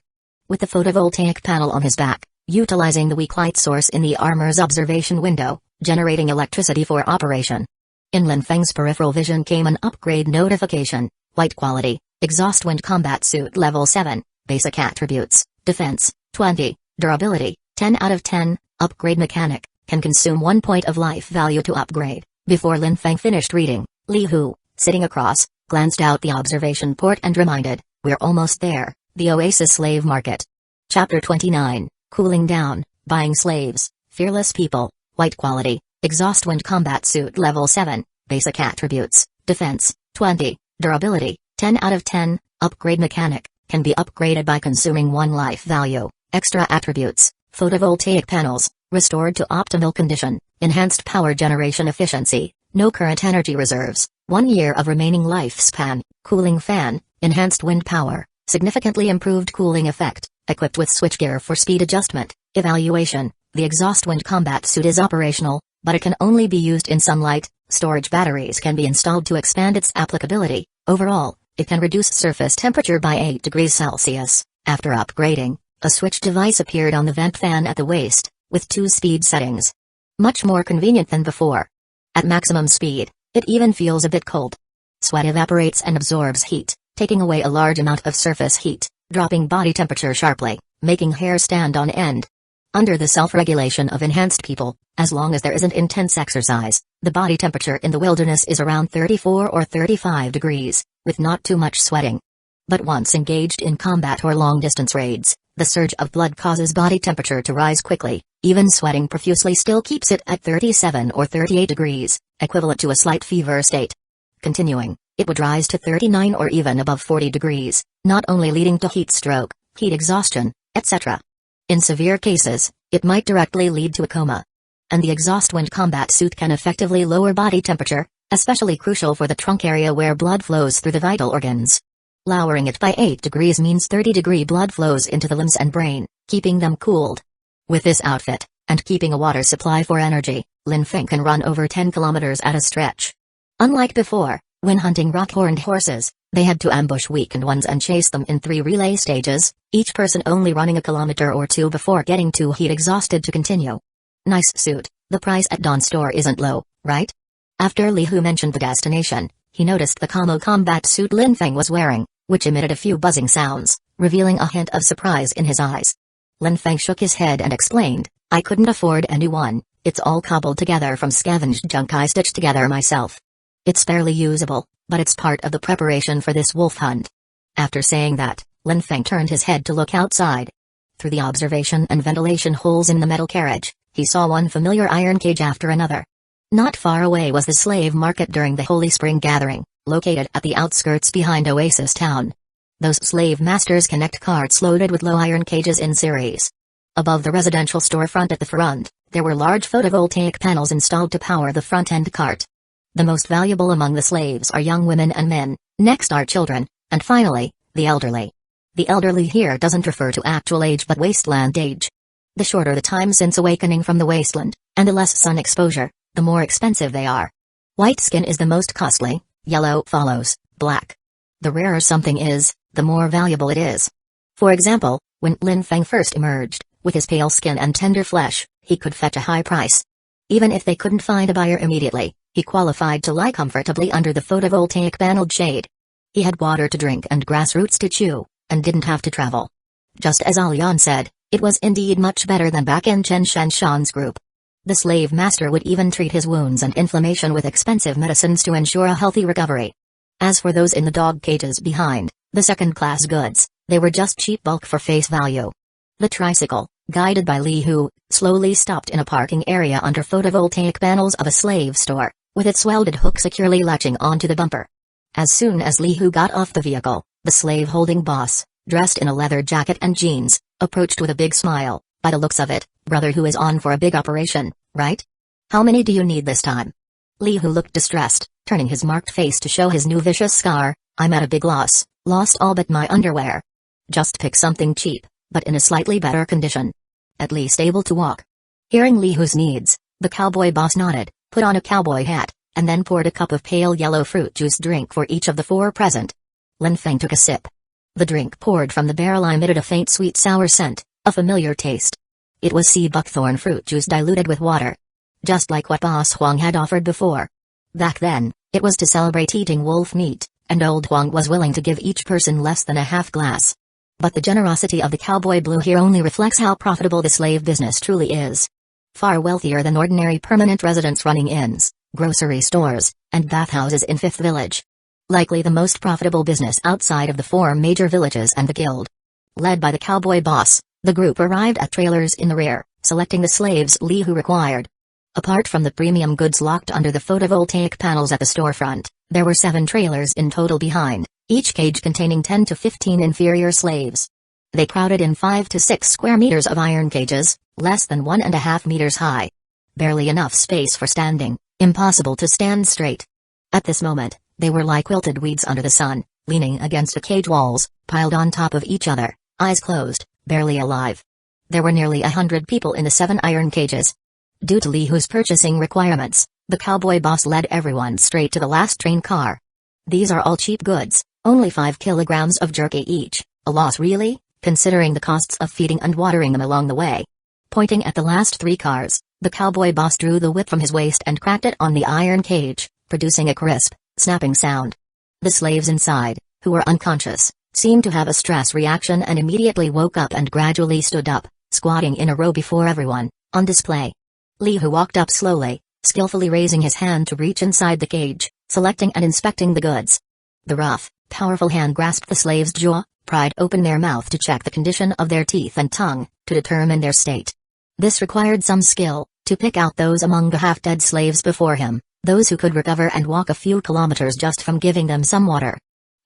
With the photovoltaic panel on his back, utilizing the weak light source in the armor's observation window, generating electricity for operation. In Lin Feng's peripheral vision came an upgrade notification, White Quality, Exhaust Wind Combat Suit Level 7, Basic Attributes, Defense, 20, Durability, 10 out of 10, Upgrade Mechanic, can consume 1 point of life value to upgrade. Before Lin Feng finished reading, Li Hu, sitting across, glanced out the observation port and reminded, we're almost there, the Oasis Slave Market. Chapter 29, Cooling Down, Buying Slaves, Fearless People, White Quality, Exhaust Wind Combat Suit Level 7, Basic Attributes, Defense, 20, Durability, 10 out of 10, Upgrade Mechanic, can be upgraded by consuming 1 life value. Extra Attributes, Photovoltaic Panels, Restored to optimal condition, enhanced power generation efficiency, no current energy reserves, 1 year of remaining lifespan, cooling fan, enhanced wind power, significantly improved cooling effect, equipped with switchgear for speed adjustment. Evaluation: the exhaust wind combat suit is operational, but it can only be used in sunlight. Storage batteries can be installed to expand its applicability. Overall, it can reduce surface temperature by 8 degrees Celsius. After upgrading, a switch device appeared on the vent fan at the waist, with 2 speed settings. Much more convenient than before. At maximum speed, it even feels a bit cold. Sweat evaporates and absorbs heat, taking away a large amount of surface heat, dropping body temperature sharply, making hair stand on end. Under the self-regulation of enhanced people, as long as there isn't intense exercise, the body temperature in the wilderness is around 34 or 35 degrees, with not too much sweating. But once engaged in combat or long-distance raids, the surge of blood causes body temperature to rise quickly. Even sweating profusely still keeps it at 37 or 38 degrees, equivalent to a slight fever state. Continuing, it would rise to 39 or even above 40 degrees, not only leading to heat stroke, heat exhaustion, etc. In severe cases, it might directly lead to a coma. And the exhaust wind combat suit can effectively lower body temperature, especially crucial for the trunk area where blood flows through the vital organs. Lowering it by 8 degrees means 30-degree blood flows into the limbs and brain, keeping them cooled. With this outfit, and keeping a water supply for energy, Lin Feng can run over 10 kilometers at a stretch. Unlike before, when hunting rock-horned horses, they had to ambush weakened ones and chase them in 3 relay stages, each person only running a kilometer or 2 before getting too heat exhausted to continue. Nice suit, the price at Dawn store isn't low, right? After Li Hu mentioned the destination, he noticed the camo combat suit Lin Feng was wearing, which emitted a few buzzing sounds, revealing a hint of surprise in his eyes. Lin Feng shook his head and explained, I couldn't afford a new one, it's all cobbled together from scavenged junk I stitched together myself. It's fairly usable, but it's part of the preparation for this wolf hunt. After saying that, Lin Feng turned his head to look outside. Through the observation and ventilation holes in the metal carriage, he saw one familiar iron cage after another. Not far away was the slave market during the Holy Spring gathering, located at the outskirts behind Oasis Town. Those slave masters connect carts loaded with low iron cages in series. Above the residential storefront at the front, there were large photovoltaic panels installed to power the front-end cart. The most valuable among the slaves are young women and men, next are children, and finally, the elderly. The elderly here doesn't refer to actual age but wasteland age. The shorter the time since awakening from the wasteland, and the less sun exposure, the more expensive they are. White skin is the most costly, yellow follows, black. The rarer something is, the more valuable it is. For example, when Lin Feng first emerged, with his pale skin and tender flesh, he could fetch a high price. Even if they couldn't find a buyer immediately, he qualified to lie comfortably under the photovoltaic paneled shade. He had water to drink and grass roots to chew, and didn't have to travel. Just as Alian said, it was indeed much better than back in Chen Shanshan's group. The slave master would even treat his wounds and inflammation with expensive medicines to ensure a healthy recovery. As for those in the dog cages behind, the second-class goods, they were just cheap bulk for face value. The tricycle, guided by Li Hu, slowly stopped in a parking area under photovoltaic panels of a slave store, with its welded hook securely latching onto the bumper. As soon as Li Hu got off the vehicle, the slave-holding boss, dressed in a leather jacket and jeans, approached with a big smile. By the looks of it, brother Hu is on for a big operation, right? How many do you need this time? Li Hu looked distressed, turning his marked face to show his new vicious scar. I'm at a big loss, lost all but my underwear. Just pick something cheap, but in a slightly better condition. At least able to walk. Hearing Li Hu's needs, the cowboy boss nodded, put on a cowboy hat, and then poured a cup of pale yellow fruit juice drink for each of the 4 present. Lin Feng took a sip. The drink poured from the barrel emitted a faint sweet sour scent, a familiar taste. It was sea buckthorn fruit juice diluted with water. Just like what Boss Huang had offered before. Back then, it was to celebrate eating wolf meat, and old Huang was willing to give each person less than a half glass. But the generosity of the cowboy blue here only reflects how profitable the slave business truly is. Far wealthier than ordinary permanent residents running inns, grocery stores, and bathhouses in Fifth Village. Likely the most profitable business outside of the 4 major villages and the guild. Led by the cowboy boss, the group arrived at trailers in the rear, selecting the slaves Li Hu required. Apart from the premium goods locked under the photovoltaic panels at the storefront, there were 7 trailers in total behind, each cage containing 10 to 15 inferior slaves. They crowded in 5 to 6 square meters of iron cages, less than 1.5 meters high. Barely enough space for standing, impossible to stand straight. At this moment, they were like wilted weeds under the sun, leaning against the cage walls, piled on top of each other, eyes closed, barely alive. There were nearly 100 people in the 7 iron cages. Due to Li Hu's purchasing requirements, the cowboy boss led everyone straight to the last train car. These are all cheap goods, only 5 kilograms of jerky each, a loss really, considering the costs of feeding and watering them along the way. Pointing at the last 3 cars, the cowboy boss drew the whip from his waist and cracked it on the iron cage, producing a crisp, snapping sound. The slaves inside, who were unconscious, seemed to have a stress reaction and immediately woke up and gradually stood up, squatting in a row before everyone, on display. Li Hu walked up slowly, skillfully raising his hand to reach inside the cage, selecting and inspecting the goods. The rough, powerful hand grasped the slave's jaw, pried open their mouth to check the condition of their teeth and tongue, to determine their state. This required some skill, to pick out those among the half-dead slaves before him, those who could recover and walk a few kilometers just from giving them some water.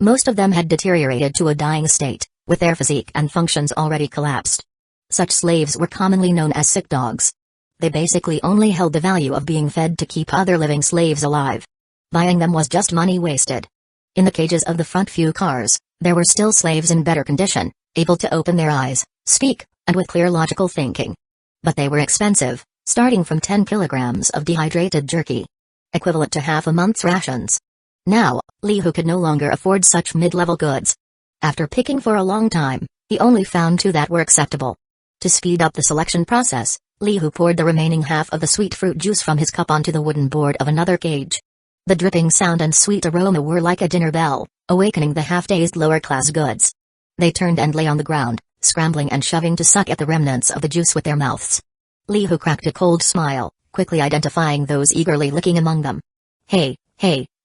Most of them had deteriorated to a dying state, with their physique and functions already collapsed. Such slaves were commonly known as sick dogs. They basically only held the value of being fed to keep other living slaves alive. Buying them was just money wasted. In the cages of the front few cars, there were still slaves in better condition, able to open their eyes, speak, and with clear logical thinking. But they were expensive, starting from 10 kilograms of dehydrated jerky, equivalent to half a month's rations. Now, Li Hu could no longer afford such mid-level goods. After picking for a long time, he only found 2 that were acceptable. To speed up the selection process, Li Hu poured the remaining half of the sweet fruit juice from his cup onto the wooden board of another cage. The dripping sound and sweet aroma were like a dinner bell, awakening the half-dazed lower-class goods. They turned and lay on the ground, scrambling and shoving to suck at the remnants of the juice with their mouths. Li Hu cracked a cold smile, quickly identifying those eagerly licking among them. Hey,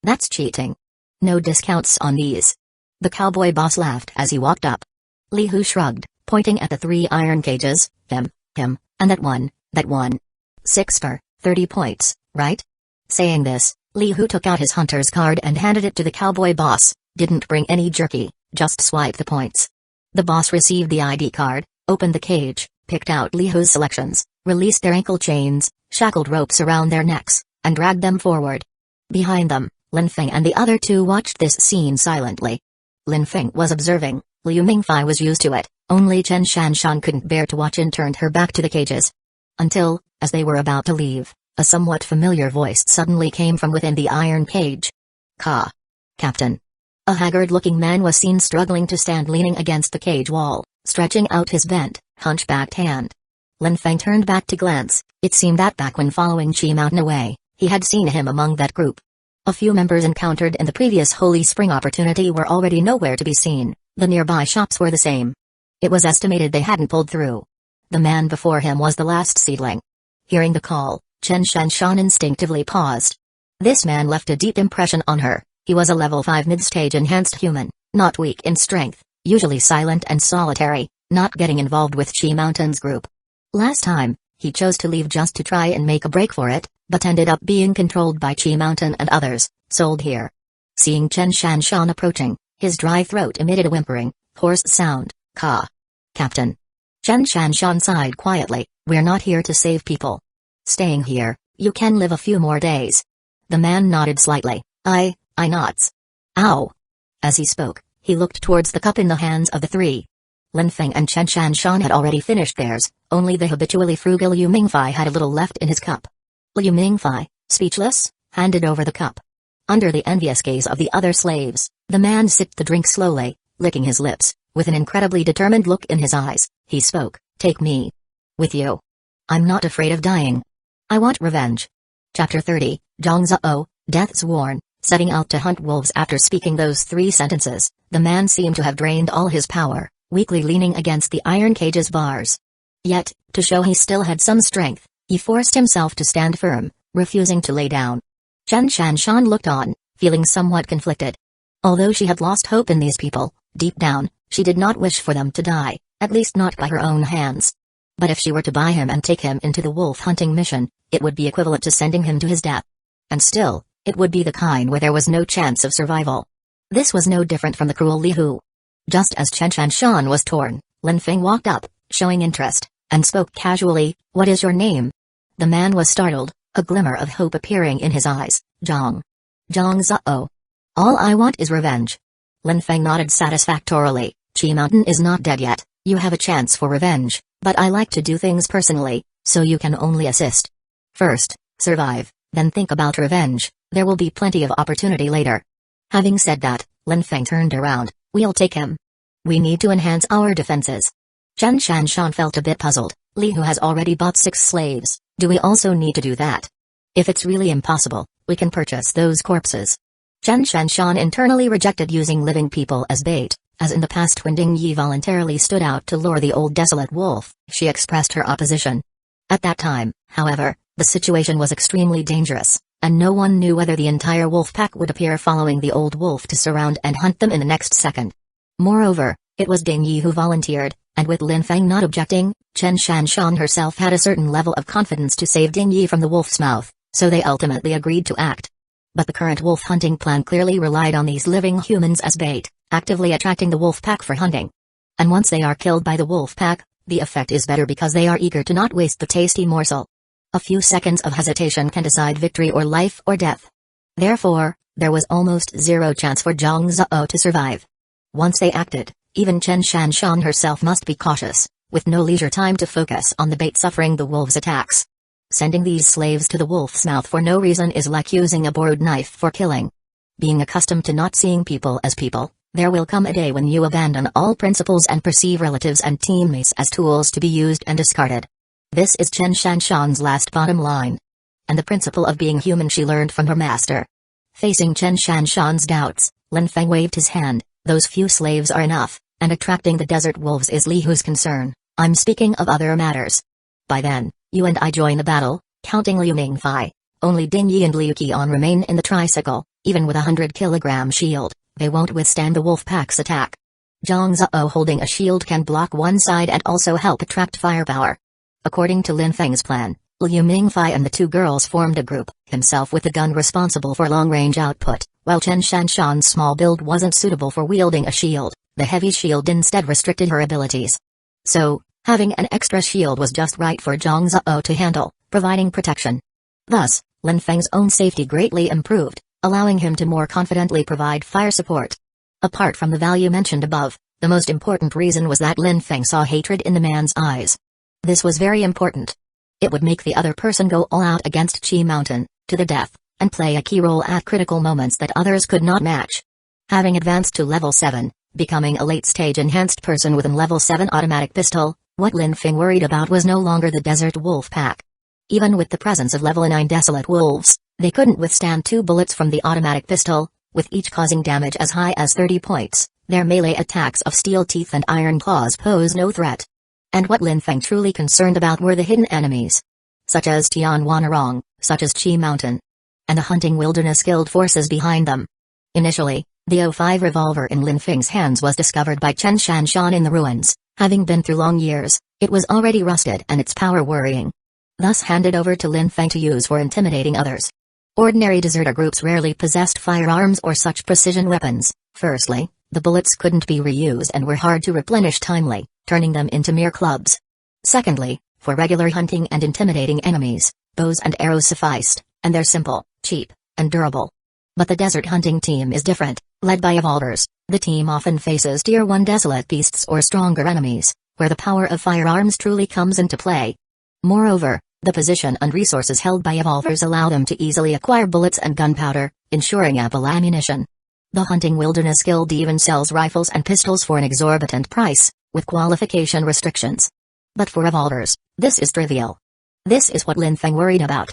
that's cheating. No discounts on these. The cowboy boss laughed as he walked up. Li Hu shrugged, pointing at the 3 iron cages, him, and that one. 6 for 30 points, right? Saying this, Li Hu took out his hunter's card and handed it to the cowboy boss. Didn't bring any jerky, just swiped the points. The boss received the ID card, opened the cage, picked out Li Hu's selections, released their ankle chains, shackled ropes around their necks, and dragged them forward. Behind them, Lin Feng and the other 2 watched this scene silently. Lin Feng was observing, Liu Mingfei was used to it, only Chen Shanshan couldn't bear to watch and turned her back to the cages. Until, as they were about to leave, a somewhat familiar voice suddenly came from within the iron cage. Captain. A haggard-looking man was seen struggling to stand leaning against the cage wall, stretching out his bent, hunchbacked hand. Lin Feng turned back to glance. It seemed that back when following Qi Mountain away, he had seen him among that group. A few members encountered in the previous Holy Spring opportunity were already nowhere to be seen. The nearby shops were the same. It was estimated they hadn't pulled through. The man before him was the last seedling. Hearing the call, Chen Shanshan instinctively paused. This man left a deep impression on her. He was a level 5 mid-stage enhanced human, not weak in strength, usually silent and solitary, not getting involved with Qi Mountain's group. Last time, he chose to leave just to try and make a break for it, but ended up being controlled by Qi Mountain and others, sold here. Seeing Chen Shanshan approaching, his dry throat emitted a whimpering, hoarse sound. Captain. Chen Shanshan sighed quietly. We're not here to save people. Staying here, you can live a few more days. The man nodded slightly. I nods. Ow. As he spoke, he looked towards the cup in the hands of the 3. Lin Feng and Chen Shanshan had already finished theirs, only the habitually frugal Liu Mingfei had a little left in his cup. Liu Mingfei, speechless, handed over the cup. Under the envious gaze of the other slaves, the man sipped the drink slowly, licking his lips. With an incredibly determined look in his eyes, he spoke, Take me with you. I'm not afraid of dying. I want revenge. Chapter 30, Zhangzhou, Death's Warn. Setting out to hunt wolves. After speaking those 3 sentences, the man seemed to have drained all his power, weakly leaning against the iron cage's bars. Yet, to show he still had some strength, he forced himself to stand firm, refusing to lay down. Chen Shanshan looked on, feeling somewhat conflicted. Although she had lost hope in these people, deep down, she did not wish for them to die, at least not by her own hands. But if she were to buy him and take him into the wolf hunting mission, it would be equivalent to sending him to his death. And still, it would be the kind where there was no chance of survival. This was no different from the cruel Li Hu. Just as Chen Shanshan was torn, Lin Feng walked up, showing interest. and spoke casually, "What is your name?" The man was startled, a glimmer of hope appearing in his eyes. "Zhang. Zhang Zhao. All I want is revenge." Lin Feng nodded satisfactorily. "Qi Mountain is not dead yet, you have a chance for revenge, but I like to do things personally, so you can only assist. First, survive, then think about revenge, there will be plenty of opportunity later." Having said that, Lin Feng turned around. "We'll take him. We need to enhance our defenses." Chen Shanshan felt a bit puzzled. "Li Hu has already bought 6 slaves, do we also need to do that? If it's really impossible, we can purchase those corpses." Chen Shanshan internally rejected using living people as bait, as in the past when Ding Yi voluntarily stood out to lure the old desolate wolf, she expressed her opposition. At that time, however, the situation was extremely dangerous, and no one knew whether the entire wolf pack would appear following the old wolf to surround and hunt them in the next second. Moreover, it was Ding Yi who volunteered, and with Lin Feng not objecting, Chen Shanshan herself had a certain level of confidence to save Ding Yi from the wolf's mouth, so they ultimately agreed to act. But the current wolf hunting plan clearly relied on these living humans as bait, actively attracting the wolf pack for hunting. And once they are killed by the wolf pack, the effect is better because they are eager to not waste the tasty morsel. A few seconds of hesitation can decide victory or life or death. Therefore, there was almost zero chance for Zhang Zhao to survive. Once they acted, even Chen Shanshan herself must be cautious, with no leisure time to focus on the bait suffering the wolf's attacks. Sending these slaves to the wolf's mouth for no reason is like using a borrowed knife for killing. Being accustomed to not seeing people as people, there will come a day when you abandon all principles and perceive relatives and teammates as tools to be used and discarded. This is Chen Shanshan's last bottom line. And the principle of being human she learned from her master. Facing Chen Shanshan's doubts, Lin Feng waved his hand. "Those few slaves are enough, and attracting the desert wolves is Li Hu's concern. I'm speaking of other matters. By then, you and I join the battle, counting Liu Mingfei. Only Ding Yi and Liu Qian remain in the tricycle. Even with a 100-kilogram shield, they won't withstand the wolf pack's attack. Zhang Zhao holding a shield can block one side and also help attract firepower." According to Lin Feng's plan, Liu Mingfei and the 2 girls formed a group, himself with the gun responsible for long-range output, while Chen Shanshan's small build wasn't suitable for wielding a shield. The heavy shield instead restricted her abilities. So, having an extra shield was just right for Zhang Zhao to handle, providing protection. Thus, Lin Feng's own safety greatly improved, allowing him to more confidently provide fire support. Apart from the value mentioned above, the most important reason was that Lin Feng saw hatred in the man's eyes. This was very important. It would make the other person go all out against Qi Mountain, to the death, and play a key role at critical moments that others could not match. Having advanced to level 7, becoming a late-stage enhanced person with a level 7 automatic pistol, what Lin Feng worried about was no longer the desert wolf pack. Even with the presence of level 9 desolate wolves, they couldn't withstand 2 bullets from the automatic pistol, with each causing damage as high as 30 points. Their melee attacks of steel teeth and iron claws pose no threat. And what Lin Feng truly concerned about were the hidden enemies, such as Tianwanarong, such as Qi Mountain, and the hunting wilderness guild forces behind them. Initially, the O5 revolver in Lin Feng's hands was discovered by Chen Shanshan in the ruins. Having been through long years, it was already rusted and its power worrying. Thus handed over to Lin Feng to use for intimidating others. Ordinary deserter groups rarely possessed firearms or such precision weapons. Firstly, the bullets couldn't be reused and were hard to replenish timely, turning them into mere clubs. Secondly, for regular hunting and intimidating enemies, bows and arrows sufficed, and they're simple, cheap, and durable. But the desert hunting team is different. Led by evolvers, the team often faces Tier 1 desolate beasts or stronger enemies, where the power of firearms truly comes into play. Moreover, the position and resources held by evolvers allow them to easily acquire bullets and gunpowder, ensuring ample ammunition. The Hunting Wilderness Guild even sells rifles and pistols for an exorbitant price, with qualification restrictions. But for evolvers, this is trivial. This is what Lin Feng worried about.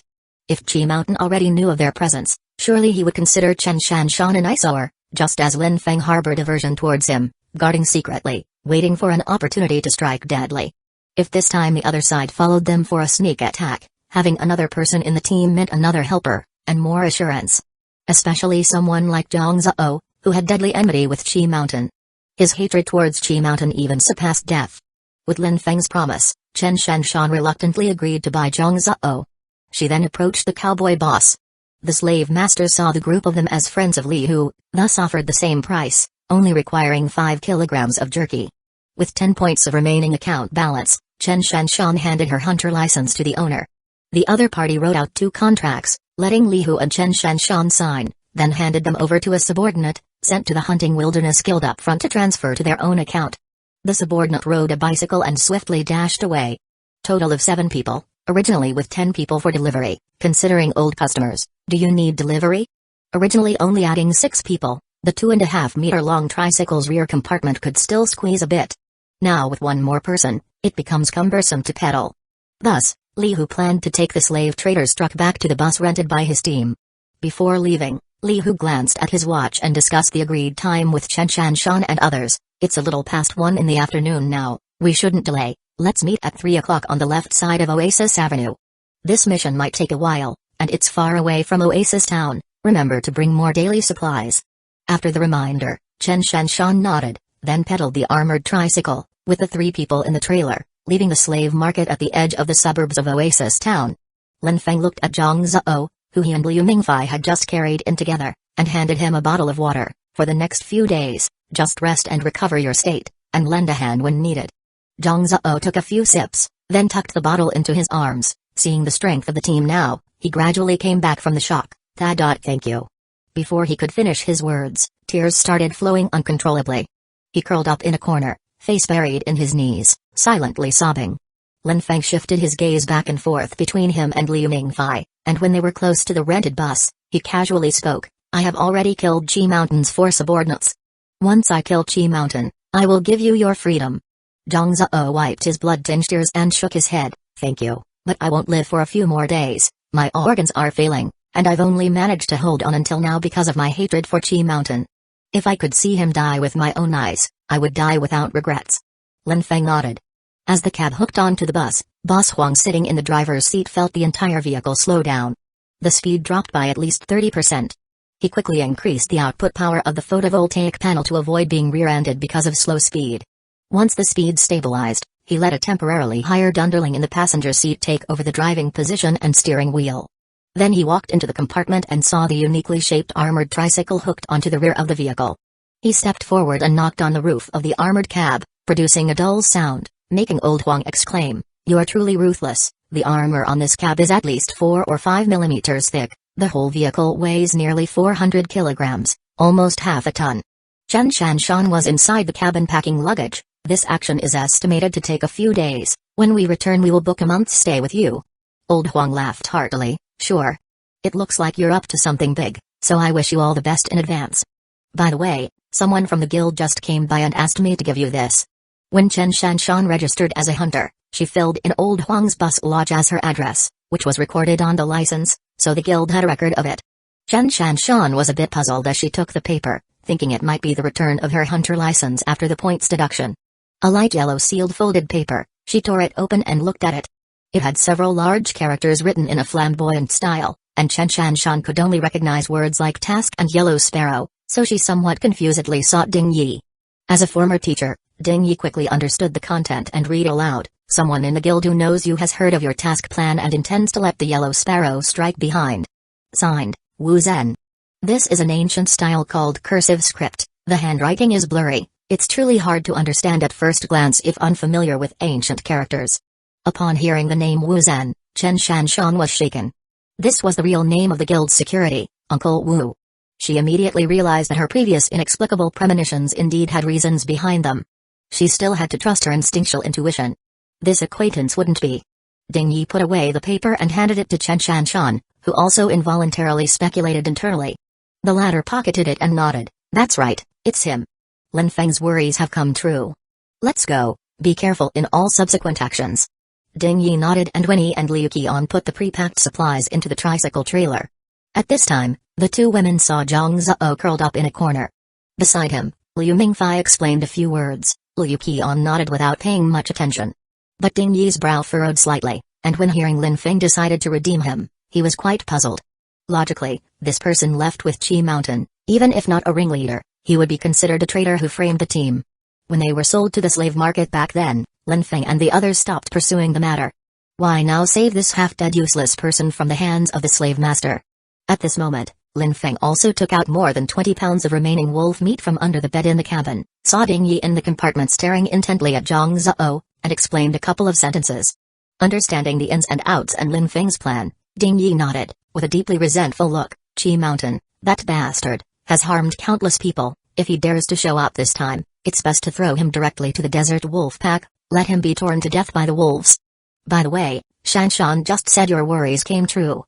If Qi Mountain already knew of their presence, surely he would consider Chen Shanshan an eyesore, just as Lin Feng harbored aversion towards him, guarding secretly, waiting for an opportunity to strike deadly. If this time the other side followed them for a sneak attack, having another person in the team meant another helper, and more assurance. Especially someone like Zhang Zhao, who had deadly enmity with Qi Mountain. His hatred towards Qi Mountain even surpassed death. With Lin Feng's promise, Chen Shanshan reluctantly agreed to buy Zhang Zhao. She then approached the cowboy boss. The slave master saw the group of them as friends of Li Hu, thus offered the same price, only requiring 5 kilograms of jerky. With 10 points of remaining account balance, Chen Shanshan handed her hunter license to the owner. The other party wrote out 2 contracts, letting Li Hu and Chen Shanshan sign, then handed them over to a subordinate, sent to the Hunting Wilderness Guild up front to transfer to their own account. The subordinate rode a bicycle and swiftly dashed away. Total of 7 people, originally with 10 people for delivery, considering old customers. Do you need delivery? Originally only adding 6 people, the 2.5-meter-long tricycle's rear compartment could still squeeze a bit. Now with 1 more person, it becomes cumbersome to pedal. Thus, Li Hu planned to take the slave trader's truck back to the bus rented by his team. Before leaving, Li Hu glanced at his watch and discussed the agreed time with Chen Shanshan and others. It's a little past 1 in the afternoon now, we shouldn't delay, let's meet at 3 o'clock on the left side of Oasis Avenue. This mission might take a while, and it's far away from Oasis Town, remember to bring more daily supplies. After the reminder, Chen Shanshan nodded, then pedaled the armored tricycle, with the 3 people in the trailer, leaving the slave market at the edge of the suburbs of Oasis Town. Lin Feng looked at Zhang Zhao, who he and Liu Mingfei had just carried in together, and handed him a bottle of water. For the next few days, just rest and recover your state, and lend a hand when needed. Zhang Zhao took a few sips, then tucked the bottle into his arms. Seeing the strength of the team now, he gradually came back from the shock. Thank you. Before he could finish his words, tears started flowing uncontrollably. He curled up in a corner, face buried in his knees, silently sobbing. Lin Feng shifted his gaze back and forth between him and Liu Mingfei, and when they were close to the rented bus, he casually spoke, I have already killed Qi Mountain's 4 subordinates. Once I kill Qi Mountain, I will give you your freedom. Zhang Zhao wiped his blood-tinged tears and shook his head, thank you, but I won't live for a few more days, my organs are failing, and I've only managed to hold on until now because of my hatred for Qi Mountain. If I could see him die with my own eyes, I would die without regrets. Lin Feng nodded. As the cab hooked onto the bus, Boss Huang sitting in the driver's seat felt the entire vehicle slow down. The speed dropped by at least 30%. He quickly increased the output power of the photovoltaic panel to avoid being rear-ended because of slow speed. Once the speed stabilized, he let a temporarily hired underling in the passenger seat take over the driving position and steering wheel. Then he walked into the compartment and saw the uniquely shaped armored tricycle hooked onto the rear of the vehicle. He stepped forward and knocked on the roof of the armored cab, producing a dull sound, making Old Huang exclaim, "You are truly ruthless. The armor on this cab is at least 4 or 5 millimeters thick. The whole vehicle weighs nearly 400 kilograms, almost half a ton." Chen Shanshan was inside the cabin packing luggage. This action is estimated to take a few days. When we return we will book a month's stay with you. Old Huang laughed heartily, sure. It looks like you're up to something big, so I wish you all the best in advance. By the way, someone from the guild just came by and asked me to give you this. When Chen Shanshan registered as a hunter, she filled in Old Huang's bus lodge as her address, which was recorded on the license, so the guild had a record of it. Chen Shanshan was a bit puzzled as she took the paper, thinking it might be the return of her hunter license after the points deduction. A light yellow sealed folded paper, she tore it open and looked at it. It had several large characters written in a flamboyant style, and Chen Shanshan could only recognize words like task and yellow sparrow, so she somewhat confusedly sought Ding Yi. As a former teacher, Ding Yi quickly understood the content and read aloud, "Someone in the guild who knows you has heard of your task plan and intends to let the yellow sparrow strike behind. Signed, Wu Zhen." This is an ancient style called cursive script. The handwriting is blurry. It's truly hard to understand at first glance if unfamiliar with ancient characters. Upon hearing the name Wu Zhen, Chen Shanshan was shaken. This was the real name of the guild's security, Uncle Wu. She immediately realized that her previous inexplicable premonitions indeed had reasons behind them. She still had to trust her instinctual intuition. This acquaintance wouldn't be. Ding Yi put away the paper and handed it to Chen Shanshan, who also involuntarily speculated internally. The latter pocketed it and nodded. That's right, it's him. Lin Feng's worries have come true. Let's go, be careful in all subsequent actions. Ding Yi nodded and Winnie and Liu Qian put the pre-packed supplies into the tricycle trailer. At this time, the 2 women saw Zhang Zhao curled up in a corner. Beside him, Liu Mingfei explained a few words. Liu Qian nodded without paying much attention. But Ding Yi's brow furrowed slightly, and when hearing Lin Feng decided to redeem him, he was quite puzzled. Logically, this person left with Qi Mountain, even if not a ringleader, he would be considered a traitor who framed the team. When they were sold to the slave market back then, Lin Feng and the others stopped pursuing the matter. Why now save this half-dead useless person from the hands of the slave master? At this moment, Lin Feng also took out more than 20 pounds of remaining wolf meat from under the bed in the cabin, saw Ding Yi in the compartment staring intently at Zhang Zhao, and explained a couple of sentences. Understanding the ins and outs and Lin Feng's plan, Ding Yi nodded, with a deeply resentful look. Qi Mountain, that bastard, has harmed countless people. If he dares to show up this time, it's best to throw him directly to the desert wolf pack. Let him be torn to death by the wolves. By the way, Shanshan just said your worries came true.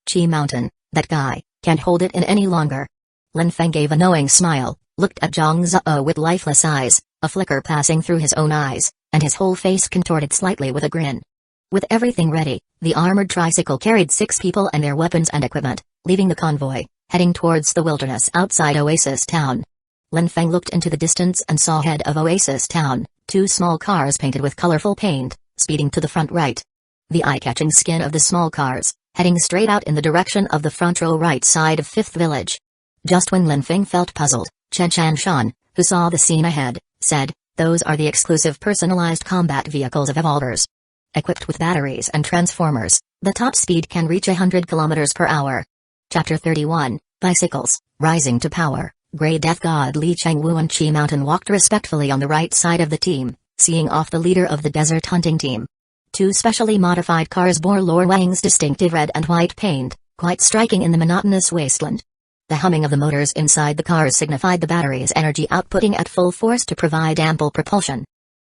Qi Mountain, that guy, can't hold it in any longer. Lin Feng gave a knowing smile, looked at Zhang Zhao with lifeless eyes, a flicker passing through his own eyes, and his whole face contorted slightly with a grin. With everything ready, the armored tricycle carried 6 people and their weapons and equipment, leaving the convoy, heading towards the wilderness outside Oasis Town. Lin Feng looked into the distance and saw ahead of Oasis Town, 2 small cars painted with colorful paint, speeding to the front right. The eye-catching skin of the small cars, heading straight out in the direction of the front row right side of 5th Village. Just when Lin Feng felt puzzled, Chen Shan, who saw the scene ahead, said, "Those are the exclusive personalized combat vehicles of Evolvers. Equipped with batteries and transformers, the top speed can reach 100 km per hour. Chapter 31, Bicycles, Rising to Power. Grey Death God Li Chengwu and Qi Mountain walked respectfully on the right side of the team, seeing off the leader of the desert hunting team. 2 specially modified cars bore Lord Wang's distinctive red and white paint, quite striking in the monotonous wasteland. The humming of the motors inside the cars signified the battery's energy outputting at full force to provide ample propulsion.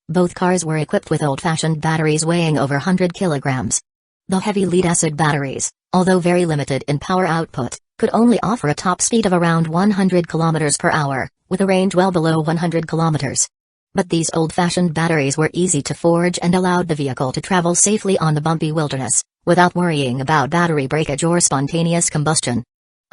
Both cars were equipped with old-fashioned batteries weighing over 100 kilograms. The heavy lead-acid batteries, although very limited in power output, could only offer a top speed of around 100 km per hour, with a range well below 100 kilometers. But these old-fashioned batteries were easy to forge and allowed the vehicle to travel safely on the bumpy wilderness, without worrying about battery breakage or spontaneous combustion.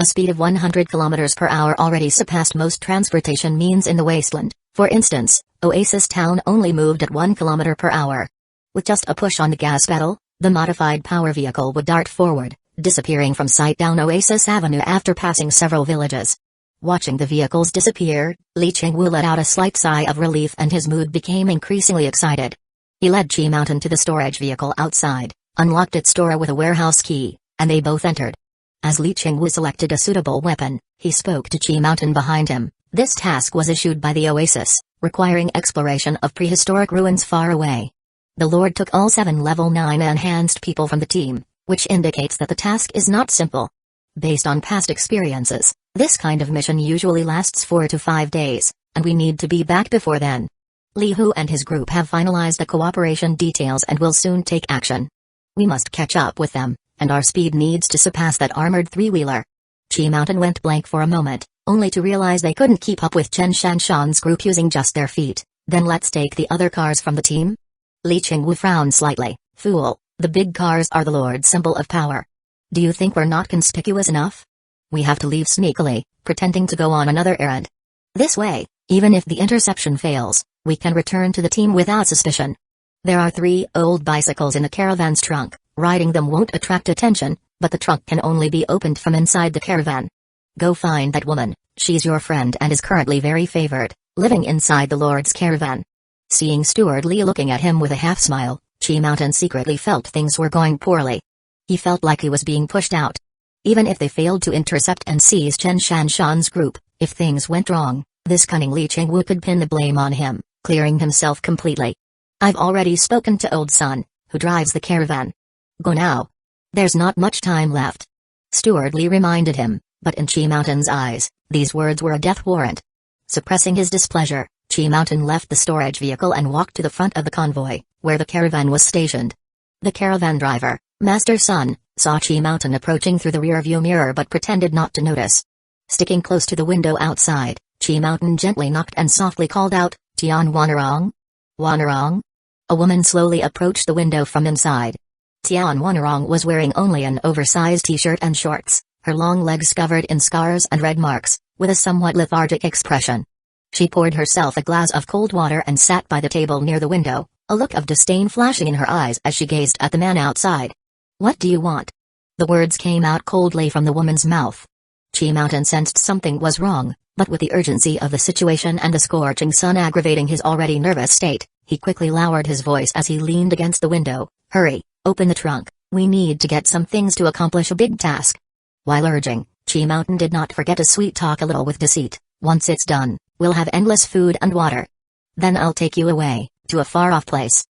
A speed of 100 km per hour already surpassed most transportation means in the wasteland. For instance, Oasis Town only moved at 1 km per hour. With just a push on the gas pedal, the modified power vehicle would dart forward, disappearing from sight down Oasis Avenue after passing several villages. Watching the vehicles disappear, Li Chengwu let out a slight sigh of relief and his mood became increasingly excited. He led Qi Mountain to the storage vehicle outside, unlocked its door with a warehouse key, and they both entered. As Li Chengwu selected a suitable weapon, he spoke to Qi Mountain behind him. This task was issued by the Oasis, requiring exploration of prehistoric ruins far away. The Lord took all 7 level 9 enhanced people from the team, which indicates that the task is not simple. Based on past experiences, this kind of mission usually lasts 4 to 5 days, and we need to be back before then. Li Hu and his group have finalized the cooperation details and will soon take action. We must catch up with them, and our speed needs to surpass that armored 3-wheeler. Qi Mountain went blank for a moment, only to realize they couldn't keep up with Chen Shanshan's group using just their feet. Then let's take the other cars from the team? Li Chengwu frowned slightly. Fool, the big cars are the Lord's symbol of power. Do you think we're not conspicuous enough? We have to leave sneakily, pretending to go on another errand. This way, even if the interception fails, we can return to the team without suspicion. There are 3 old bicycles in the caravan's trunk. Riding them won't attract attention, but the trunk can only be opened from inside the caravan. Go find that woman, she's your friend and is currently very favored, living inside the Lord's caravan. Seeing Steward Li looking at him with a half-smile, Qi Mountain secretly felt things were going poorly. He felt like he was being pushed out. Even if they failed to intercept and seize Chen Shanshan's group, if things went wrong, this cunning Li Chengwu could pin the blame on him, clearing himself completely. I've already spoken to Old Sun, who drives the caravan. Go now. There's not much time left. Steward Li reminded him, but in Qi Mountain's eyes, these words were a death warrant. Suppressing his displeasure, Qi Mountain left the storage vehicle and walked to the front of the convoy, where the caravan was stationed. The caravan driver, Master Sun, saw Qi Mountain approaching through the rearview mirror but pretended not to notice. Sticking close to the window outside, Qi Mountain gently knocked and softly called out, "Tian Wanarong? Wanarong?" A woman slowly approached the window from inside. Tian Wanarong was wearing only an oversized t-shirt and shorts, her long legs covered in scars and red marks, with a somewhat lethargic expression. She poured herself a glass of cold water and sat by the table near the window, a look of disdain flashing in her eyes as she gazed at the man outside. "What do you want?" The words came out coldly from the woman's mouth. Qi Mountain sensed something was wrong, but with the urgency of the situation and the scorching sun aggravating his already nervous state, he quickly lowered his voice as he leaned against the window. "Hurry, open the trunk, we need to get some things to accomplish a big task." While urging, Qi Mountain did not forget to sweet-talk a little with deceit. "Once it's done, we'll have endless food and water. Then I'll take you away, to a far-off place."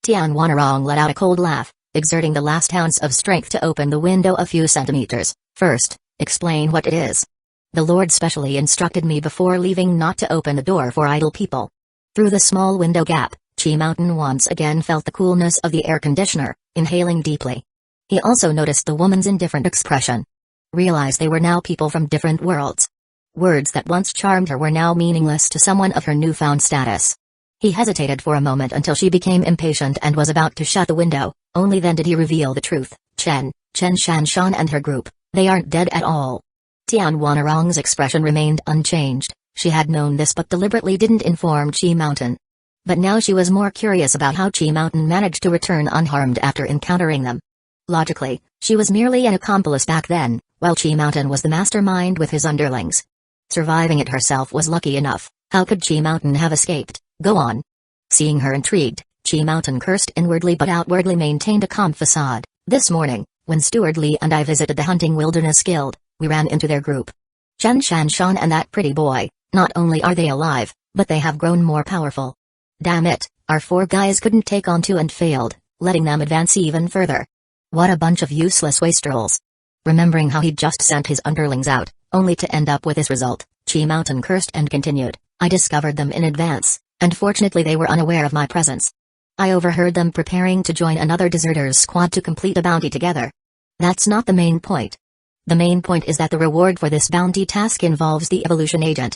Tian Wanarong let out a cold laugh, exerting the last ounce of strength to open the window a few centimeters. First, explain what it is. The Lord specially instructed me before leaving not to open the door for idle people. Through the small window gap, Chi Mountain once again felt the coolness of the air conditioner, inhaling deeply. He also noticed the woman's indifferent expression. Realized they were now people from different worlds. Words that once charmed her were now meaningless to someone of her newfound status. He hesitated for a moment until she became impatient and was about to shut the window, only then did he reveal the truth. Chen Shanshan and her group, they aren't dead at all. Tian Wanarong's expression remained unchanged. She had known this but deliberately didn't inform Chi Mountain. But now she was more curious about how Chi Mountain managed to return unharmed after encountering them. Logically, she was merely an accomplice back then, while Chi Mountain was the mastermind with his underlings. Surviving it herself was lucky enough. How could Chi Mountain have escaped? Go on. Seeing her intrigued, Chi Mountain cursed inwardly but outwardly maintained a calm facade. This morning, when Steward Li and I visited the Hunting Wilderness Guild, we ran into their group. Chen Shanshan and that pretty boy, not only are they alive, but they have grown more powerful. Damn it, our 4 guys couldn't take on 2 and failed, letting them advance even further. What a bunch of useless wastrels. Remembering how he'd just sent his underlings out, only to end up with this result, Chi Mountain cursed and continued, I discovered them in advance, and fortunately they were unaware of my presence. I overheard them preparing to join another deserters' squad to complete a bounty together. That's not the main point. The main point is that the reward for this bounty task involves the evolution agent.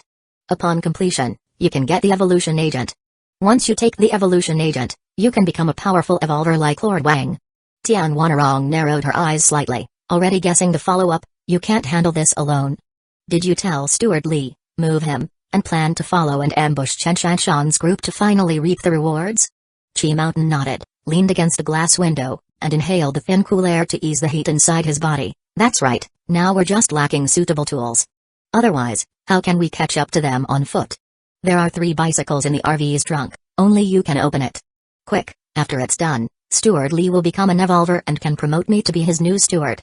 Upon completion, you can get the evolution agent. Once you take the evolution agent, you can become a powerful evolver like Lord Wang. Tian Wanarong narrowed her eyes slightly, already guessing the follow-up. You can't handle this alone. Did you tell Steward Li, move him, and plan to follow and ambush Chen Shanshan's group to finally reap the rewards? Chi Mountain nodded, leaned against a glass window, and inhaled the thin cool air to ease the heat inside his body. That's right, now we're just lacking suitable tools. Otherwise, how can we catch up to them on foot? There are 3 bicycles in the RV's trunk, only you can open it. Quick, after it's done, Steward Li will become an evolver and can promote me to be his new steward.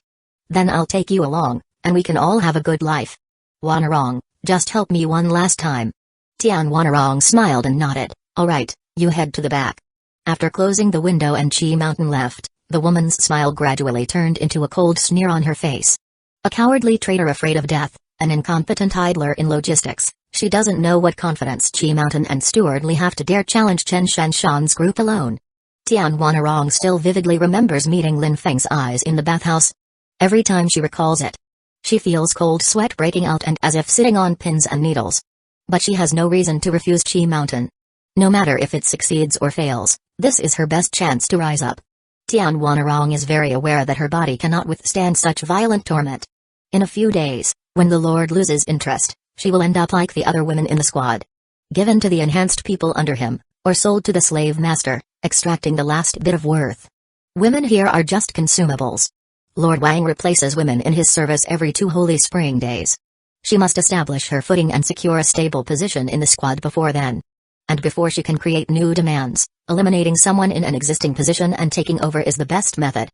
Then I'll take you along, and we can all have a good life. Wanarong, just help me one last time. Tian Wanarong smiled and nodded. Alright, you head to the back. After closing the window and Chi Mountain left, the woman's smile gradually turned into a cold sneer on her face. A cowardly traitor afraid of death, an incompetent idler in logistics, she doesn't know what confidence Chi Mountain and Steward Li have to dare challenge Chen Shanshan's group alone. Tian Wanarong still vividly remembers meeting Lin Feng's eyes in the bathhouse. Every time she recalls it, she feels cold sweat breaking out and as if sitting on pins and needles. But she has no reason to refuse Chi Mountain. No matter if it succeeds or fails, this is her best chance to rise up. Tian Wanarong is very aware that her body cannot withstand such violent torment. In a few days, when the Lord loses interest, she will end up like the other women in the squad. Given to the enhanced people under him, or sold to the slave master, extracting the last bit of worth. Women here are just consumables. Lord Wang replaces women in his service every 2 holy spring days. She must establish her footing and secure a stable position in the squad before then. And before she can create new demands, eliminating someone in an existing position and taking over is the best method.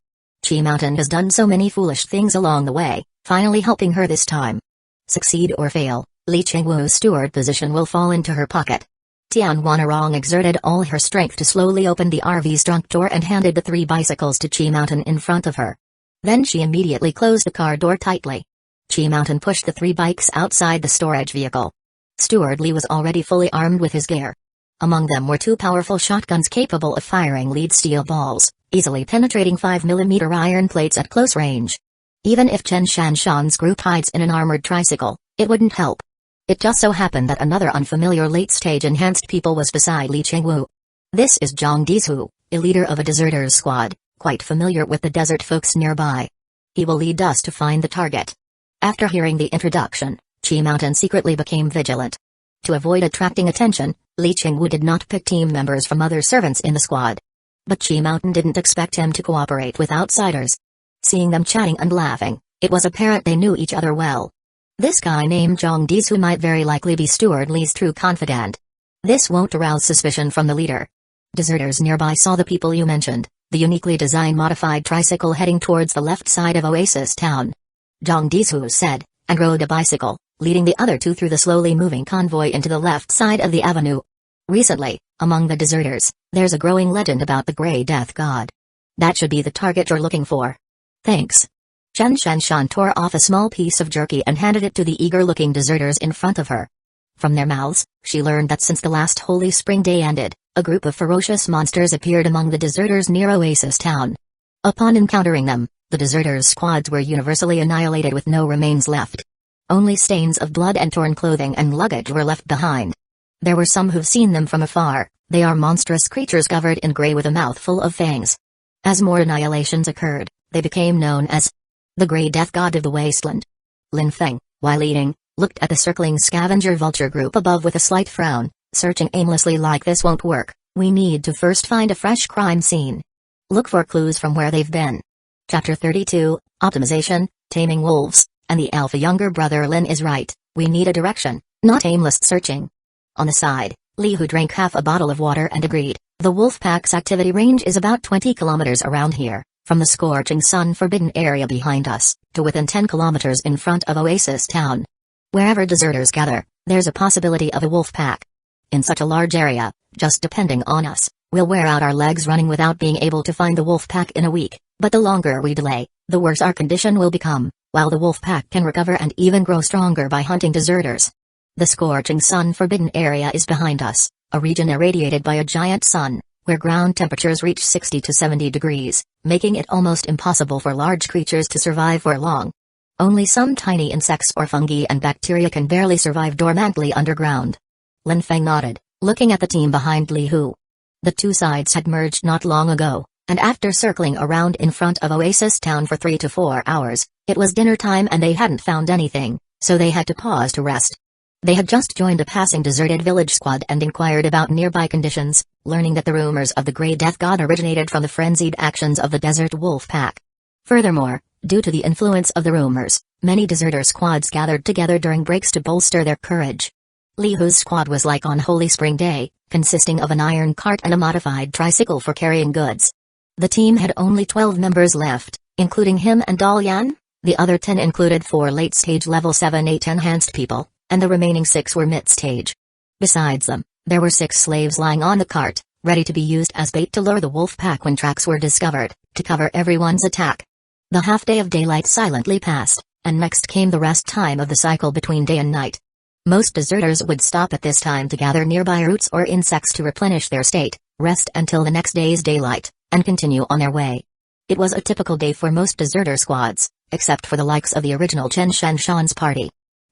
Chi Mountain has done so many foolish things along the way, finally helping her this time. Succeed or fail, Li Chengwu's steward position will fall into her pocket. Tian Wanarong exerted all her strength to slowly open the RV's trunk door and handed the 3 bicycles to Chi Mountain in front of her. Then she immediately closed the car door tightly. Chi Mountain pushed the 3 bikes outside the storage vehicle. Steward Li was already fully armed with his gear. Among them were 2 powerful shotguns capable of firing lead steel balls, easily penetrating 5mm iron plates at close range. Even if Chen Shanshan's group hides in an armored tricycle, it wouldn't help. It just so happened that another unfamiliar late-stage enhanced people was beside Li Chengwu. This is Zhang Dizhu, a leader of a deserters squad, quite familiar with the desert folks nearby. He will lead us to find the target. After hearing the introduction, Chi Mountain secretly became vigilant. To avoid attracting attention, Li Chengwu did not pick team members from other servants in the squad. But Chi Mountain didn't expect him to cooperate with outsiders. Seeing them chatting and laughing, it was apparent they knew each other well. This guy named Zhang Dizhu might very likely be Steward Li's true confidant. This won't arouse suspicion from the leader. Deserters nearby saw the people you mentioned, the uniquely designed modified tricycle heading towards the left side of Oasis Town. Zhang Dizhu said, and rode a bicycle, leading the other 2 through the slowly moving convoy into the left side of the avenue. Recently, Among the deserters, there's a growing legend about the Grey Death God. That should be the target you're looking for. Thanks. Chen Shanshan tore off a small piece of jerky and handed it to the eager-looking deserters in front of her. From their mouths, she learned that since the last Holy Spring Day ended, a group of ferocious monsters appeared among the deserters near Oasis Town. Upon encountering them, the deserters' squads were universally annihilated with no remains left. Only stains of blood and torn clothing and luggage were left behind. There were some who've seen them from afar. They are monstrous creatures covered in gray with a mouthful of fangs. As more annihilations occurred, they became known as the Grey Death God of the Wasteland. Lin Feng, while eating, looked at the circling scavenger vulture group above with a slight frown, searching aimlessly like this won't work. We need to first find a fresh crime scene. Look for clues from where they've been. Chapter 32, Optimization, Taming Wolves, and the alpha younger brother Lin is right. We need a direction, not aimless searching. On the side, Li Hu drank half a bottle of water and agreed. The wolf pack's activity range is about 20 kilometers around here, from the scorching sun forbidden area behind us, to within 10 kilometers in front of Oasis Town. Wherever deserters gather, there's a possibility of a wolf pack. In such a large area, just depending on us, we'll wear out our legs running without being able to find the wolf pack in a week, but the longer we delay, the worse our condition will become, while the wolf pack can recover and even grow stronger by hunting deserters. The scorching sun forbidden area is behind us, a region irradiated by a giant sun, where ground temperatures reach 60 to 70 degrees, making it almost impossible for large creatures to survive for long. Only some tiny insects or fungi and bacteria can barely survive dormantly underground. Lin Feng nodded, looking at the team behind Li Hu. The two sides had merged not long ago, and after circling around in front of Oasis Town for 3 to 4 hours, it was dinner time and they hadn't found anything, so they had to pause to rest. They had just joined a passing deserted village squad and inquired about nearby conditions, learning that the rumors of the Grey Death God originated from the frenzied actions of the desert wolf pack. Furthermore, due to the influence of the rumors, many deserter squads gathered together during breaks to bolster their courage. Li Hu's squad was like on Holy Spring Day, consisting of an iron cart and a modified tricycle for carrying goods. The team had only 12 members left, including him and Dalian. The other 10 included 4 late-stage level 7-8 enhanced people, and the remaining 6 were mid-stage. Besides them, there were 6 slaves lying on the cart, ready to be used as bait to lure the wolf pack when tracks were discovered, to cover everyone's attack. The half-day of daylight silently passed, and next came the rest time of the cycle between day and night. Most deserters would stop at this time to gather nearby roots or insects to replenish their state, rest until the next day's daylight, and continue on their way. It was a typical day for most deserter squads, except for the likes of the original Chen Shanshan's party.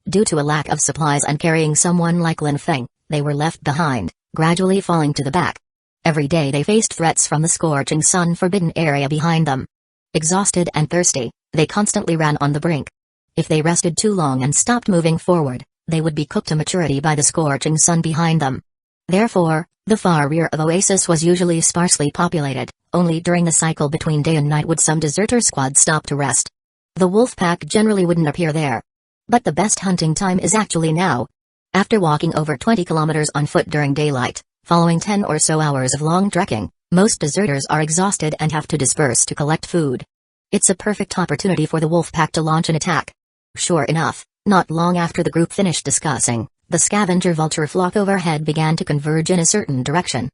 Due to a lack of supplies and carrying someone like Lin Feng, they were left behind, gradually falling to the back. Every day they faced threats from the scorching sun forbidden area behind them. Exhausted and thirsty, they constantly ran on the brink. If they rested too long and stopped moving forward, they would be cooked to maturity by the scorching sun behind them. Therefore, the far rear of Oasis was usually sparsely populated. Only during the cycle between day and night would some deserter squad stop to rest. The wolf pack generally wouldn't appear there. But the best hunting time is actually now. After walking over 20 kilometers on foot during daylight, following 10 or so hours of long trekking, most deserters are exhausted and have to disperse to collect food. It's a perfect opportunity for the wolf pack to launch an attack. Sure enough, not long after the group finished discussing, the scavenger vulture flock overhead began to converge in a certain direction.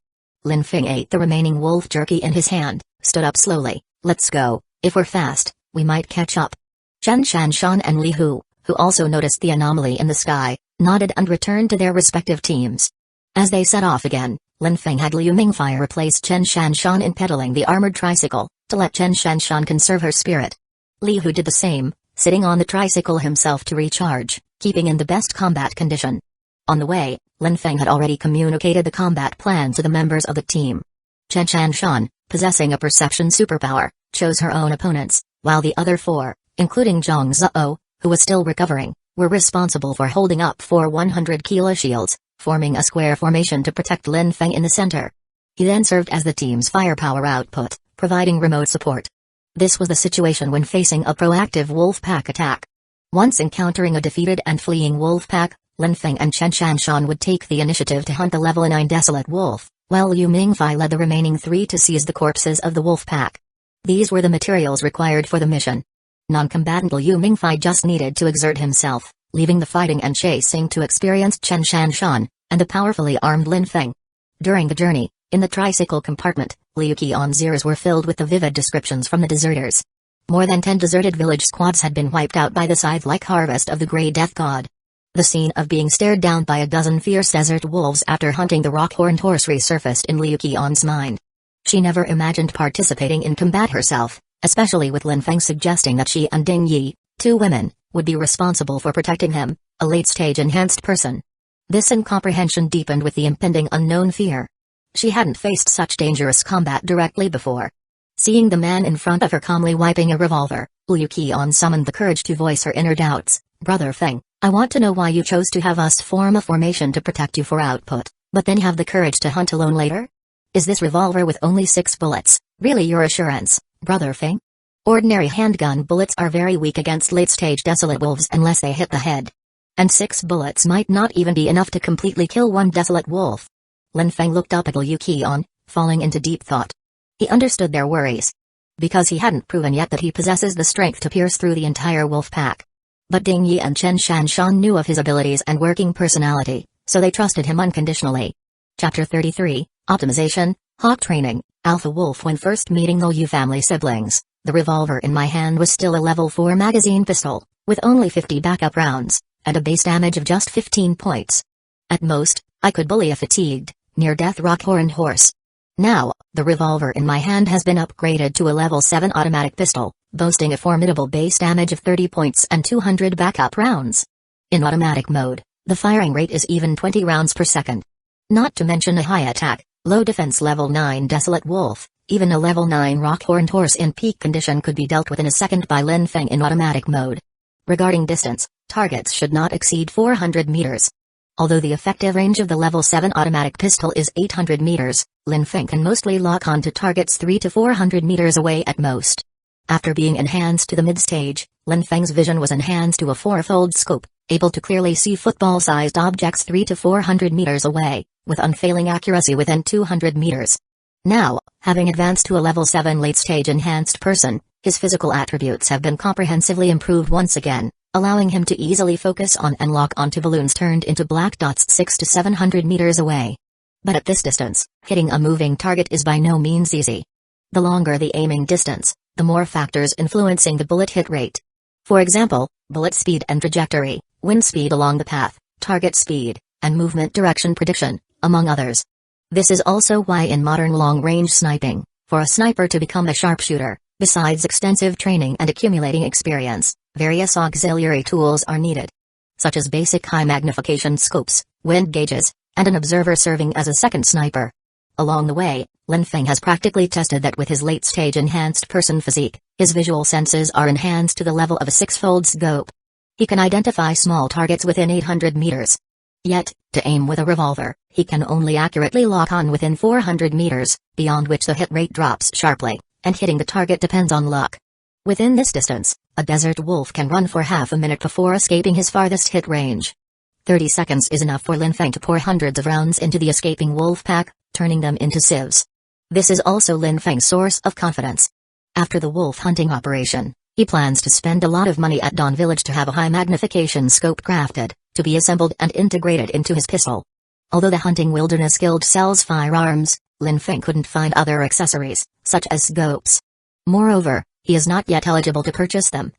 Lin Feng ate the remaining wolf jerky in his hand, stood up slowly. Let's go. If we're fast, we might catch up. Chen Shanshan and Li Hu, who also noticed the anomaly in the sky, nodded and returned to their respective teams. As they set off again, Lin Feng had Liu Mingfei replace Chen Shanshan in pedaling the armored tricycle, to let Chen Shanshan conserve her spirit. Li Hu did the same, sitting on the tricycle himself to recharge, keeping in the best combat condition. On the way, Lin Feng had already communicated the combat plan to the members of the team. Chen Shanshan, possessing a perception superpower, chose her own opponents, while the other 4, including Zhang Zhou, who was still recovering, were responsible for holding up 4 100-kilo shields, forming a square formation to protect Lin Feng in the center. He then served as the team's firepower output, providing remote support. This was the situation when facing a proactive wolf pack attack. Once encountering a defeated and fleeing wolf pack, Lin Feng and Chen Shanshan would take the initiative to hunt the level 9 desolate wolf, while Liu Mingfei led the remaining 3 to seize the corpses of the wolf pack. These were the materials required for the mission. Non-combatant Liu Mingfei just needed to exert himself, leaving the fighting and chasing to experienced Chen Shanshan, and the powerfully armed Lin Feng. During the journey, in the tricycle compartment, Liu Qian's ears were filled with the vivid descriptions from the deserters. More than 10 deserted village squads had been wiped out by the scythe-like harvest of the Grey Death God. The scene of being stared down by a dozen fierce desert wolves after hunting the rock-horned horse resurfaced in Liu Qian's mind. She never imagined participating in combat herself, especially with Lin Feng suggesting that she and Ding Yi, 2 women, would be responsible for protecting him, a late-stage enhanced person. This incomprehension deepened with the impending unknown fear. She hadn't faced such dangerous combat directly before. Seeing the man in front of her calmly wiping a revolver, Liu Qian summoned the courage to voice her inner doubts. Brother Feng, I want to know why you chose to have us form a formation to protect you for output, but then have the courage to hunt alone later? Is this revolver with only 6 bullets really your assurance, Brother Feng? Ordinary handgun bullets are very weak against late-stage desolate wolves unless they hit the head. And 6 bullets might not even be enough to completely kill one desolate wolf. Lin Feng looked up at Liu Qian, falling into deep thought. He understood their worries. Because he hadn't proven yet that he possesses the strength to pierce through the entire wolf pack. But Ding Yi and Chen Shanshan knew of his abilities and working personality, so they trusted him unconditionally. Chapter 33, Optimization, Hawk Training, Alpha Wolf. When first meeting the Yu family siblings, the revolver in my hand was still a level 4 magazine pistol, with only 50 backup rounds, and a base damage of just 15 points. At most, I could bully a fatigued, near-death rock-horned horse. Now, the revolver in my hand has been upgraded to a level 7 automatic pistol, boasting a formidable base damage of 30 points and 200 backup rounds. In automatic mode, the firing rate is even 20 rounds per second. Not to mention a high attack, low defense level 9 desolate wolf, even a level 9 rock-horned horse in peak condition could be dealt with in a second by Lin Feng in automatic mode. Regarding distance, targets should not exceed 400 meters. Although the effective range of the level 7 automatic pistol is 800 meters, Lin Feng can mostly lock on to targets 300 to 400 meters away at most. After being enhanced to the mid-stage, Lin Feng's vision was enhanced to a 4-fold scope, able to clearly see football-sized objects 300 to 400 meters away, with unfailing accuracy within 200 meters. Now, having advanced to a level 7 late-stage enhanced person, his physical attributes have been comprehensively improved once again, allowing him to easily focus on and lock onto balloons turned into black dots 600 to 700 meters away. But at this distance, hitting a moving target is by no means easy. The longer the aiming distance, the more factors influencing the bullet hit rate. For example, bullet speed and trajectory, wind speed along the path, target speed, and movement direction prediction, among others. This is also why in modern long-range sniping, for a sniper to become a sharpshooter, besides extensive training and accumulating experience, various auxiliary tools are needed, such as basic high-magnification scopes, wind gauges, and an observer serving as a second sniper. Along the way, Lin Feng has practically tested that with his late-stage enhanced person physique, his visual senses are enhanced to the level of a 6-fold scope. He can identify small targets within 800 meters. Yet, to aim with a revolver, he can only accurately lock on within 400 meters, beyond which the hit rate drops sharply, and hitting the target depends on luck. Within this distance, a desert wolf can run for half a minute before escaping his farthest hit range. 30 seconds is enough for Lin Feng to pour hundreds of rounds into the escaping wolf pack, turning them into sieves. This is also Lin Feng's source of confidence. After the wolf hunting operation, he plans to spend a lot of money at Dawn Village to have a high magnification scope crafted, to be assembled and integrated into his pistol. Although the Hunting Wilderness Guild sells firearms, Lin Feng couldn't find other accessories, such as scopes. Moreover, he is not yet eligible to purchase them.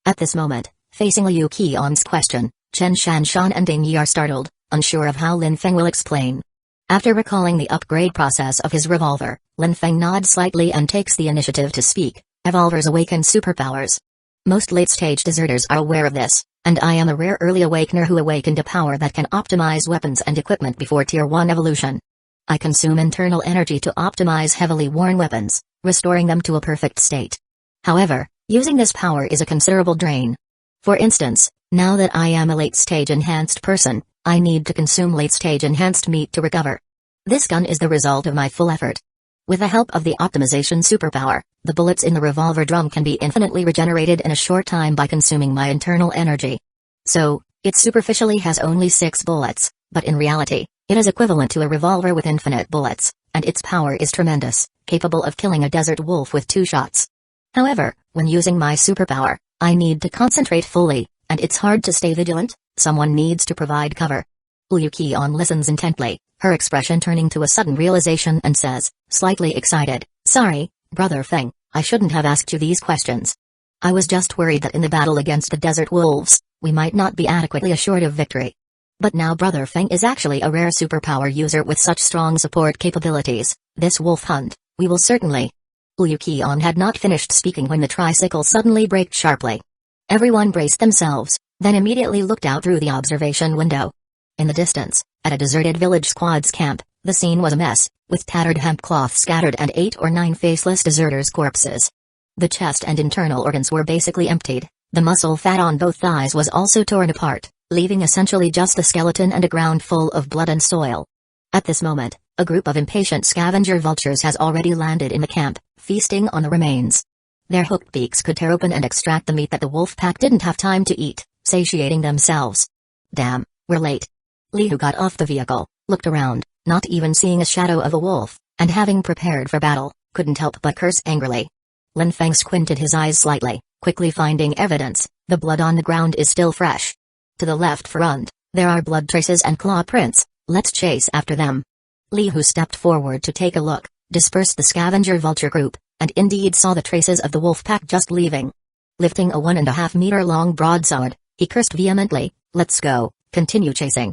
At this moment, facing Liu Qian's question, Chen Shanshan and Ding Yi are startled, unsure of how Lin Feng will explain. After recalling the upgrade process of his revolver, Lin Feng nods slightly and takes the initiative to speak. Revolvers awaken superpowers. Most late-stage deserters are aware of this, and I am a rare early awakener who awakened a power that can optimize weapons and equipment before Tier 1 evolution. I consume internal energy to optimize heavily worn weapons, restoring them to a perfect state. However, using this power is a considerable drain. For instance, now that I am a late-stage enhanced person, I need to consume late-stage enhanced meat to recover. This gun is the result of my full effort. With the help of the optimization superpower, the bullets in the revolver drum can be infinitely regenerated in a short time by consuming my internal energy. So, it superficially has only 6 bullets, but in reality, it is equivalent to a revolver with infinite bullets, and its power is tremendous, capable of killing a desert wolf with 2 shots. However, when using my superpower, I need to concentrate fully, and it's hard to stay vigilant. Someone needs to provide cover. Liu Qian listens intently, her expression turning to a sudden realization and says, slightly excited, "Sorry, Brother Feng, I shouldn't have asked you these questions. I was just worried that in the battle against the desert wolves, we might not be adequately assured of victory. But now Brother Feng is actually a rare superpower user with such strong support capabilities. This wolf hunt, we will certainly..." Liu Qian had not finished speaking when the tricycle suddenly braked sharply. Everyone braced themselves, then immediately looked out through the observation window. In the distance, at a deserted village squad's camp, the scene was a mess, with tattered hemp cloth scattered and 8 or 9 faceless deserters' corpses. The chest and internal organs were basically emptied, the muscle fat on both thighs was also torn apart, leaving essentially just the skeleton and a ground full of blood and soil. At this moment, a group of impatient scavenger vultures has already landed in the camp, feasting on the remains. Their hooked beaks could tear open and extract the meat that the wolf pack didn't have time to eat, satiating themselves. Damn, we're late. Liu got off the vehicle, looked around, not even seeing a shadow of a wolf, and having prepared for battle, couldn't help but curse angrily. Lin Feng squinted his eyes slightly, quickly finding evidence. The blood on the ground is still fresh. To the left front, there are blood traces and claw prints. Let's chase after them. Liu stepped forward to take a look, dispersed the scavenger vulture group, and indeed saw the traces of the wolf pack just leaving. Lifting a 1.5-meter-long broadsword, he cursed vehemently, "Let's go, continue chasing.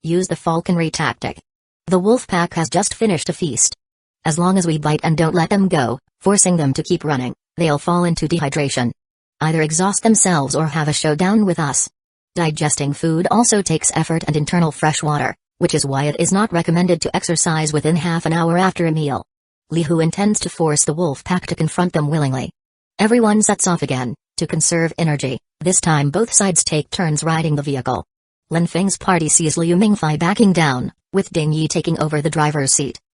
Use the falconry tactic. The wolf pack has just finished a feast. As long as we bite and don't let them go, forcing them to keep running, they'll fall into dehydration. Either exhaust themselves or have a showdown with us. Digesting food also takes effort and internal fresh water, which is why it is not recommended to exercise within half an hour after a meal." Liu intends to force the wolf pack to confront them willingly. Everyone sets off again, to conserve energy. This time both sides take turns riding the vehicle. Lin Feng's party sees Liu Mingfei backing down, with Ding Yi taking over the driver's seat.